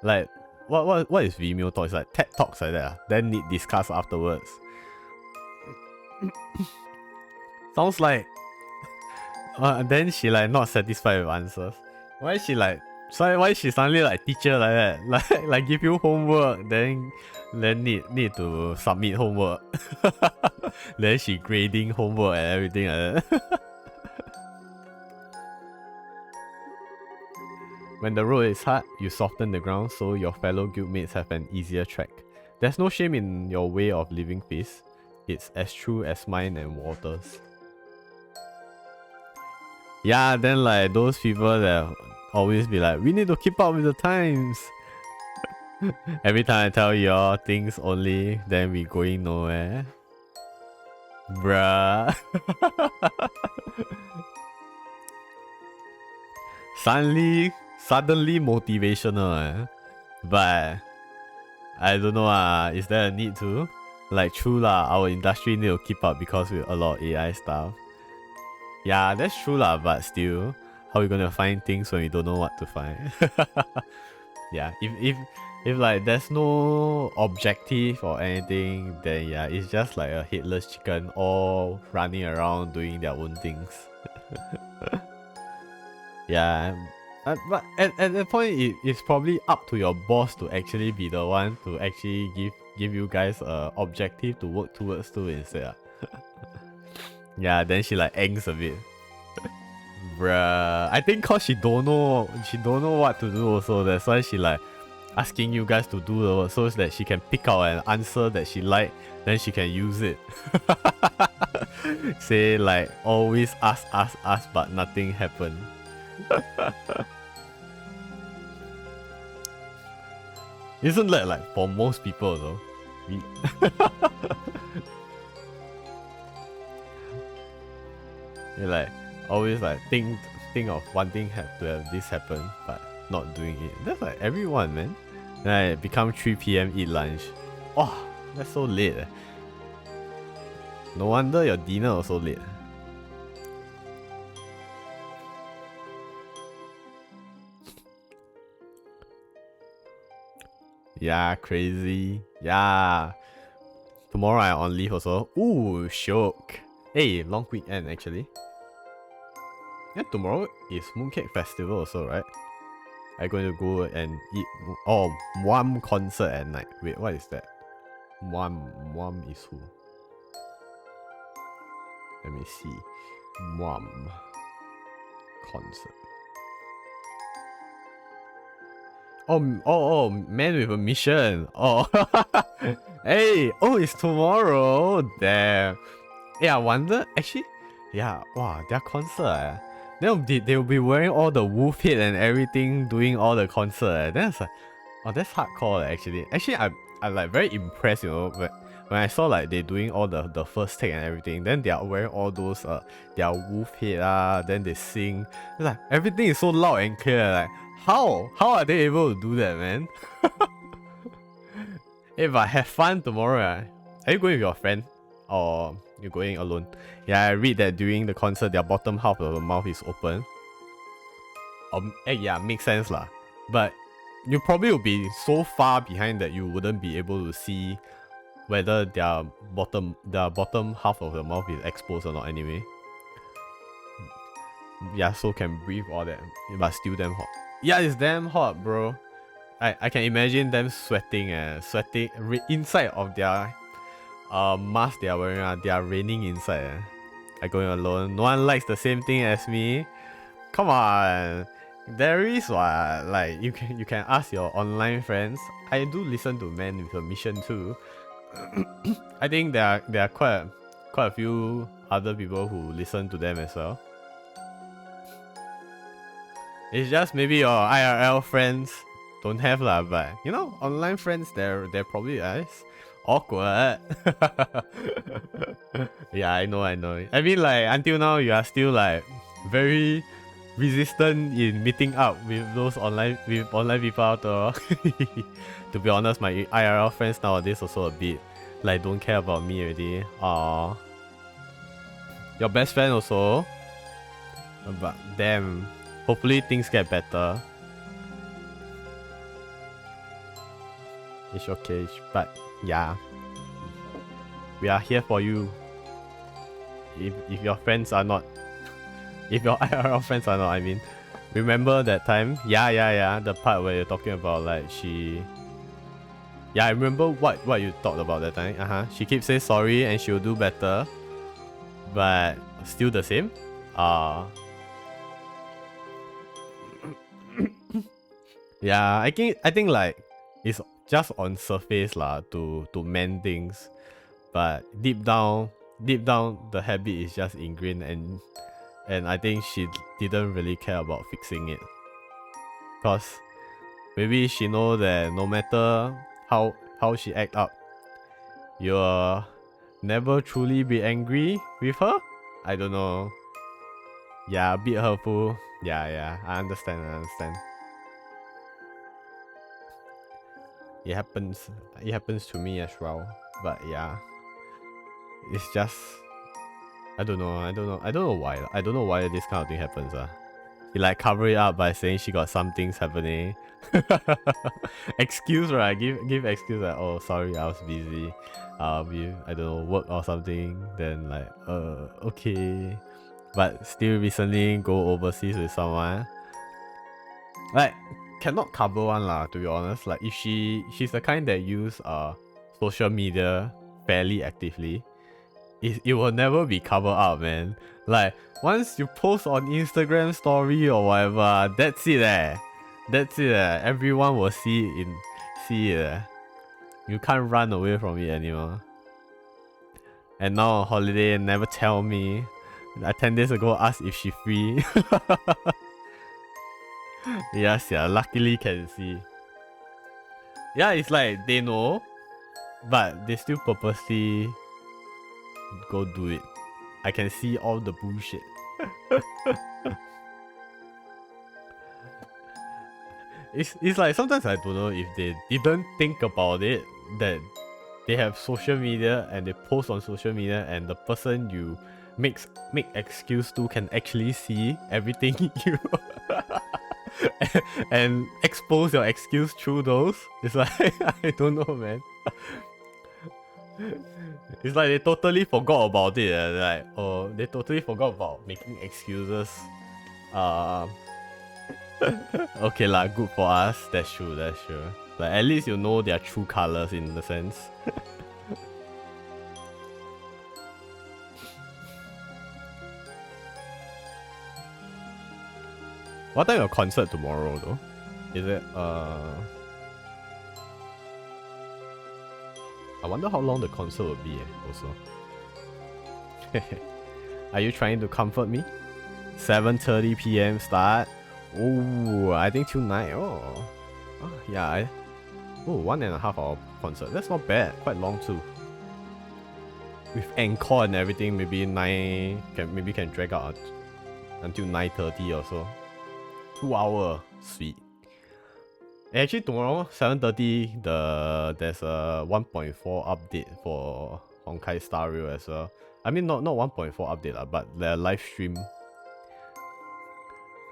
Like, what is Vimeo talks? Like TED Talks like that? Then need discuss afterwards. Sounds like... then she like not satisfied with answers. Why is she like... So why is she suddenly like teacher like that? Like give you homework, then need to submit homework. Then she grading homework and everything like that. When the road is hard, you soften the ground so your fellow guildmates have an easier track. There's no shame in your way of living peace. It's as true as mine and Walter's. Yeah, then like those people that always be like, we need to keep up with the times. Every time I tell y'all things only, then we going nowhere. Bruh. Suddenly motivational, but I don't know, is there a need to? Like true lah, our industry need to keep up because with a lot of AI stuff. Yeah, that's true lah, but still, how are we gonna find things when we don't know what to find? Yeah, if like there's no objective or anything, then yeah, it's just like a headless chicken all running around doing their own things. Yeah, but at that point, it's probably up to your boss to actually be the one to actually give you guys a objective to work towards to instead. Yeah, then she like angst a bit. Bruh, I think cause she don't know what to do also, that's why she like asking you guys to do the work so that she can pick out an answer that she like, then she can use it. Say like always ask but nothing happened. Isn't that like for most people though? You like always like think of wanting to have this happen but not doing it. That's like everyone, man. Then like become 3 PM eat lunch. Oh, that's so late. No wonder your dinner was so late. Yeah, crazy. Yeah. Tomorrow I'm on leave also. Ooh, shook. Hey, long weekend actually. Yeah, tomorrow is Mooncake Festival also, right? I'm going to go and eat... Oh, Mwam concert at night. Wait, what is that? Mwam is who? Let me see. Mwam concert. Oh, man with a mission. Oh, hey, oh, it's tomorrow. Damn. Yeah, I wonder. Actually, yeah, wow, their concert. They'll be wearing all the wolf head and everything, doing all the concert. That's like, oh, that's hardcore. Actually, I'm like very impressed. You know, when I saw like they doing all the first take and everything, then they are wearing all those their wolf head then they sing. It's like everything is so loud and clear. Like how are they able to do that, man? If I have fun tomorrow, are you going with your friend or you're going alone? Yeah, I read that during the concert, their bottom half of the mouth is open. Yeah, makes sense lah. But you probably will be so far behind that you wouldn't be able to see whether their bottom half of the mouth is exposed or not anyway. Yeah, so can breathe all that, but still damn hot. Yeah, it's damn hot, bro. I can imagine them sweating inside of their mask they are wearing. They are raining inside. I going alone. No one likes the same thing as me. Come on. There is what, like you can ask your online friends. I do listen to Men with a Mission too. I think there are quite a few other people who listen to them as well. It's just maybe your IRL friends don't have lah, but you know, online friends they're probably awkward. Yeah, I know. I mean, like until now you are still like very resistant in meeting up with those online people out there. To be honest, my IRL friends nowadays also a bit like don't care about me already. Your best friend also, but damn. Hopefully things get better. It's okay, but yeah, we are here for you. If your friends are not, if your IRL friends are not, I mean, remember that time? Yeah. The part where you're talking about like she. Yeah, I remember what you talked about that time. She keeps saying sorry and she'll do better, but still the same. Yeah, I think like it's just on surface lah to mend things, but deep down the habit is just ingrained, and I think she didn't really care about fixing it, cause maybe she know that no matter how she act up, you'll never truly be angry with her. I don't know. Yeah, a bit hurtful. Yeah, I understand. It happens to me as well, but yeah, it's just I don't know why this kind of thing happens. You like cover it up by saying she got some things happening. Excuse, right? Give excuse like, oh sorry, I was busy with I don't know, work or something. Then like okay, but still recently go overseas with someone. Like cannot cover one lah, to be honest. Like if she's the kind that use social media fairly actively, it will never be covered up, man. Like once you post on Instagram story or whatever, that's it. Everyone will see it. You can't run away from it anymore. And now on holiday, never tell me. 10 days ago asked if she free. Yes, yeah, luckily can see. Yeah, it's like they know, but they still purposely go do it. I can see all the bullshit. It's like sometimes I don't know if they didn't think about it, that they have social media and they post on social media, and the person you make excuse to can actually see everything you and expose your excuse through those. It's like I don't know, man. It's like they totally forgot about it. Like, oh, they totally forgot about making excuses. Okay lah, good for us. That's true. Like at least you know their true colors in the sense. What time your concert tomorrow though? Is it I wonder how long the concert will be also. Are you trying to comfort me? 7:30 PM start. Oh, I think till 9. Oh yeah. 1.5 hour concert. That's not bad. Quite long too. With encore and everything, maybe 9 can drag out until 9:30 or so. 2 hour, sweet. Actually, tomorrow 7:30, there's a 1.4 update for Honkai Star Rail as well. I mean, not 1.4 update lah, but the live stream.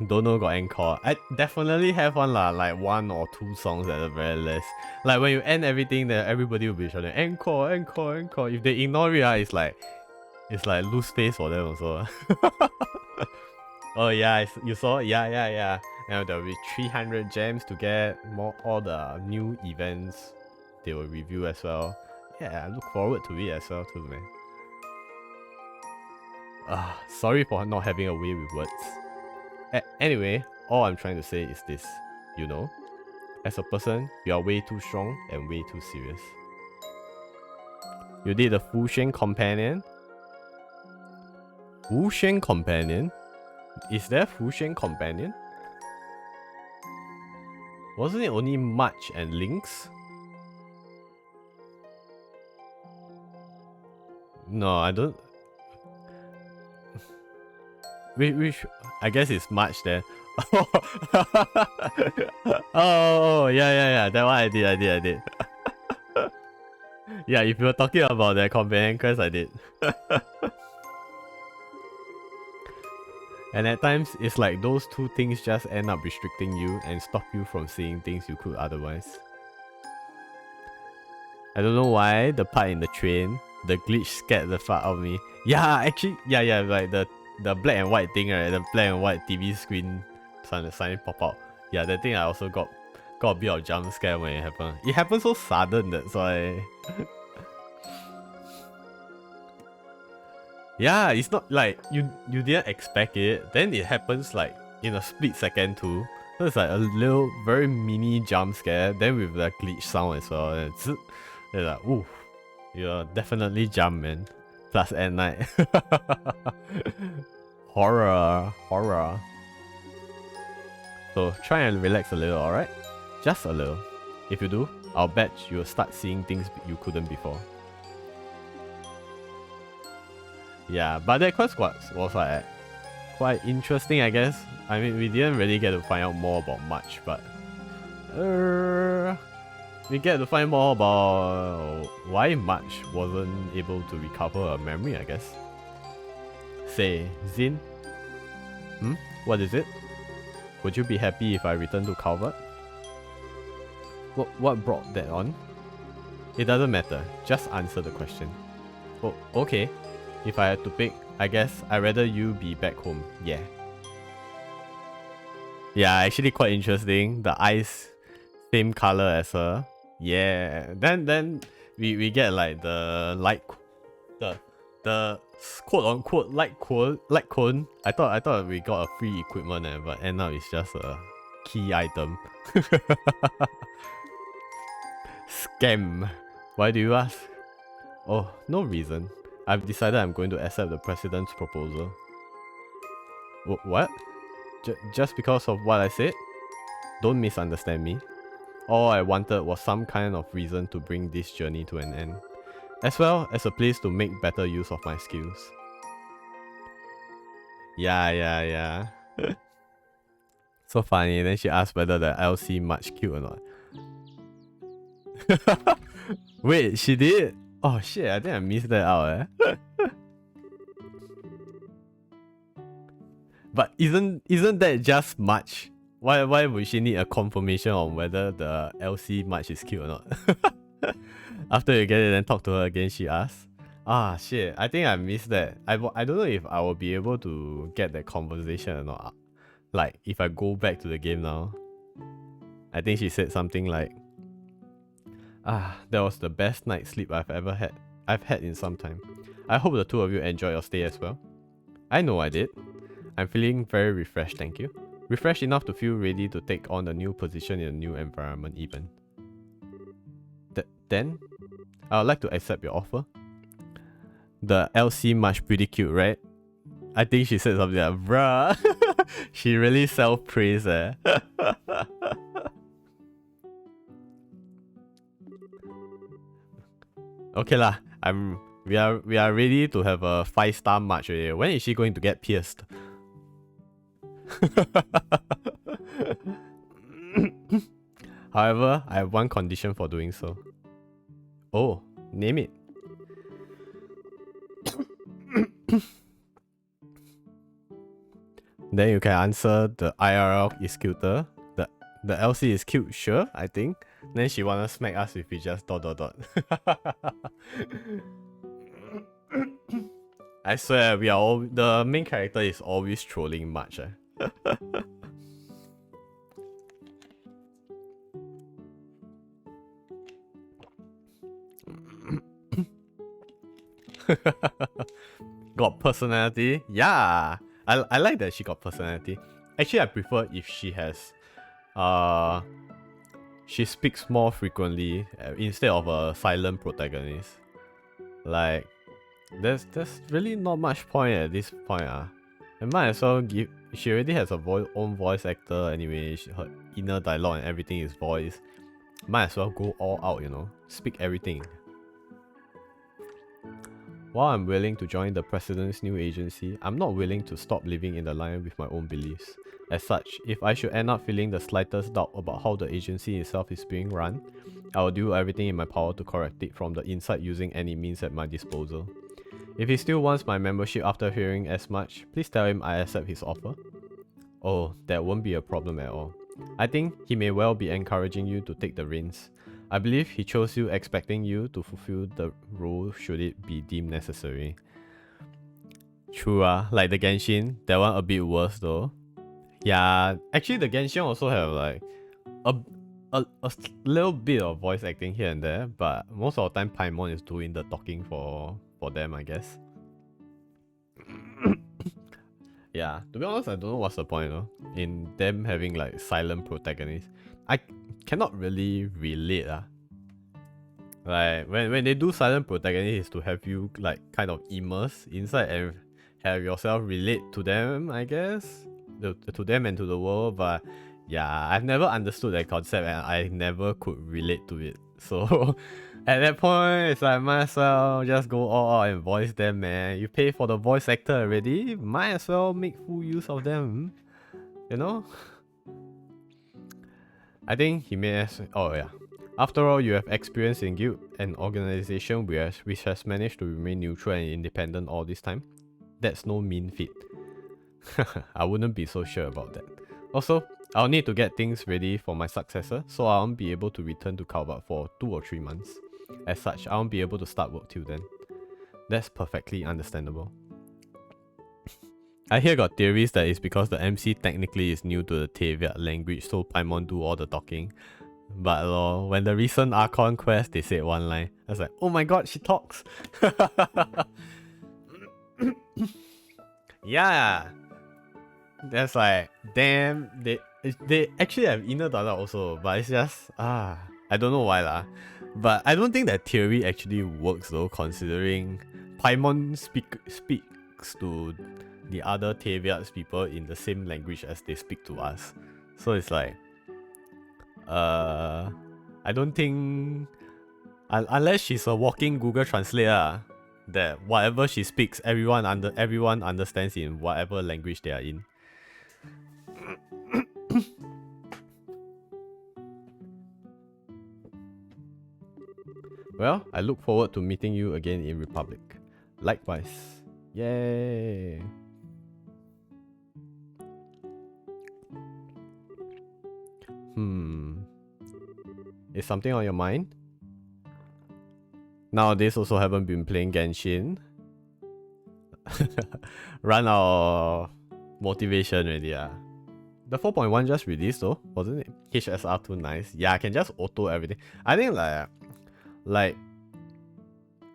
Don't know got encore. I definitely have one lah, like 1 or 2 songs at the very least. Like when you end everything, then everybody will be shouting encore, encore, encore. If they ignore it, it's like lose face for them also. Oh yeah, you saw? Yeah. Now there will be 300 gems to get all the new events. They will review as well. Yeah, I look forward to it as well too, man. Sorry for not having a way with words. Anyway, all I'm trying to say is this, you know, as a person, you are way too strong and way too serious. You did the Fusion Companion? Fusion Companion? Is there Fusion Companion? Wasn't it only March and Lynx? No, I don't. Which I guess it's March then. Oh, yeah. That one I did. Yeah, if you were talking about that companion quest, I did. And at times, it's like those two things just end up restricting you and stop you from seeing things you could otherwise. I don't know why the part in the train, the glitch scared the fuck out of me. Yeah, actually, yeah, like the black and white thing, right? The black and white TV screen sign pop out. Yeah, that thing I also got a bit of jump scare when it happened. It happened so sudden, that's why. Yeah, it's not like you didn't expect it. Then it happens like in a split second too. So it's like a little very mini jump scare. Then with the glitch sound as well. And it's like, ooh, you're definitely jump, man. Plus at night. Horror. So try and relax a little, alright? Just a little. If you do, I'll bet you'll start seeing things you couldn't before. Yeah, but that quest was like quite interesting, I guess. I mean, we didn't really get to find out more about much, but we get to find more about why March wasn't able to recover her memory, I guess. Say, Zin? What is it? Would you be happy if I return to Calvert? What brought that on? It doesn't matter, just answer the question. Oh, okay. If I had to pick, I guess I'd rather you be back home, yeah. Yeah, actually quite interesting. The eyes, same color as her. Yeah. Then we get like the light, the quote unquote light cone. I thought we got a free equipment, but end up it's just a key item. Scam. Why do you ask? Oh, no reason. I've decided I'm going to accept the president's proposal. What? Just because of what I said? Don't misunderstand me. All I wanted was some kind of reason to bring this journey to an end, as well as a place to make better use of my skills. Yeah. So funny. Then she asked whether the LC much cute or not. Wait, she did? Oh shit, I think I missed that out, But isn't that just much? Why would she need a confirmation on whether the LC much is cute or not? After you get it, then talk to her again, she asks. Ah shit, I think I missed that. I don't know if I will be able to get that conversation or not. Like, if I go back to the game now. I think she said something like, that was the best night's sleep I've had in some time. I hope the two of you enjoyed your stay as well. I know I did. I'm feeling very refreshed, thank you. Refreshed enough to feel ready to take on the new position in a new environment even. Then, I would like to accept your offer. The LC much pretty cute, right? I think she said something like, bruh. She really self-praised, Okay lah, we are ready to have a 5-star match already. When is she going to get pierced? However, I have one condition for doing so. Oh, name it. Then you can answer the IRL is cuter. The LC is cute, sure, I think. Then she wanna smack us if we just ... I swear, we are all the main character is always trolling much. Got personality? Yeah. I like that she got personality. Actually, I prefer if she has she speaks more frequently instead of a silent protagonist. Like there's really not much point at this point. I might as well give. She already has a own voice actor anyway. Her inner dialogue and everything is voice. Might as well go all out, you know. Speak everything. While I'm willing to join the president's new agency, I'm not willing to stop living in line with my own beliefs. As such, if I should end up feeling the slightest doubt about how the agency itself is being run, I will do everything in my power to correct it from the inside using any means at my disposal. If he still wants my membership after hearing as much, please tell him I accept his offer. Oh, that won't be a problem at all. I think he may well be encouraging you to take the reins. I believe he chose you expecting you to fulfill the role should it be deemed necessary. True like the Genshin, that one a bit worse though. Yeah, actually the Genshin also have like a little bit of voice acting here and there, but most of the time Paimon is doing the talking for them, I guess. Yeah, to be honest, I don't know what's the point in them having like silent protagonists. I cannot really relate Like when they do silent protagonists is to have you like kind of immerse inside and have yourself relate to them, I guess. To them and to the world, but yeah, I've never understood that concept and I never could relate to it. So at that point, it's like might as well just go all out and voice them, man. You pay for the voice actor already, might as well make full use of them. You know? I think he may as oh yeah. After all, you have experience in guild, an organization which has managed to remain neutral and independent all this time. That's no mean feat. I wouldn't be so sure about that. Also, I'll need to get things ready for my successor, so I won't be able to return to Calvert for 2 or 3 months. As such, I won't be able to start work till then. That's perfectly understandable. I hear got theories that it's because the MC technically is new to the Teviat language, so Paimon do all the talking. But when the recent Archon quest, they said one line. I was like, oh my god, she talks! Yeah! That's like, damn, they actually have inner dialogue also, but it's just, I don't know why lah. But I don't think that theory actually works though, considering Paimon speaks to the other Teviat's people in the same language as they speak to us. So it's like, I don't think, unless she's a walking Google Translator, that whatever she speaks, everyone understands in whatever language they are in. Well, I look forward to meeting you again in Republic. Likewise. Yay! Is something on your mind? Nowadays also haven't been playing Genshin. Run out of motivation already. The 4.1 just released though, wasn't it? HSR too nice. Yeah, I can just auto everything. I think like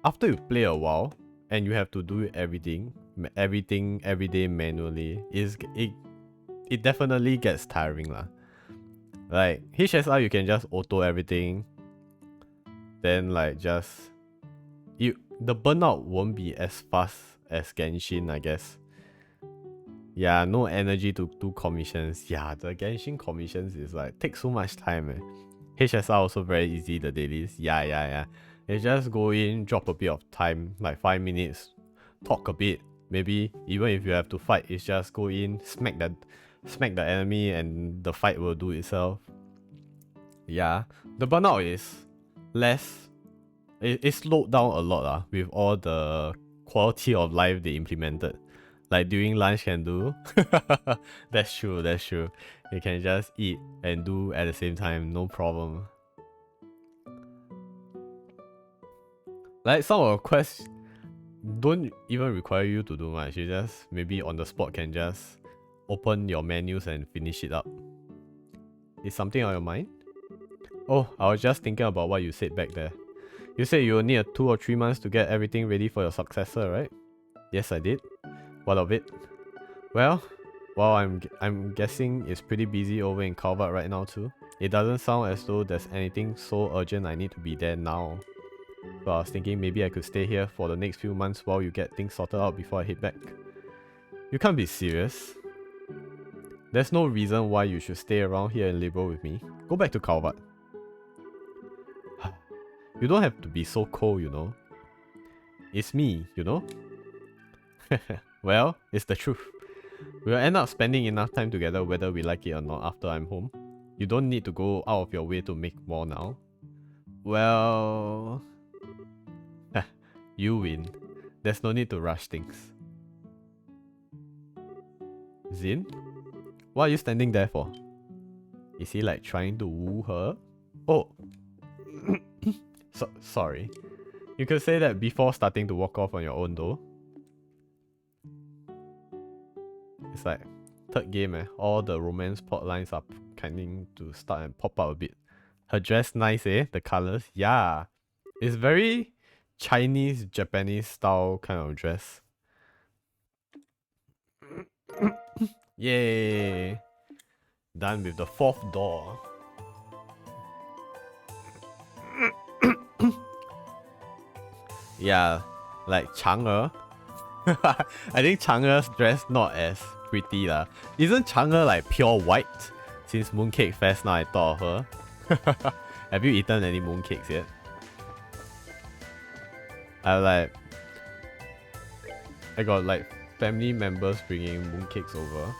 after you play a while and you have to do everything every day manually, it definitely gets tiring lah. Like HSR you can just auto everything, then like just the burnout won't be as fast as Genshin, I guess. Yeah, no energy to do commissions. Yeah, the Genshin commissions is like take so much time. HSR also very easy, the dailies. Yeah. You just go in, drop a bit of time, like 5 minutes, talk a bit. Maybe even if you have to fight, it's just go in, smack the enemy and the fight will do itself. Yeah, the burnout is less. It slowed down a lot with all the quality of life they implemented. like during lunch can do. That's true, that's true. You can just eat and do at the same time, no problem. Like some of the quests don't even require you to do much. You just maybe on the spot can just open your menus and finish it up. Is something on your mind? Oh, I was just thinking about what you said back there. You said you will need 2 or 3 months to get everything ready for your successor, right? Yes, I did. What of it? Well, I'm guessing it's pretty busy over in Calvert right now too. It doesn't sound as though there's anything so urgent I need to be there now. So I was thinking maybe I could stay here for the next few months while you get things sorted out before I head back. You can't be serious. There's no reason why you should stay around here in Liberal with me. Go back to Calvert. You don't have to be so cold, you know. It's me, you know. Well, it's the truth. We'll end up spending enough time together whether we like it or not after I'm home. You don't need to go out of your way to make more now. Well... you win. There's no need to rush things. Zin? What are you standing there for? Is he like trying to woo her? Oh! Sorry. You could say that before starting to walk off on your own though. It's like, third game all the romance plot lines are kind to start and pop out a bit. Her dress nice the colours, yeah. It's very Chinese, Japanese style kind of dress. Yay! Done with the 4th door. Yeah, like Chang'e. I think Chang'e's dress not as pretty lah. Isn't Chang'e like pure white? Since Mooncake Fest now I thought of her. Have you eaten any mooncakes yet? I got like family members bringing mooncakes over.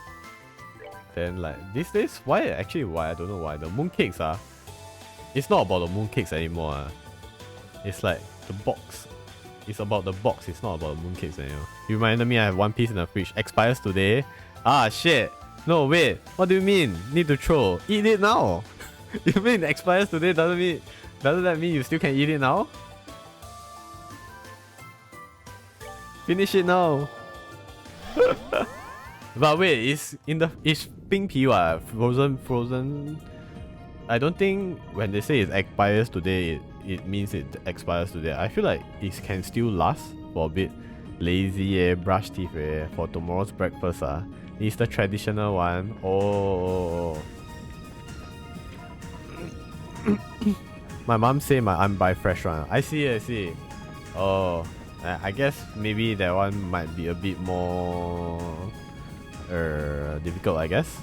Then like these days, why I don't know why the mooncakes are. It's not about the mooncakes anymore. It's like the box. It's about the box. It's not about the mooncakes anymore. You reminded me I have one piece in the fridge. Expires today. Ah shit. No wait. What do you mean? Need to throw? Eat it now. You mean it expires today? Doesn't that mean you still can eat it now? Finish it now. But wait, it's pink pea what? Frozen. I don't think when they say it expires today, it means it expires today. I feel like it can still last for a bit. Lazy brush teeth for tomorrow's breakfast It's the traditional one. Oh. My mom say I'm buy fresh one. I see. Oh. I guess maybe that one might be a bit more difficult, I guess.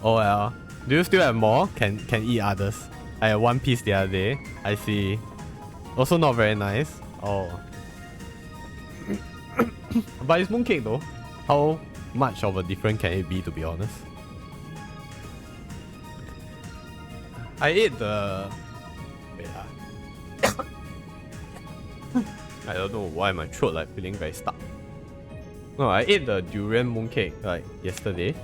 Oh well. Do you still have more? Can eat others. I had one piece the other day. I see. Also not very nice. Oh. But it's mooncake though. How much of a difference can it be, to be honest? I ate the... Wait I don't know why my throat like feeling very stuck. No, I ate the durian mooncake like yesterday.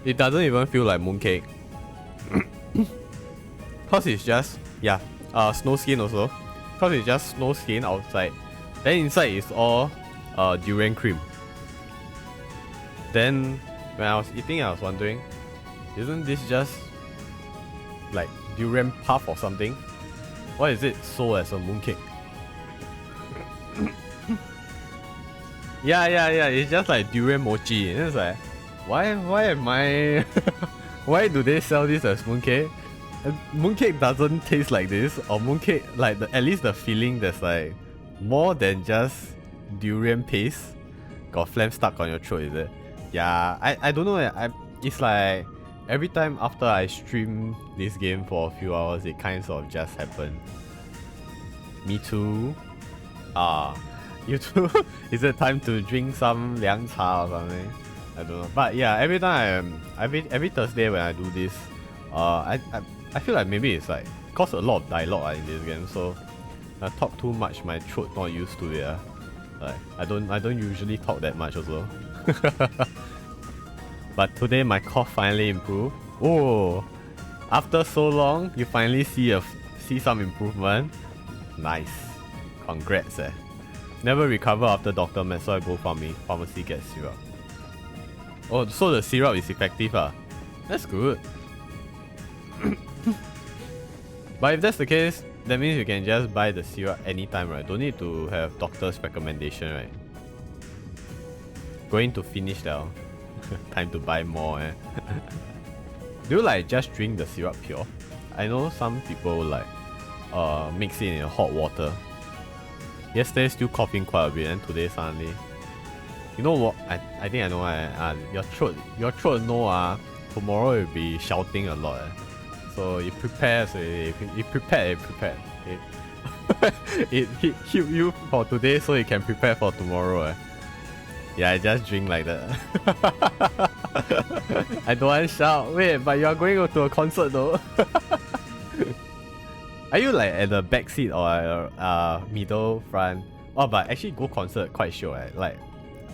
It doesn't even feel like mooncake. Cause it's just, snow skin also. Cause it's just snow skin outside. Then inside is all durian cream. Then when I was eating, I was wondering, isn't this just like durian puff or something? Why is it sold as a mooncake? Yeah, it's just like durian mochi. And it's like, why am I... why do they sell this as mooncake? Mooncake doesn't taste like this, or mooncake, like at least the feeling there's like more than just durian paste. Got phlegm stuck on your throat, is it? Yeah, I don't know. It's like every time after I stream this game for a few hours, it kind of just happened. Me too. You too? Is it time to drink some liang cha or something? I don't know. But yeah, every time every Thursday when I do this, I feel like maybe it's like cause a lot of dialogue in this game, so I talk too much, my throat not used to it. Like I don't usually talk that much also. But today my cough finally improved. Oh, after so long, you finally see some improvement. Nice, congrats eh. Never recover after doctor med, so I go pharmacy get syrup. Oh, so the syrup is effective That's good. But if that's the case, that means you can just buy the syrup anytime, right? Don't need to have doctor's recommendation, right? Going to finish now. Time to buy more eh. Do you like just drink the syrup pure? I know some people like mix it in hot water. Yesterday still coughing quite a bit, and today suddenly. You know what? I think I know why. Your throat know tomorrow you'll be shouting a lot. So it prepares. It prepared. It healed you for today, so you can prepare for tomorrow. Yeah, I just drink like that. I don't want to shout. Wait, but you are going to a concert though. Are you like at the back seat or middle front? Oh, but actually go concert quite sure, right? Like,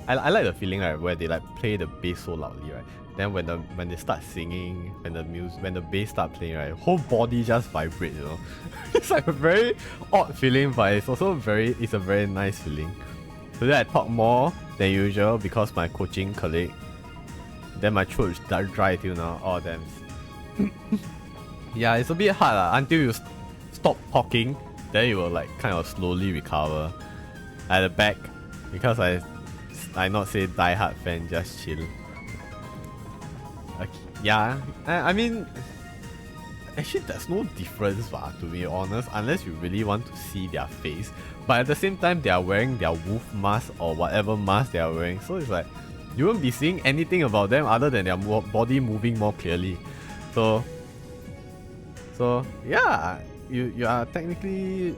I like the feeling right where they like play the bass so loudly, right? Then when they start singing, when the bass start playing, right, whole body just vibrate, you know. It's like a very odd feeling, but it's also it's a very nice feeling. Today I talk more than usual because my coaching colleague. Then my throat is dry till now. Oh damn. Yeah, it's a bit hard until you stop talking, then you will like kind of slowly recover. At the back, because I not say die hard fan, just chill. Okay, yeah, I mean, actually there's no difference to be honest, unless you really want to see their face. But at the same time, they are wearing their wolf mask or whatever mask they are wearing, so it's like you won't be seeing anything about them other than their body moving more clearly. So yeah, you are technically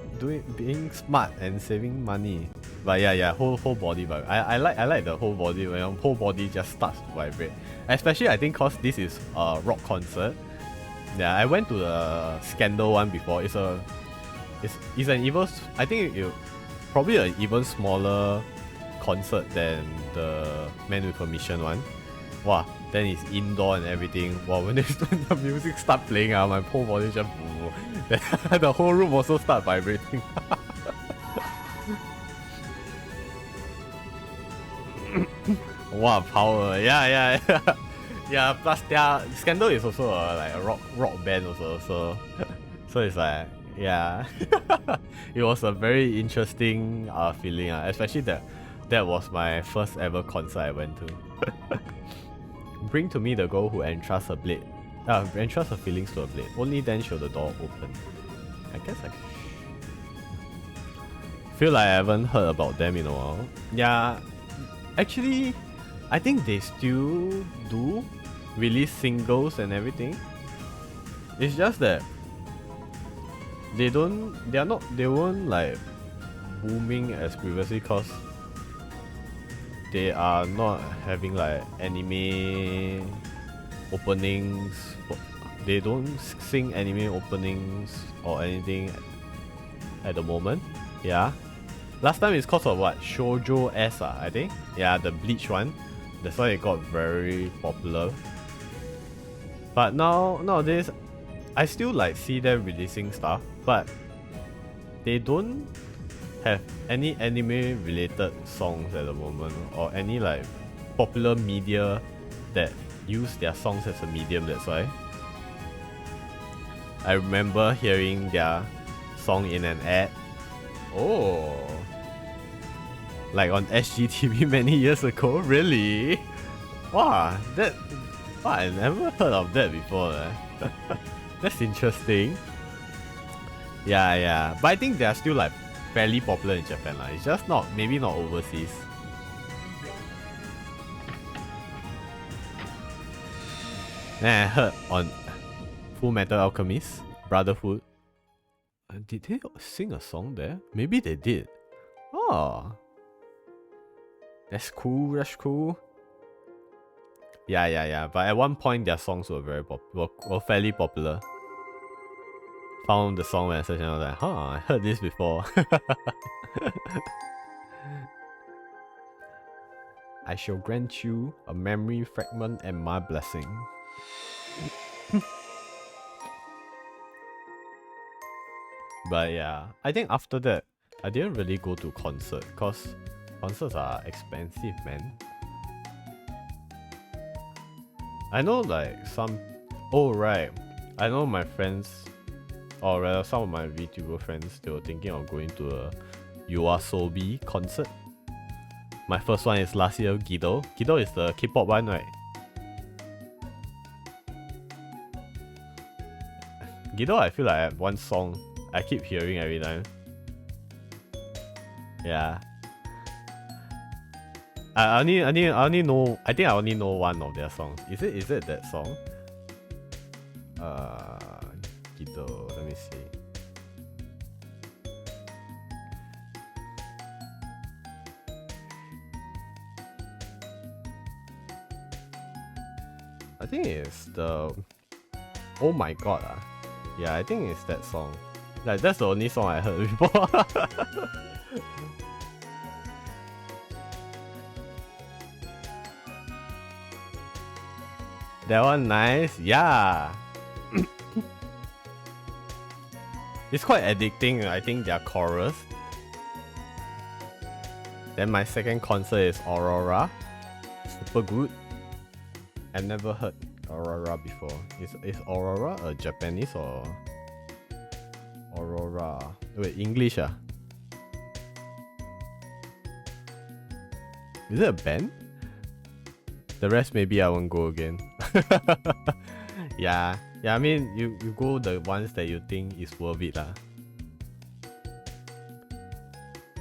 being smart and saving money. But yeah, whole body vibe. I like the whole body when your whole body just starts to vibrate. Especially I think cause this is a rock concert. Yeah, I went to the Scandal one before. It's an even, I think probably an even smaller concert than the Man with Permission one. Wow, then it's indoor and everything. Wow, when the music start playing, my whole body just then the whole room also start vibrating. Wow, power! Yeah. Yeah, plus their Scandal is also like a rock band also, so it's like yeah. It was a very interesting feeling, especially that was my first ever concert I went to. Bring to me the girl who entrusts her feelings to a blade. Only then shall the door open. I guess I feel like I haven't heard about them in a while. Yeah, actually, I think they still do release singles and everything. It's just that they weren't like booming as previously cause they are not having like anime openings. They don't sing anime openings or anything at the moment. Yeah. Last time it's cause of what? Shoujo S I think. Yeah, the Bleach one. That's why it got very popular. But nowadays, I still like see them releasing stuff, but they don't have any anime related songs at the moment or any like popular media that use their songs as a medium. That's why I remember hearing their song in an ad. Oh, like on SGTV many years ago. Really? Wow, I never heard of that before. That's interesting. Yeah, but I think they are still like fairly popular in Japan. It's just maybe not overseas. Then I heard on Full Metal Alchemist Brotherhood. Did they sing a song there? Maybe they did. Oh, that's cool. Yeah. But at one point their songs were fairly popular. found the song message and I was like, huh, I heard this before. I shall grant you a memory fragment and my blessing. But yeah, I think after that, I didn't really go to concert because concerts are expensive, man. I know like some... Oh right, I know my friends, or rather some of my VTuber friends, they were thinking of going to a YOASOBI concert. My first one is last year, Guido. Guido is the K-pop one, right? Guido, I feel like I have one song I keep hearing every time. Yeah. I only know, I think I only know one of their songs. Is it that song? Guido, let me see. I think it's the Oh My God. Yeah, I think it's that song. Like that's the only song I heard before. That one nice, yeah. It's quite addicting, I think, their chorus. Then my second concert is Aurora. Super good. I've never heard Aurora before. Is Aurora a Japanese or Aurora? Wait, English ah? Is it a band? The rest maybe I won't go again. Yeah, I mean you go the ones that you think is worth it lah.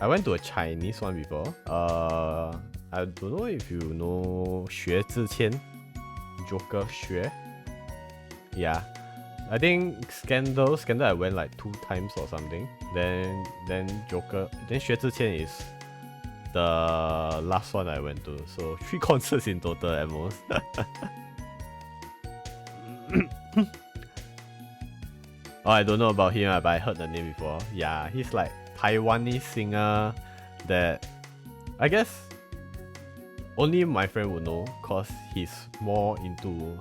I went to a Chinese one before. I don't know if you know Xue Zhiqian, Joker Xue. Yeah, I think Scandal I went like 2 times or something. Then Joker, then Xue Zhiqian is the last one I went to. So 3 concerts in total at most. Oh, I don't know about him, but I heard the name before. Yeah, he's like Taiwanese singer that I guess only my friend would know because he's more into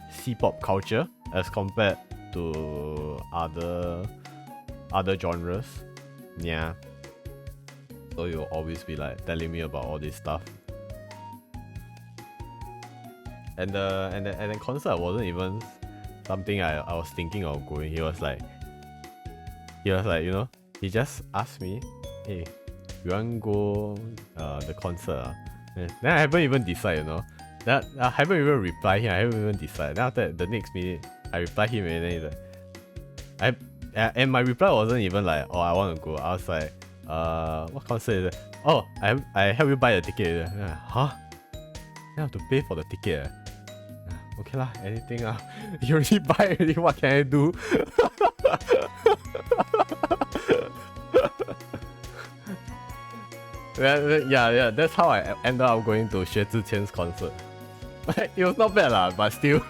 C-pop culture as compared to other genres. Yeah. So you'll always be like telling me about all this stuff. And the concert wasn't even something I was thinking of going. He was like, you know, he just asked me, hey, you want to go the concert? Then I haven't even decided, you know. That I haven't even replied him. I haven't even decided. Then after that, the next minute, I replied him and then he's like, and my reply wasn't even like, oh, I want to go. I was like, what concert is it? Oh, I help you buy a ticket. Huh? I have to pay for the ticket. Okay lah, anything lah. You already buy already, what can I do? Yeah, that's how I ended up going to Xue Zhiqian's concert. It was not bad lah, but still.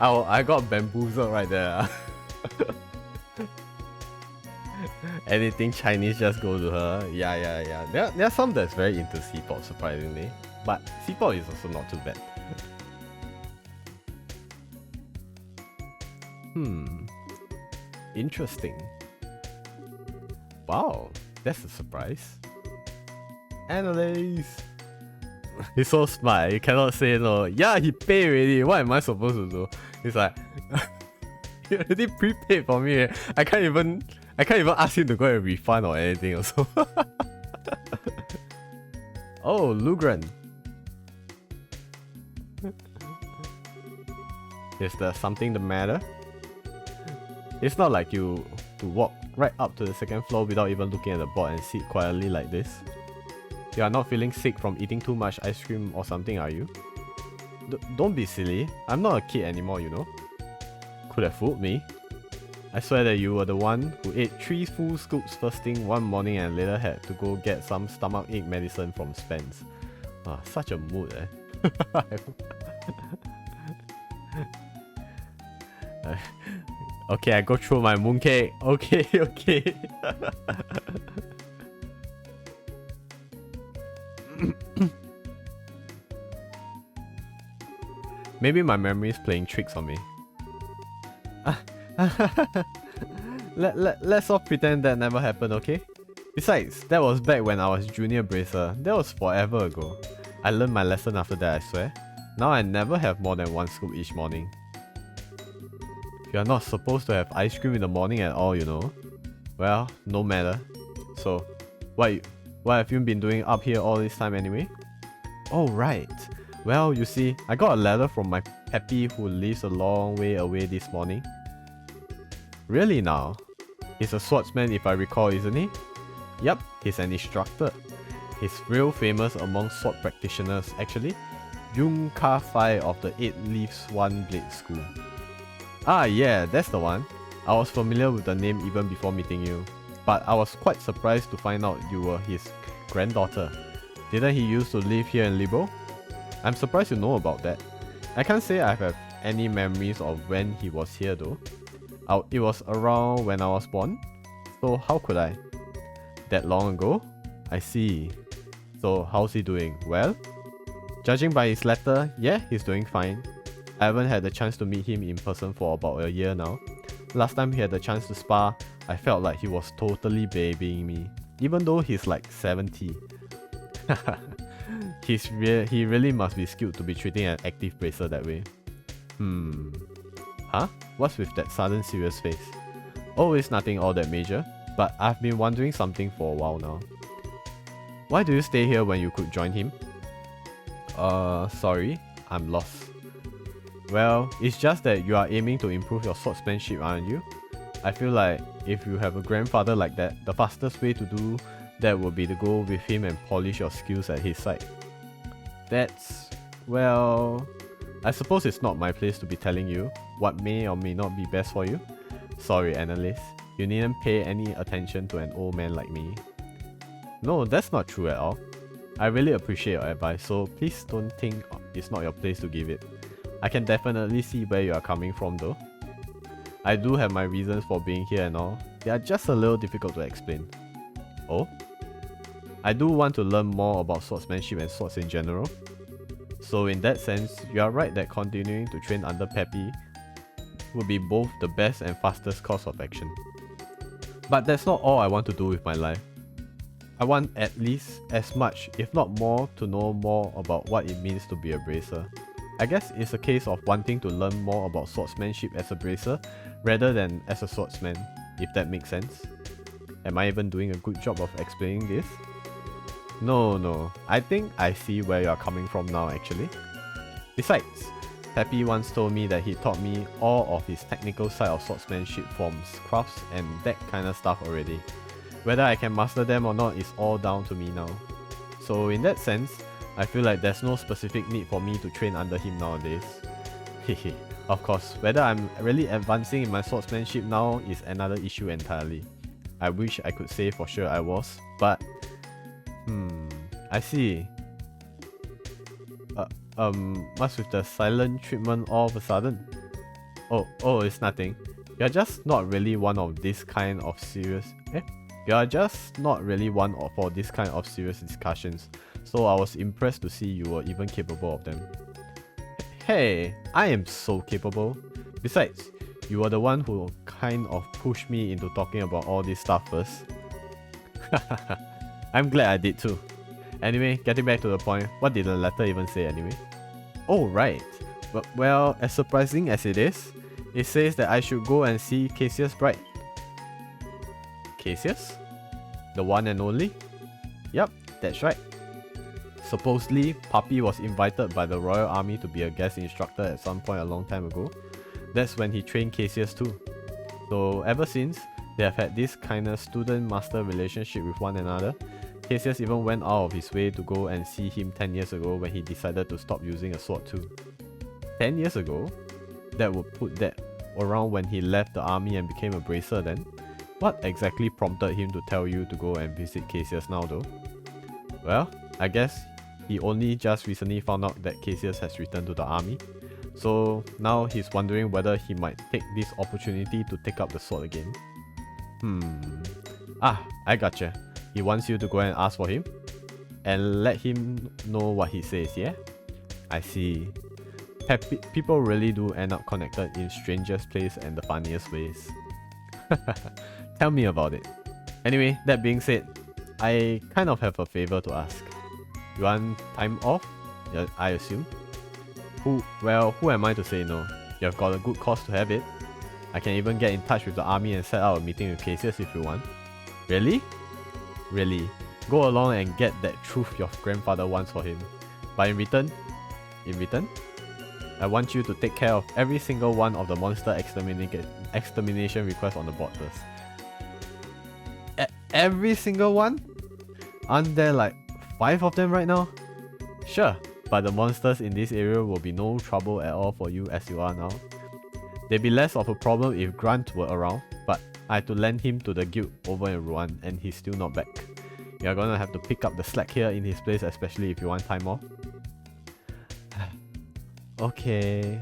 I got bamboozled right there. Anything Chinese, just go to her. Yeah. There are some that's very into C-pop, surprisingly. But C-pop is also not too bad. Interesting. Wow, that's a surprise. Analyze. He's so smart, he cannot say no. Yeah, he paid already. What am I supposed to do? He's like, he already prepaid for me. I can't even ask him to go and refund or anything also. Oh, Lugren. Is there something the matter? It's not like you to walk right up to the 2nd floor without even looking at the board and sit quietly like this. You are not feeling sick from eating too much ice cream or something, are you? Don't be silly. I'm not a kid anymore, you know. Could have fooled me. I swear that you were the one who ate 3 full scoops first thing one morning and later had to go get some stomachache medicine from Spence. Ah, such a mood, eh. Okay, I go through my mooncake. Okay, okay. Maybe my memory is playing tricks on me. Let's all pretend that never happened, okay? Besides, that was back when I was junior bracer. That was forever ago. I learned my lesson after that, I swear. Now I never have more than one scoop each morning. You are not supposed to have ice cream in the morning at all, you know. Well, no matter. So, what have you been doing up here all this time anyway? Oh right. Well, you see, I got a letter from my Peppy who lives a long way away this morning. Really now? He's a swordsman if I recall, isn't he? Yup, he's an instructor. He's real famous among sword practitioners actually. Yung Ka Fai of the 8 Leaves 1 Blade School. Ah yeah, that's the one. I was familiar with the name even before meeting you. But I was quite surprised to find out you were his granddaughter. Didn't he used to live here in Libo? I'm surprised you know about that. I can't say I have any memories of when he was here though. It was around when I was born. So how could I? That long ago? I see. So how's he doing? Well? Judging by his letter, yeah, he's doing fine. I haven't had the chance to meet him in person for about a year now. Last time he had the chance to spar, I felt like he was totally babying me. Even though he's like 70. He really must be skilled to be treating an active bracer that way. Huh? What's with that sudden serious face? Oh, it's nothing all that major, but I've been wondering something for a while now. Why do you stay here when you could join him? Sorry, I'm lost. Well, it's just that you are aiming to improve your swordsmanship, aren't you? I feel like if you have a grandfather like that, the fastest way to do that would be to go with him and polish your skills at his side. That's... well... I suppose it's not my place to be telling you what may or may not be best for you. Sorry, analyst. You needn't pay any attention to an old man like me. No, that's not true at all. I really appreciate your advice, so please don't think it's not your place to give it. I can definitely see where you are coming from though. I do have my reasons for being here and all. They are just a little difficult to explain. Oh? I do want to learn more about swordsmanship and swords in general. So in that sense, you are right that continuing to train under Peppy would be both the best and fastest course of action. But that's not all I want to do with my life. I want at least as much, if not more, to know more about what it means to be a bracer. I guess it's a case of wanting to learn more about swordsmanship as a bracer rather than as a swordsman, if that makes sense. Am I even doing a good job of explaining this? No, I think I see where you are coming from now actually. Besides, Peppy once told me that he taught me all of his technical side of swordsmanship forms, crafts and that kind of stuff already. Whether I can master them or not is all down to me now. So in that sense, I feel like there's no specific need for me to train under him nowadays. Hehe. Of course, whether I'm really advancing in my swordsmanship now is another issue entirely. I wish I could say for sure I was, but... I see. What's with the silent treatment all of a sudden? Oh, it's nothing. You're just not really one of this kind of serious... You're just not really one for this kind of serious discussions, so I was impressed to see you were even capable of them. Hey, I am so capable. Besides, you were the one who kind of pushed me into talking about all this stuff first. I'm glad I did too. Anyway, getting back to the point, what did the letter even say anyway? Oh right, but well, as surprising as it is, it says that I should go and see Cassius' bride. Cassius? The one and only? Yup, that's right. Supposedly, Puppy was invited by the Royal Army to be a guest instructor at some point a long time ago. That's when he trained Cassius too. So ever since, they have had this kind of student-master relationship with one another. Cassius even went out of his way to go and see him 10 years ago when he decided to stop using a sword too. 10 years ago? That would put that around when he left the army and became a bracer then. What exactly prompted him to tell you to go and visit Cassius now though? Well, I guess he only just recently found out that Cassius has returned to the army. So now he's wondering whether he might take this opportunity to take up the sword again. I gotcha. He wants you to go and ask for him and let him know what he says, yeah? I see. People really do end up connected in strangest places and the funniest ways. Tell me about it. Anyway, that being said, I kind of have a favor to ask. You want time off? Yeah, I assume. Who am I to say no? You have got a good cause to have it. I can even get in touch with the army and set out a meeting with Cassius if you want. Really? Really. Go along and get that truth your grandfather wants for him. But in return, I want you to take care of every single one of the monster extermination requests on the board first. Every single one? Aren't there like 5 of them right now? Sure, but the monsters in this area will be no trouble at all for you as you are now. They'd be less of a problem if Grant were around, but I had to lend him to the guild over in Rouen and he's still not back. You're gonna have to pick up the slack here in his place, especially if you want time off. Okay.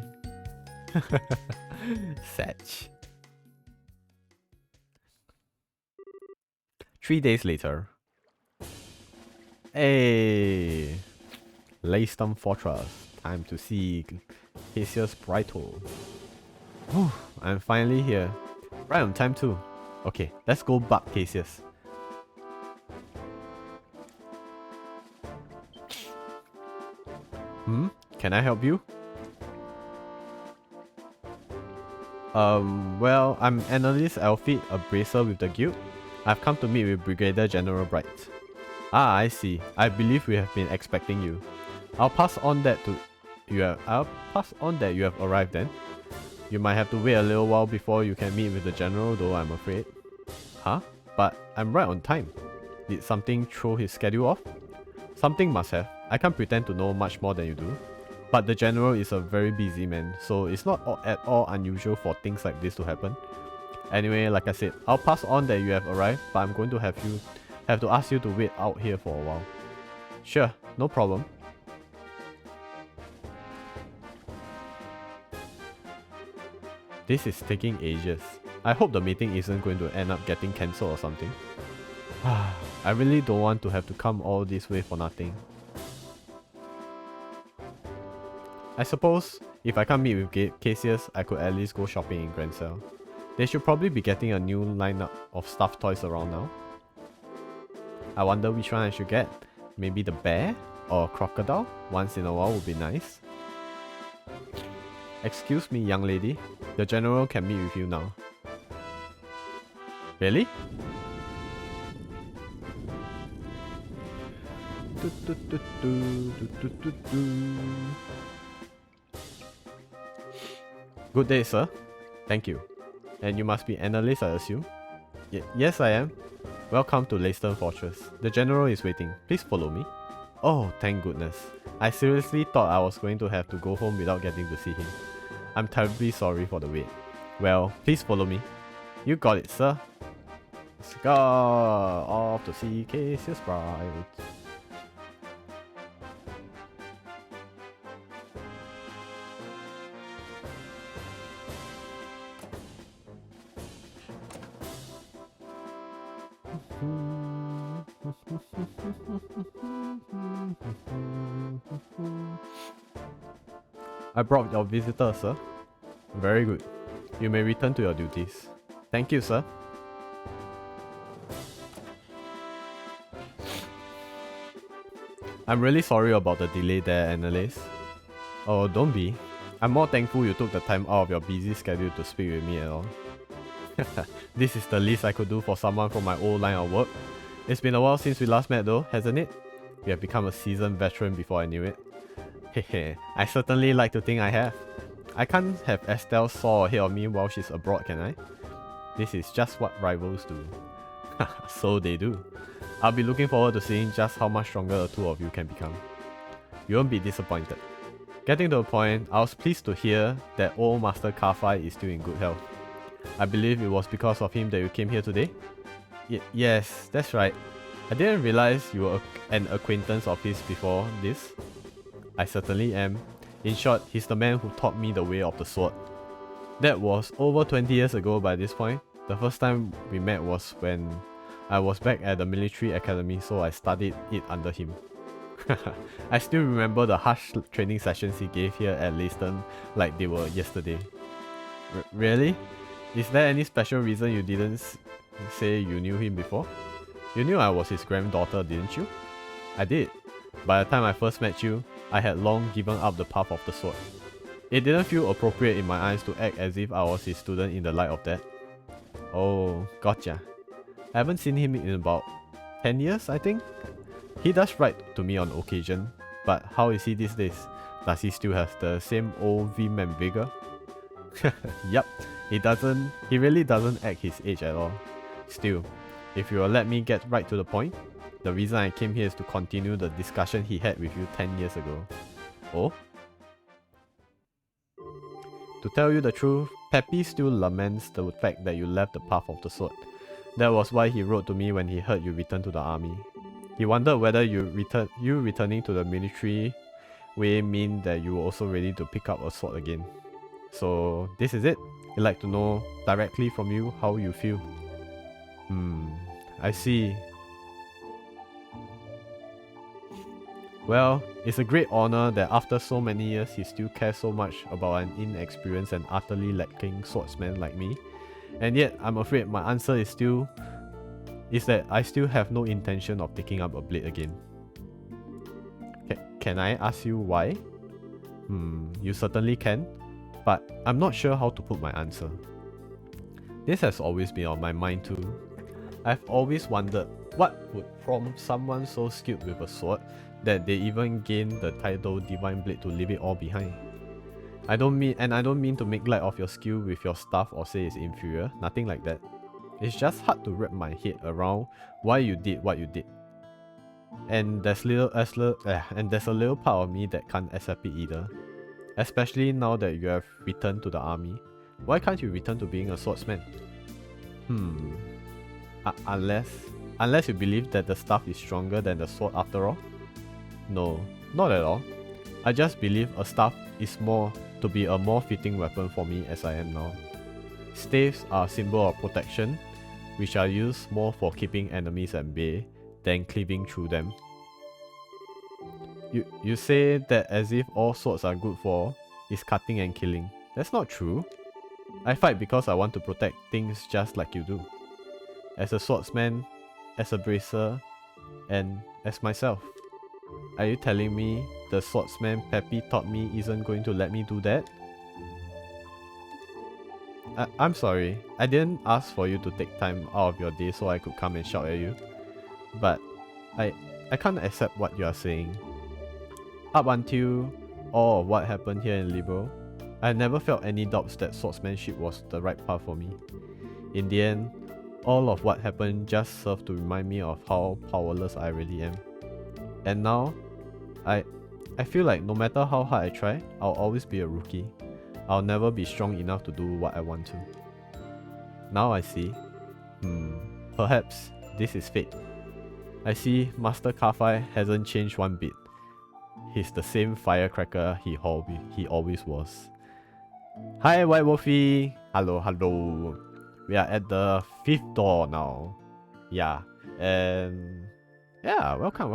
Satch. 3 days later. Hey! Leyston Fortress. Time to see Cassius Brytle. Whew, I'm finally here. Right on time too. Okay, let's go bug Cassius. Can I help you? Well, I'm Annalise Elfit, a bracer with the guild. I've come to meet with Brigadier General Bright. Ah, I see. I believe we have been expecting you. I'll pass on that you have arrived then. You might have to wait a little while before you can meet with the general though, I'm afraid. Huh? But I'm right on time. Did something throw his schedule off? Something must have. I can't pretend to know much more than you do. But the general is a very busy man, so it's not at all unusual for things like this to happen. Anyway, like I said, I'll pass on that you have arrived, but I'm going to have to ask you to wait out here for a while. Sure, no problem. This is taking ages. I hope the meeting isn't going to end up getting cancelled or something. I really don't want to have to come all this way for nothing. I suppose, if I can't meet with Cassius, I could at least go shopping in Grand Cell. They should probably be getting a new lineup of stuffed toys around now. I wonder which one I should get. Maybe the bear? Or a crocodile? Once in a while would be nice. Excuse me, young lady. The general can meet with you now. Really? Good day, sir. Thank you. And you must be Annalise, I assume? Yes, I am. Welcome to Leyston Fortress. The general is waiting. Please follow me. Oh, thank goodness. I seriously thought I was going to have to go home without getting to see him. I'm terribly sorry for the wait. Well, please follow me. You got it, sir. Let's go off to see Cassius Bright. I brought your visitor, sir. Very good. You may return to your duties. Thank you, sir. I'm really sorry about the delay there, Annalise. Oh, don't be. I'm more thankful you took the time out of your busy schedule to speak with me at all. This is the least I could do for someone from my old line of work. It's been a while since we last met though, hasn't it? You have become a seasoned veteran before I knew it. Hehe, I certainly like to think I have. I can't have Estelle soar ahead of me while she's abroad, can I? This is just what rivals do. So they do. I'll be looking forward to seeing just how much stronger the two of you can become. You won't be disappointed. Getting to the point, I was pleased to hear that old Master Carfi is still in good health. I believe it was because of him that you came here today? Yes, that's right. I didn't realize you were an acquaintance of his before this. I certainly am. In short, he's the man who taught me the way of the sword. That was over 20 years ago by this point. The first time we met was when I was back at the military academy, so I studied it under him. I still remember the harsh training sessions he gave here at Leiston like they were yesterday. Really? Is there any special reason you didn't say you knew him before? You knew I was his granddaughter, didn't you? I did. By the time I first met you, I had long given up the path of the sword. It didn't feel appropriate in my eyes to act as if I was his student in the light of that. Oh, gotcha. I haven't seen him in about 10 years, I think? He does write to me on occasion, but how is he these days? Does he still have the same old vim and vigor? Yup, he really doesn't act his age at all. Still, if you will let me get right to the point, the reason I came here is to continue the discussion he had with you 10 years ago. Oh? To tell you the truth, Peppy still laments the fact that you left the path of the sword. That was why he wrote to me when he heard you returned to the army. He wondered whether you returning to the military way mean that you were also ready to pick up a sword again. So this is it. He'd like to know directly from you how you feel. I see. Well, it's a great honor that after so many years he still cares so much about an inexperienced and utterly lacking swordsman like me. And yet, I'm afraid my answer is that I still have no intention of taking up a blade again. Can I ask you why? You certainly can, but I'm not sure how to put my answer. This has always been on my mind too. I've always wondered what would prompt someone so skilled with a sword that they even gain the title Divine Blade to leave it all behind. I don't mean to make light of your skill with your staff or say it's inferior, nothing like that. It's just hard to wrap my head around why you did what you did. And there's a little part of me that can't accept it either. Especially now that you have returned to the army. Why can't you return to being a swordsman? Unless you believe that the staff is stronger than the sword after all? No, not at all. I just believe a staff is to be a more fitting weapon for me as I am now. Staves are a symbol of protection, which are used more for keeping enemies at bay than cleaving through them. You say that as if all swords are good for is cutting and killing. That's not true. I fight because I want to protect things just like you do. As a swordsman, as a bracer, and as myself. Are you telling me the swordsman Peppy taught me isn't going to let me do that? I'm sorry, I didn't ask for you to take time out of your day so I could come and shout at you. But I can't accept what you are saying. Up until all of what happened here in Liberal, I never felt any doubts that swordsmanship was the right path for me. In the end, all of what happened just served to remind me of how powerless I really am. And now, I feel like no matter how hard I try, I'll always be a rookie. I'll never be strong enough to do what I want to. Now I see. Perhaps this is fate. I see Master Kafai hasn't changed one bit. He's the same firecracker he always was. Hi White Wolfie! Hello. We are at the 5th door now. Yeah, and yeah, welcome.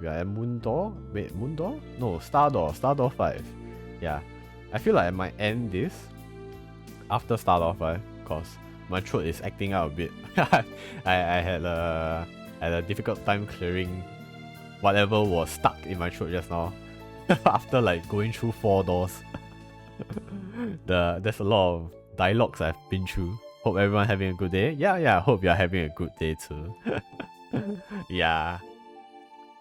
We are at Moon Door. Wait, Moon Door? No, Star Door 5. Yeah, I feel like I might end this after Star Door 5 because my throat is acting out a bit. I had a difficult time clearing whatever was stuck in my throat just now after like going through 4 doors. There's a lot of dialogues I've been through. Hope everyone having a good day. Yeah, hope you're having a good day too. Yeah,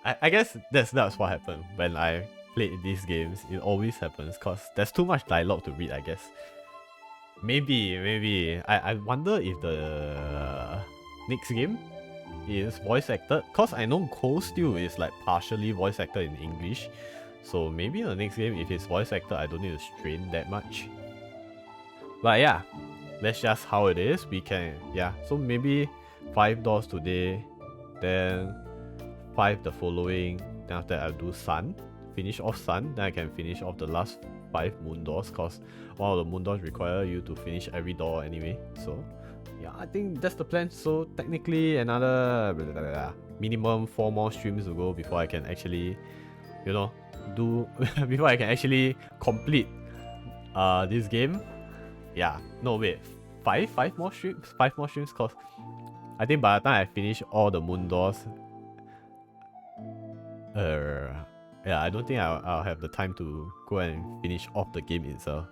I guess that's what happened when I played these games. It always happens because there's too much dialogue to read, I guess. Maybe. I wonder if the next game is voice acted, because I know Cold Steel is like partially voice acted in English. So maybe the next game, if it's voice acted, I don't need to strain that much. But yeah, that's just how it is. We can, so maybe 5 doors today, then 5 the following, then after that I'll do Sun finish off Sun, then I can finish off the last 5 moon doors, cause one of the moon doors require you to finish every door anyway. So yeah, I think that's the plan. So technically another minimum 4 more streams to go before I can actually, you know, do before I can actually complete this game. Yeah, no wait, 5 more streams, 5 more streams, cause I think by the time I finish all the moon doors, yeah, I don't think I'll have the time to go and finish off the game itself.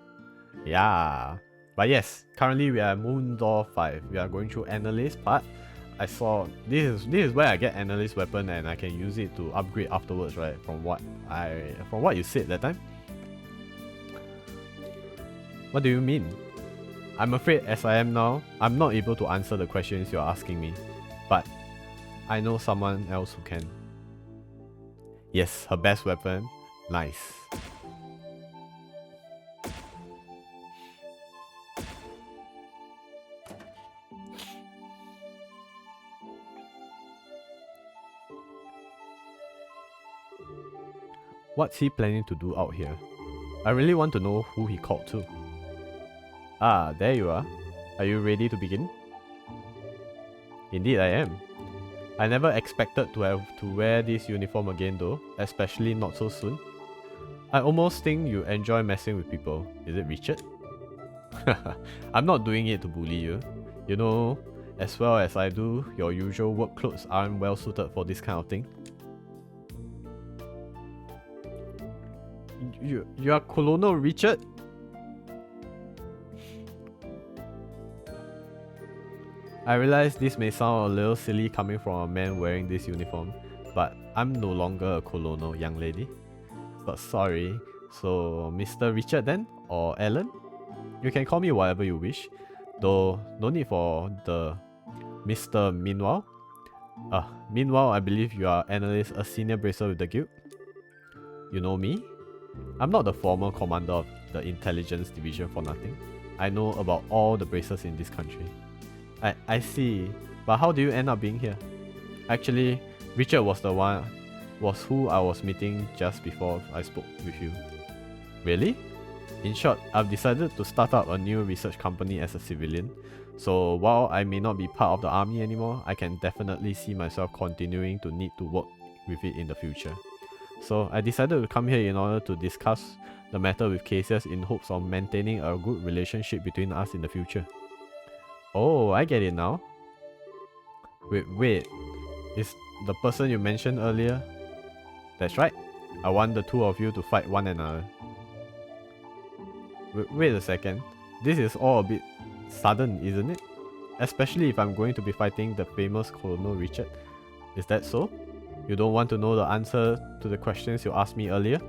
Yeah, but yes, currently we are moon door 5. We are going through analyst part. I saw this is where I get analyst weapon and I can use it to upgrade afterwards, right? From what you said that time. What do you mean? I'm afraid as I am now, I'm not able to answer the questions you're asking me, but I know someone else who can. Yes, her best weapon. Nice. What's he planning to do out here? I really want to know who he called to. Ah, there you are. Are you ready to begin? Indeed I am. I never expected to have to wear this uniform again though, especially not so soon. I almost think you enjoy messing with people. Is it Richard? I'm not doing it to bully you. You know, as well as I do, your usual work clothes aren't well suited for this kind of thing. You are Colonel Richard? I realize this may sound a little silly coming from a man wearing this uniform, but I'm no longer a colonel, young lady. But sorry, so Mr. Richard then? Or Alan? You can call me whatever you wish, though no need for the Mr. Meanwhile. Meanwhile, I believe you are analyst, a senior bracer with the guild. You know me? I'm not the former commander of the intelligence division for nothing. I know about all the bracers in this country. I see, but how do you end up being here? Actually, Richard was who I was meeting just before I spoke with you. Really? In short, I've decided to start up a new research company as a civilian. So while I may not be part of the army anymore, I can definitely see myself continuing to need to work with it in the future. So I decided to come here in order to discuss the matter with Cassius in hopes of maintaining a good relationship between us in the future. Oh, I get it now. Wait, is the person you mentioned earlier? That's right. I want the two of you to fight one another. Wait a second. This is all a bit sudden, isn't it? Especially if I'm going to be fighting the famous Colonel Richard. Is that so? You don't want to know the answer to the questions you asked me earlier?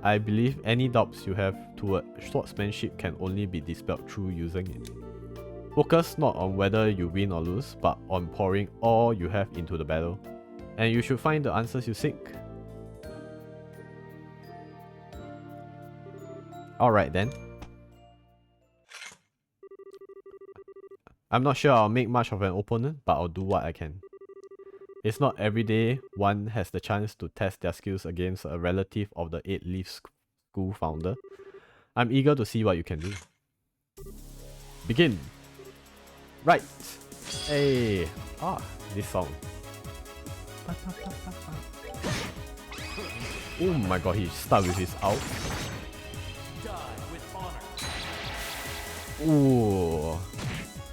I believe any doubts you have toward swordsmanship can only be dispelled through using it. Focus not on whether you win or lose, but on pouring all you have into the battle. And you should find the answers you seek. Alright then. I'm not sure I'll make much of an opponent, but I'll do what I can. It's not every day one has the chance to test their skills against a relative of the 8 Leaf School founder. I'm eager to see what you can do. Begin! Right! Hey! This song. Oh my god, he stuck with his out. Ooh,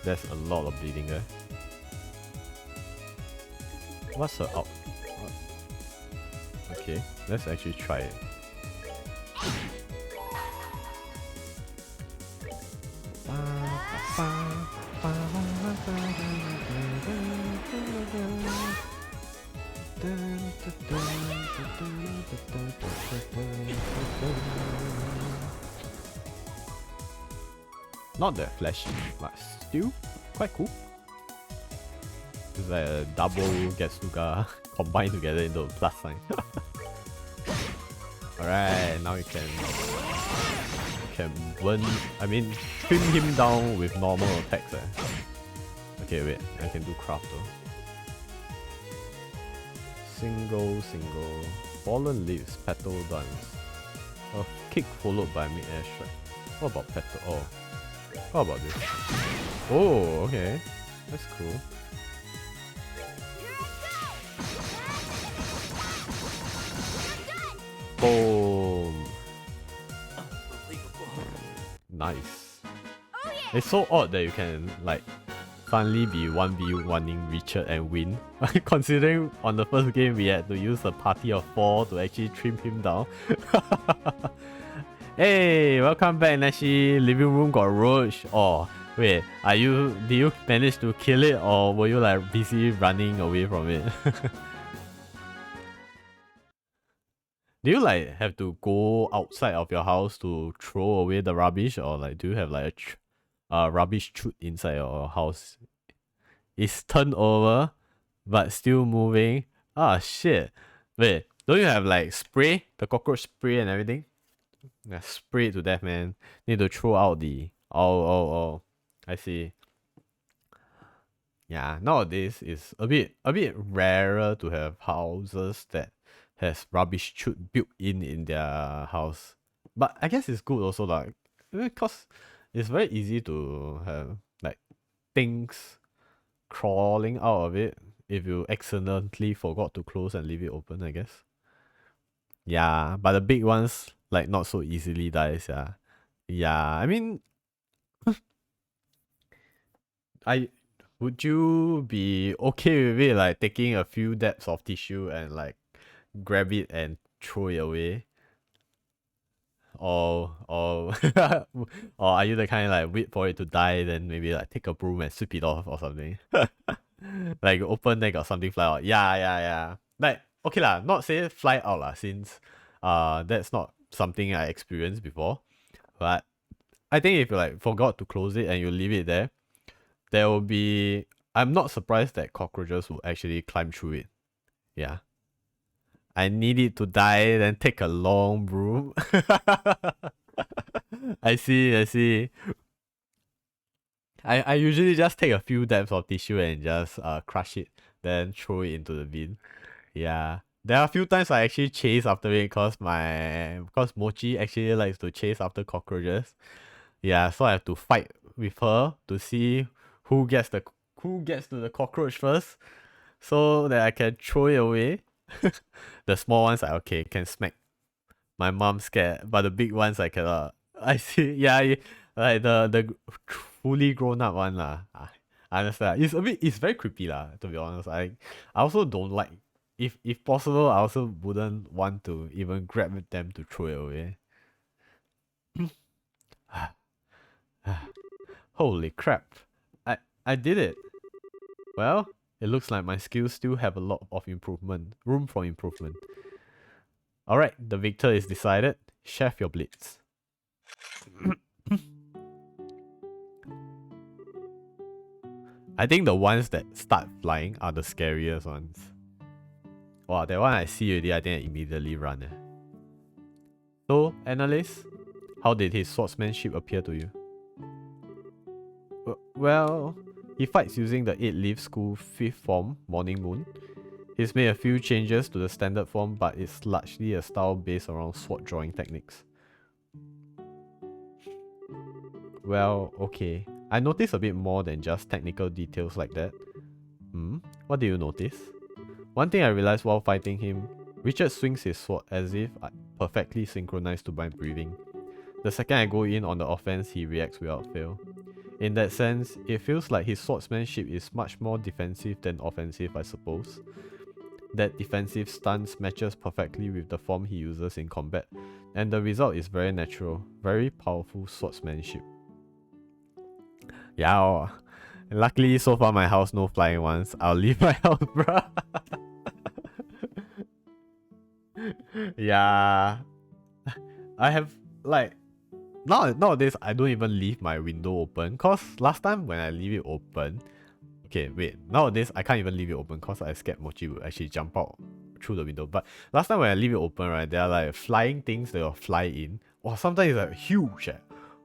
that's a lot of bleeding there. What's her out? Okay, let's actually try it. Not that flashy, but still quite cool. It's like a double Getsuga combined together into a plus sign. Alright, now you can burn, trim him down with normal attacks. Okay, wait, I can do craft though. Single. Fallen leaves, petal dance. A kick followed by mid-air strike. What about petal? Oh. What about this? Oh, okay. That's cool. Boom. Nice. Oh, yeah. It's so odd that you can like finally be 1v1ing Richard and win. Considering on the first game we had to use a party of 4 to actually trim him down. Hey, welcome back, Nashi. Living room got roach. Oh, wait, did you manage to kill it or were you like busy running away from it? Do you like have to go outside of your house to throw away the rubbish, or like do you have like a rubbish chute inside your house? It's turned over, but still moving. Ah, shit. Wait, don't you have like spray, the cockroach spray and everything? Yeah, spray it to death, man. Need to throw out the. Oh. I see. Yeah, nowadays it's a bit rarer to have houses that has rubbish chute built in their house. But I guess it's good also like because it's very easy to have like things crawling out of it if you accidentally forgot to close and leave it open, I guess. Yeah, but the big ones like not so easily dies, yeah. Yeah, I mean would you be okay with it like taking a few dabs of tissue and like grab it and throw it away? Or or are you the kind like wait for it to die then maybe like take a broom and sweep it off or something? Like you open then got something fly out. Yeah. Like okay lah, not say fly out lah since that's not something I experienced before. But I think if you like forgot to close it and you leave it there will be. I'm not surprised that cockroaches will actually climb through it. Yeah. I need it to die, then take a long broom. I see. I usually just take a few dabs of tissue and just crush it, then throw it into the bin. Yeah. There are a few times I actually chase after it because Mochi actually likes to chase after cockroaches. Yeah, so I have to fight with her to see who gets to the cockroach first, so that I can throw it away. The small ones I okay can smack. My mom scared, but the big ones I cannot. I see. Yeah, like the fully grown up one lah. I understand. It's very creepy lah. To be honest, I also don't like. If possible, I also wouldn't want to even grab them to throw it away. Holy crap! I did it. Well, it looks like my skills still have a lot of room for improvement. Alright, the victor is decided. Chef your blitz. I think the ones that start flying are the scariest ones. Wow, that one I see already, I think I immediately run. So, analyst, how did his swordsmanship appear to you? Well, he fights using the 8-leaf school 5th form, Morning Moon. He's made a few changes to the standard form, but it's largely a style based around sword drawing techniques. Well, okay. I noticed a bit more than just technical details like that. What do you notice? One thing I realized while fighting him, Richard swings his sword as if perfectly synchronized to my breathing. The second I go in on the offense, he reacts without fail. In that sense, it feels like his swordsmanship is much more defensive than offensive, I suppose. That defensive stance matches perfectly with the form he uses in combat, and the result is very natural, very powerful swordsmanship. Yeah, luckily so far my house no flying ones. I'll leave my house, bruh. Yeah, I have like nowadays I don't even leave my window open, cause last time when I leave it open, okay wait, nowadays I can't even leave it open cause I scared Mochi would actually jump out through the window. But last time when I leave it open, right, there are like flying things that will fly in. Wow, sometimes it's like huge.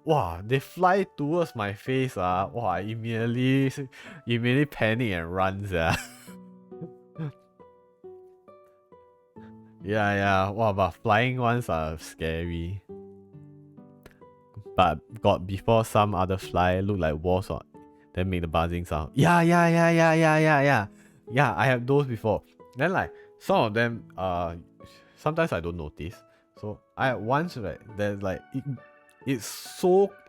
Wow, they fly towards my face. Wow, I immediately panic and run. Yeah. Wow, but flying ones are scary. But got before some other fly look like walls or then make the buzzing sound. Yeah. Yeah, I have those before. Then like some of them sometimes I don't notice. So I had once right, there's like it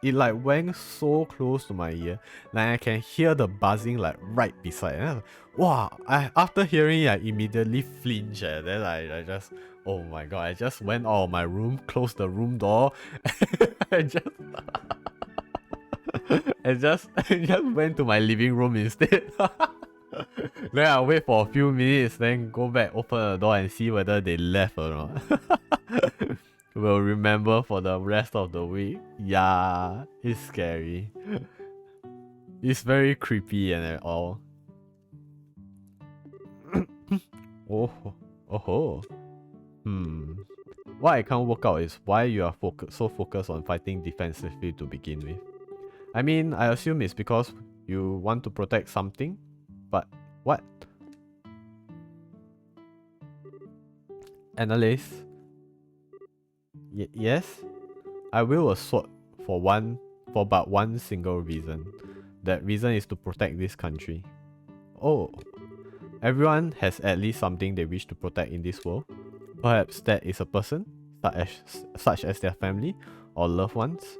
like went so close to my ear. Like I can hear the buzzing like right beside. And I was like, wow, after hearing it, I immediately flinched. Then I just, oh my god, I just went out of my room, closed the room door, I just I just went to my living room instead. Then I wait for a few minutes, then go back, open the door and see whether they left or not. Will remember for the rest of the week. Yeah, it's scary. It's very creepy and all. Oh, oh. What I can't work out is why you are so focused on fighting defensively to begin with. I mean, I assume it's because you want to protect something, but what? Analyst? Yes? I will a sword for but one single reason. That reason is to protect this country. Oh. Everyone has at least something they wish to protect in this world. Perhaps that is a person, such as their family or loved ones.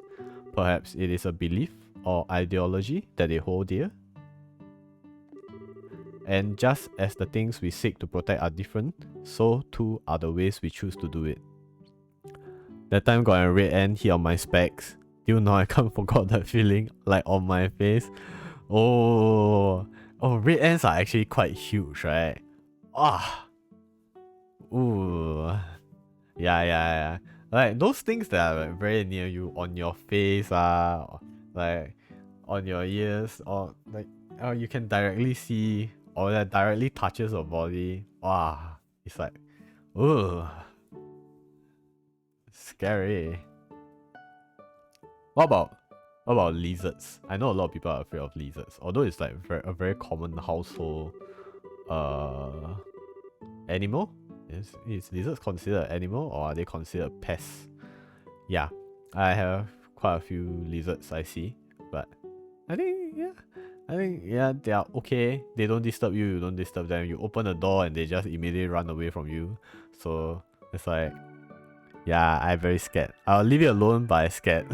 Perhaps it is a belief or ideology that they hold dear. And just as the things we seek to protect are different, so too are the ways we choose to do it. That time got a red ant hit on my specs. Till now I can't forget that feeling, like on my face. Oh, red ants are actually quite huge, right? Ah, ooh, yeah. Like those things that are like very near you, on your face, like on your ears, or like you can directly see, or that directly touches your body. Wow, it's like, ooh, scary. What about lizards? I know a lot of people are afraid of lizards, although it's like a very common household animal. Is lizards considered an animal, or are they considered pests? Yeah, I have quite a few lizards I see, but I think they are okay. They don't disturb you, you don't disturb them. You open the door and they just immediately run away from you. So it's like, yeah, I'm very scared. I'll leave it alone, but I'm scared.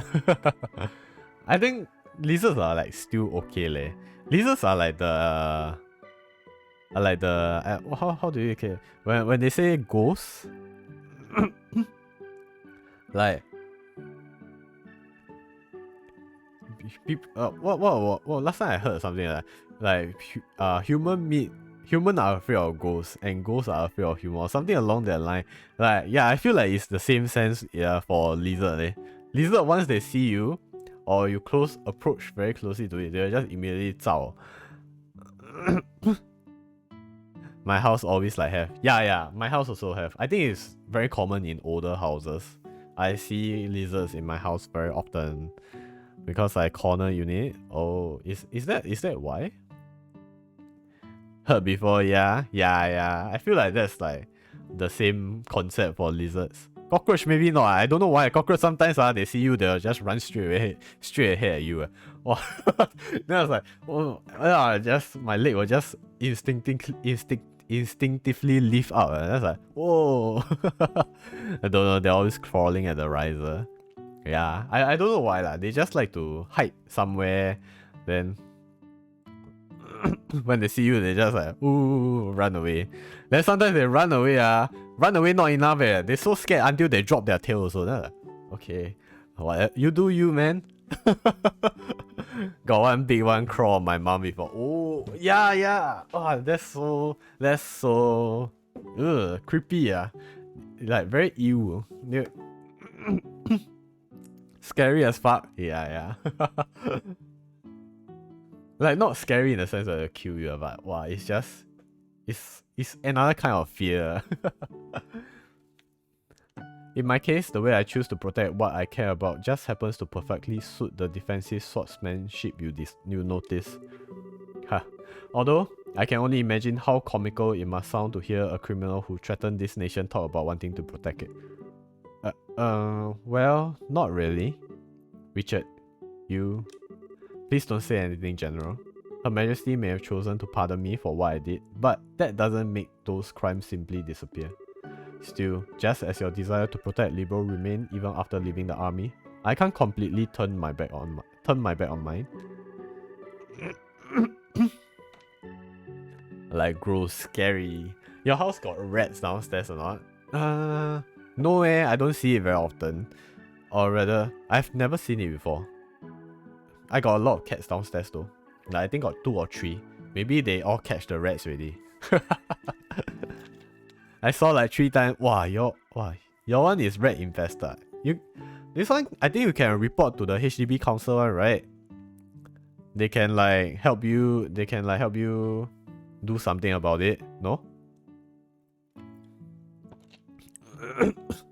I think lizards are like still okay leh. Lizards are like the how do you care when they say ghosts, like people, what last time I heard something like human are afraid of ghosts and ghosts are afraid of human, or something along that line. Like, yeah, I feel like it's the same sense, yeah, for lizard eh. Lizard, once they see you or you approach very closely to it, they'll just immediately zao. My house always like have. Yeah, my house also have. I think it's very common in older houses. I see lizards in my house very often because I corner unit. Oh, is that why? Heard before, yeah. I feel like that's like the same concept for lizards. Cockroach maybe not. I don't know why. Cockroach sometimes they see you, they'll just run straight ahead at you. Oh. Then I was like, oh, just my leg will just instinctively lift up. And that's like, whoa. I don't know, they're always crawling at the riser. Yeah, I don't know why lah. They just like to hide somewhere, then when they see you, they just like, ooh, run away. Then sometimes they run away, run away not enough, they're so scared until they drop their tail also. Then like, okay, what you do you, man. Got one big one crawl on my mom before. Oh, yeah. Oh, that's so creepy, like very ew. Scary as fuck. Yeah. Like, not scary in the sense that it'll kill you, but wow, it's just it's another kind of fear. In my case, the way I choose to protect what I care about just happens to perfectly suit the defensive swordsmanship you notice. Huh. Although, I can only imagine how comical it must sound to hear a criminal who threatened this nation talk about wanting to protect it. Well, not really. Richard, you... Please don't say anything, General. Her Majesty may have chosen to pardon me for what I did, but that doesn't make those crimes simply disappear. Still, just as your desire to protect Liberal remain even after leaving the army, I can't completely turn my back on mine. Like, gross, scary. Your house got rats downstairs or not? No I don't see it very often. Or rather, I've never seen it before. I got a lot of cats downstairs though. Like, I think got 2 or 3. Maybe they all catch the rats already. I saw like 3 times. Your one is rat infested. This one, I think you can report to the HDB council one, right? They can like help you. They can like help you do something about it. No?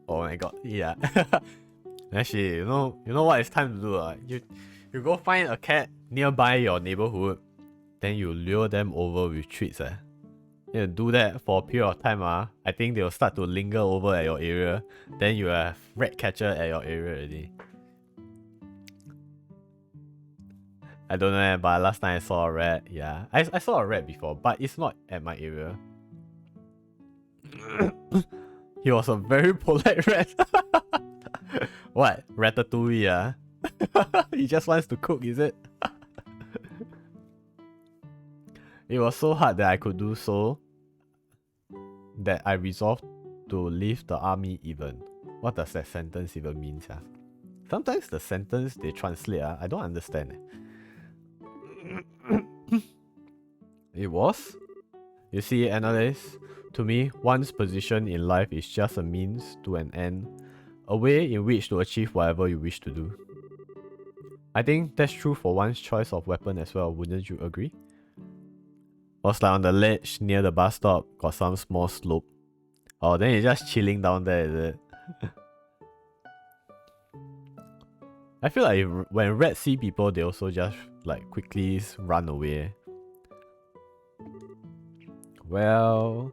Oh my god, yeah. Actually, you know what it's time to do. You go find a cat nearby your neighborhood, then you lure them over with treats. You do that for a period of time. I think they'll start to linger over at your area. Then you have rat catcher at your area already. I don't know, but last time I saw a rat. Yeah, I saw a rat before, but it's not at my area. He was a very polite rat. What? Ratatouille, He just wants to cook, is it? It was so hard that I could do so that I resolved to leave the army even. What does that sentence even mean, Sometimes the sentence they translate, I don't understand. It was? You see, analyst, to me, one's position in life is just a means to an end, a way in which to achieve whatever you wish to do. I think that's true for one's choice of weapon as well, wouldn't you agree? Was like on the ledge near the bus stop, got some small slope. Oh, then you're just chilling down there, is it? I feel like when rats see people, they also just like quickly run away. Well,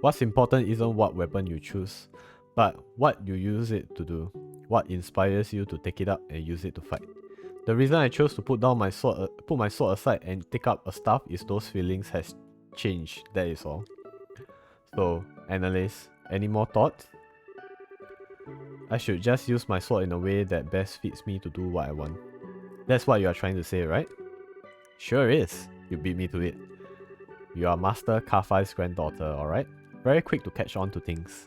what's important isn't what weapon you choose, but what you use it to do. What inspires you to take it up and use it to fight. The reason I chose to put my sword aside and take up a staff is those feelings has changed, that is all. So, analyst, any more thoughts? I should just use my sword in a way that best fits me to do what I want. That's what you are trying to say, right? Sure is. You beat me to it. You are Master Kafai's granddaughter, alright? Very quick to catch on to things.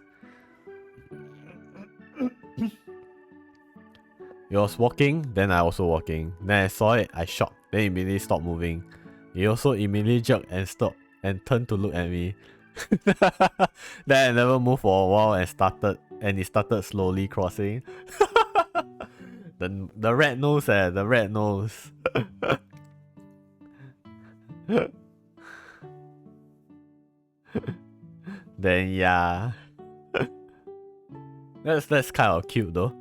He was walking, then I also walking. Then I saw it, I shocked, then immediately stopped moving. He also immediately jerked and stopped and turned to look at me. Then I never moved for a while and he started slowly crossing. the rat nose, the rat nose. Then yeah. That's kind of cute though.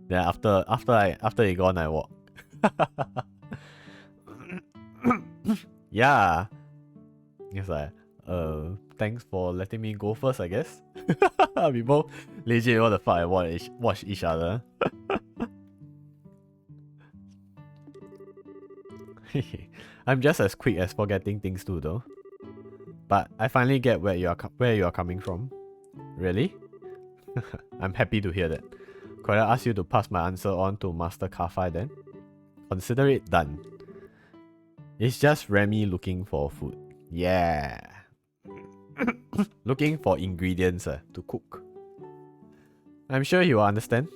Then after he gone, I walk. Yeah. It's like, thanks for letting me go first, I guess. We both legit what the fuck and watch each other. I'm just as quick as forgetting things too though. But I finally get where you are coming from. Really? I'm happy to hear that. Could I ask you to pass my answer on to Master Kafai then? Consider it done. It's just Remy looking for food. Yeah. Looking for ingredients to cook. I'm sure he will understand.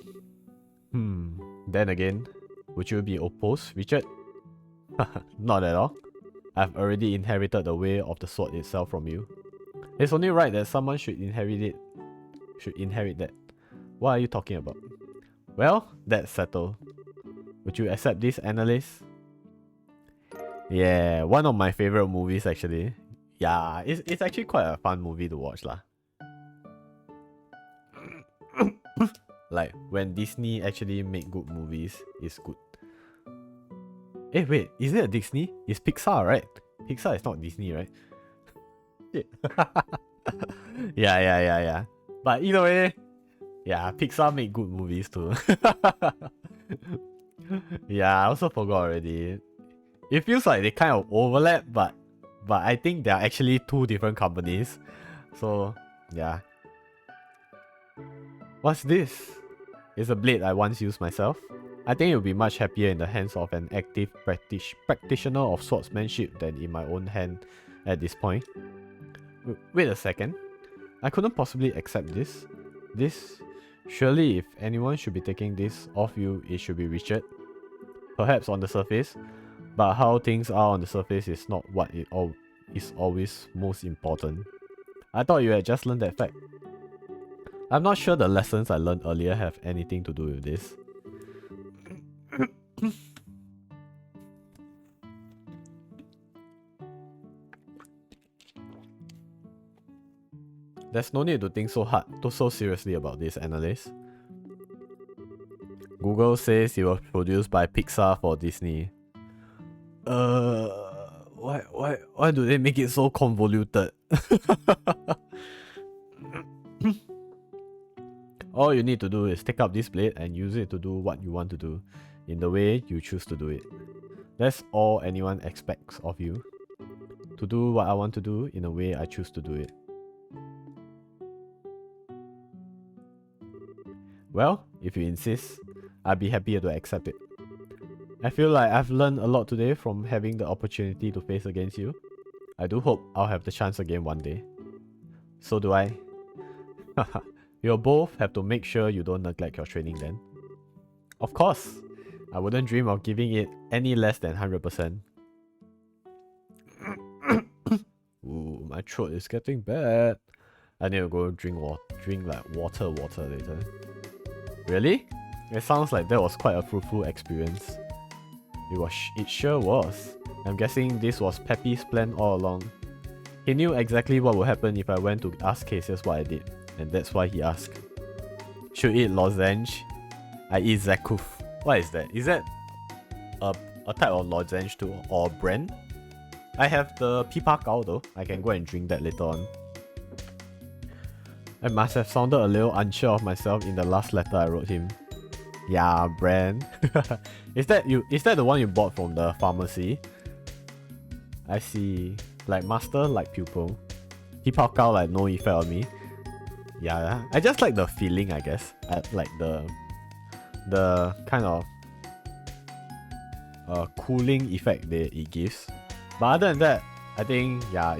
Then again, would you be opposed, Richard? Not at all. I've already inherited the way of the sword itself from you. It's only right that someone should inherit that. What are you talking about? Well, that's settled. Would you accept this, analyst? Yeah, one of my favorite movies actually. Yeah, it's actually quite a fun movie to watch lah. Like when Disney actually make good movies, it's good. Wait, is it a Disney? It's Pixar, right? Pixar is not Disney, right? Shit. Yeah. But either way, yeah, Pixar make good movies too. Yeah, I also forgot already. It feels like they kind of overlap, but I think they are actually two different companies. So yeah. What's this? It's a blade I once used myself. I think it would be much happier in the hands of an active practitioner of swordsmanship than in my own hand at this point. Wait a second. I couldn't possibly accept this. Surely if anyone should be taking this off you, it should be Richard. Perhaps on the surface, but how things are on the surface is not what is always most important. I thought you had just learned that fact. I'm not sure the lessons I learned earlier have anything to do with this. There's no need to think so seriously about this, analyst. Google says it was produced by Pixar for Disney. Why do they make it so convoluted? All you need to do is take up this blade and use it to do what you want to do, in the way you choose to do it. That's all anyone expects of you. To do what I want to do in a way I choose to do it. Well, if you insist, I'd be happier to accept it. I feel like I've learned a lot today from having the opportunity to face against you. I do hope I'll have the chance again one day. So do I. You'll both have to make sure you don't neglect your training then. Of course, I wouldn't dream of giving it any less than 100%. Ooh, my throat is getting bad. I need to go drink like water later. Really? It sounds like that was quite a fruitful experience. It sure was. I'm guessing this was Peppy's plan all along. He knew exactly what would happen if I went to ask Cassius what I did, and that's why he asked. Should eat lozenge? I eat Zakuf. What is that? Is that a type of lozenge too, or brand? I have the Pipa Gao though. I can go and drink that later on. I must have sounded a little unsure of myself in the last letter I wrote him. Yeah, brand. Is that the one you bought from the pharmacy? I see. Like master, like pupil. Pipa Gao like no effect on me. Yeah, I just like the feeling, I guess. I like the kind of cooling effect that it gives. But other than that, I think yeah,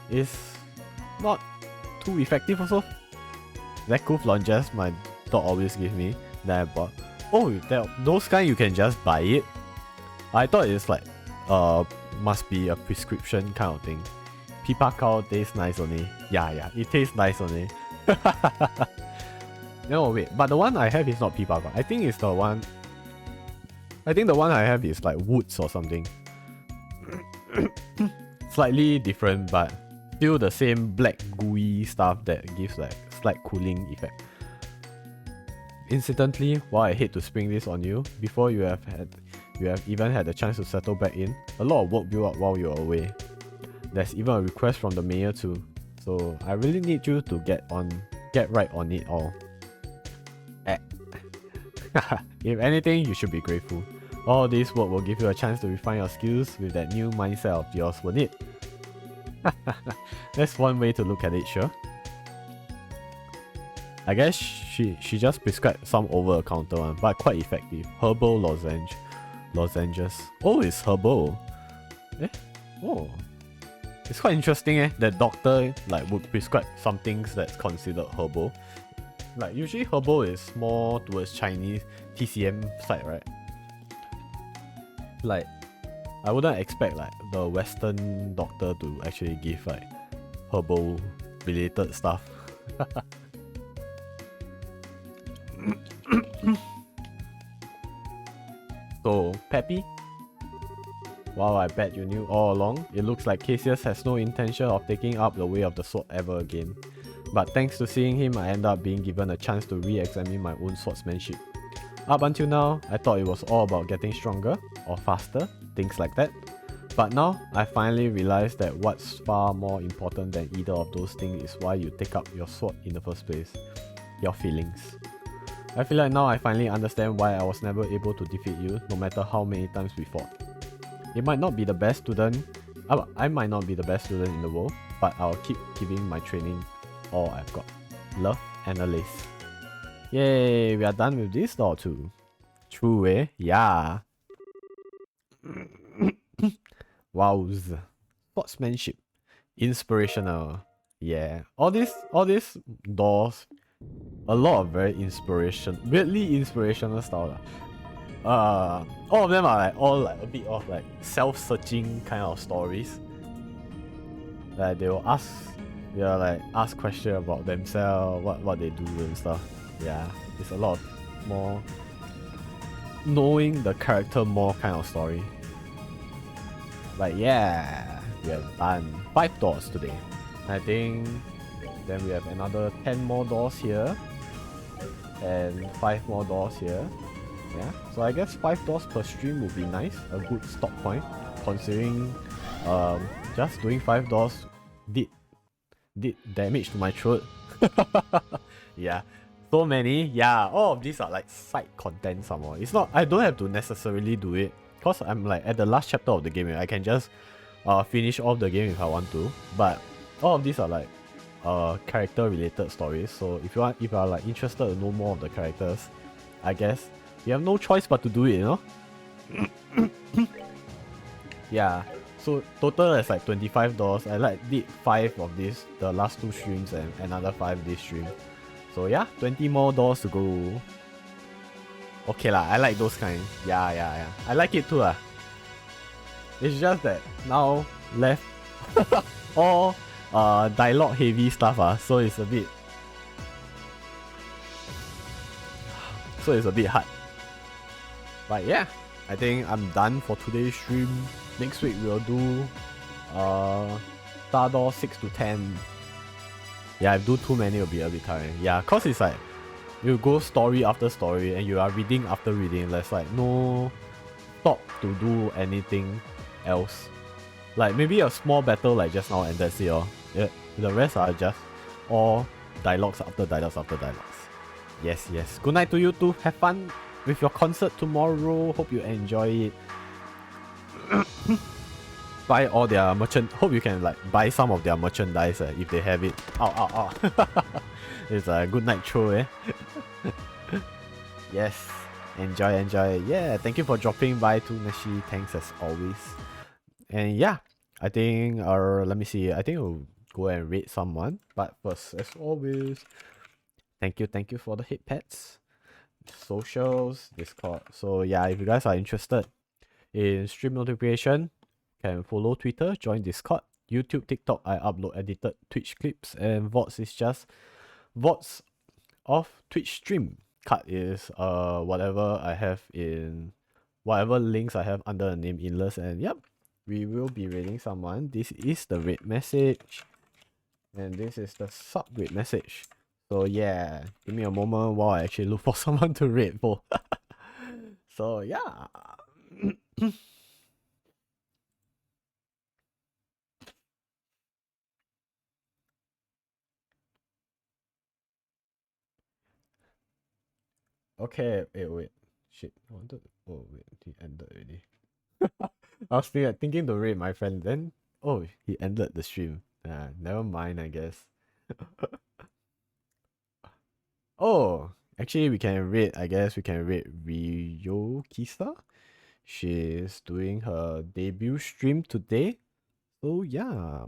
it's not too effective also. Zakuf lunges my dog always give me that I bought. Oh, those kind you can just buy it. I thought it's like must be a prescription kind of thing. Pipa Gao tastes nice only. Yeah, it tastes nice only. No wait, but the one I have is not Pipa Gao. I think the one I have is like Woods or something. Slightly different, but still the same black gooey stuff that gives like slight cooling effect. Incidentally, while I hate to spring this on you, before you have even had the chance to settle back in, a lot of work built up while you were away. There's even a request from the mayor too, so I really need you to get right on it all. If anything, you should be grateful. All this work will give you a chance to refine your skills with that new mindset of yours, won't it? That's one way to look at it, sure. I guess she just prescribed some over-the-counter one, but quite effective. Herbal lozenges. Oh, it's herbal. Oh. It's quite interesting that doctor like would prescribe some things that's considered herbal. Like usually herbal is more towards Chinese TCM side, right? Like I wouldn't expect like the Western doctor to actually give like herbal related stuff. So, Peppy? Wow, I bet you knew all along. It looks like Cassius has no intention of taking up the way of the sword ever again. But thanks to seeing him, I end up being given a chance to re-examine my own swordsmanship. Up until now, I thought it was all about getting stronger or faster, things like that. But now I finally realized that what's far more important than either of those things is why you take up your sword in the first place. Your feelings. I feel like now I finally understand why I was never able to defeat you, no matter how many times we fought. It might not be the best student, I might not be the best student in the world, but I'll keep giving my training all I've got. Love, Annalise. Yay, we are done with this door too. True, eh? Yeah. Wowz. Sportsmanship. Inspirational. Yeah. All these doors, a lot of very weirdly inspirational style. All of them are like all like a bit of like self-searching kind of stories. Like they'll like ask questions about themselves, what they do and stuff. Yeah, it's a lot more knowing the character more kind of story. But yeah, we have done 5 doors today. I think then we have another 10 more doors here and 5 more doors here. Yeah, so I guess 5 doors per stream would be nice, a good stop point, considering just doing 5 doors did damage to my throat. Yeah, so many. Yeah, all of these are like side content somewhere. It's not, I don't have to necessarily do it because I'm like at the last chapter of the game. I can just finish off the game if I want to, but all of these are like character related stories. So if you are like interested to know more of the characters, I guess you have no choice but to do it, you know? Yeah, so total is like $25. I like did 5 of this, the last 2 streams, and another 5 this stream. So yeah, 20 more doors to go. Okay lah, I like those kind. Yeah. I like it too lah. It's just that now left all dialogue heavy stuff so it's a bit hard. But yeah, I think I'm done for today's stream. Next week we'll do Star Door 6 to 10. Yeah, if do too many it'll be a bit tiring. Yeah, cause it's like you go story after story and you are reading after reading. There's like no stop to do anything else. Like maybe a small battle like just now and that's it. Yeah, the rest are just all dialogues after dialogues after dialogues. Yes. Good night to you too. Have fun with your concert tomorrow. Hope you enjoy it. Buy all their hope you can like buy some of their merchandise if they have it. Ow. It's a good night throw, eh? Yes. Enjoy. Yeah, thank you for dropping by too, Nashi. Thanks as always. And yeah, I think let me see. I think we'll go and rate someone. But first, as always, thank you for the hit pets, socials, Discord. So yeah, if you guys are interested in stream notification, can follow Twitter, join Discord, YouTube, TikTok. I upload edited Twitch clips, and Vods is just Vods of Twitch stream. Cut is whatever I have in whatever links I have under the name Indlus, and yep, we will be raiding someone. This is the raid message, and this is the sub raid message. So yeah, give me a moment while I actually look for someone to raid for. So yeah. Okay, wait. Shit. Oh wait, he ended already. I was thinking to raid my friend, then he ended the stream. Never mind, I guess. Oh, actually we can raid Ryo Kisa. She's doing her debut stream today. So yeah.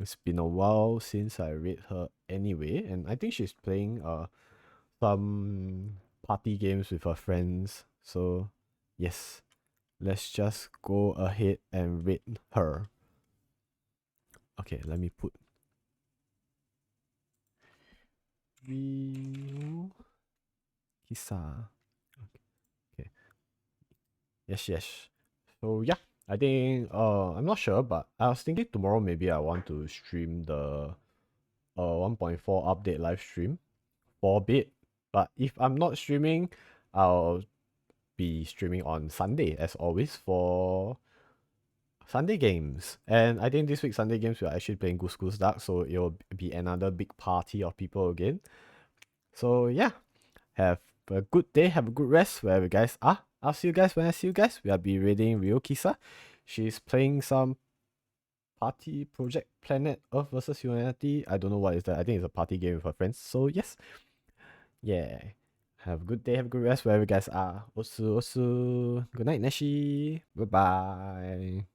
It's been a while since I raid her anyway, and I think she's playing some party games with her friends. So yes, let's just go ahead and raid her. Okay, let me put Ryu Kisa. Okay. Yes. So yeah, I think I'm not sure, but I was thinking tomorrow maybe I want to stream the 1.4 update live stream for a bit. But if I'm not streaming, I'll be streaming on Sunday as always for Sunday games. And I think this week Sunday games we're actually playing Goose Goose Duck, so it'll be another big party of people again. So yeah, have a good day, have a good rest wherever you guys are. I'll see you guys when I see you guys. We'll be reading Rio Kisa. She's playing some party project Planet Earth versus Humanity. I don't know what is that. I think it's a party game with her friends. So yes. Yeah. Have a good day, have a good rest wherever you guys are. Osu osu. Good night, Neshi. Bye bye.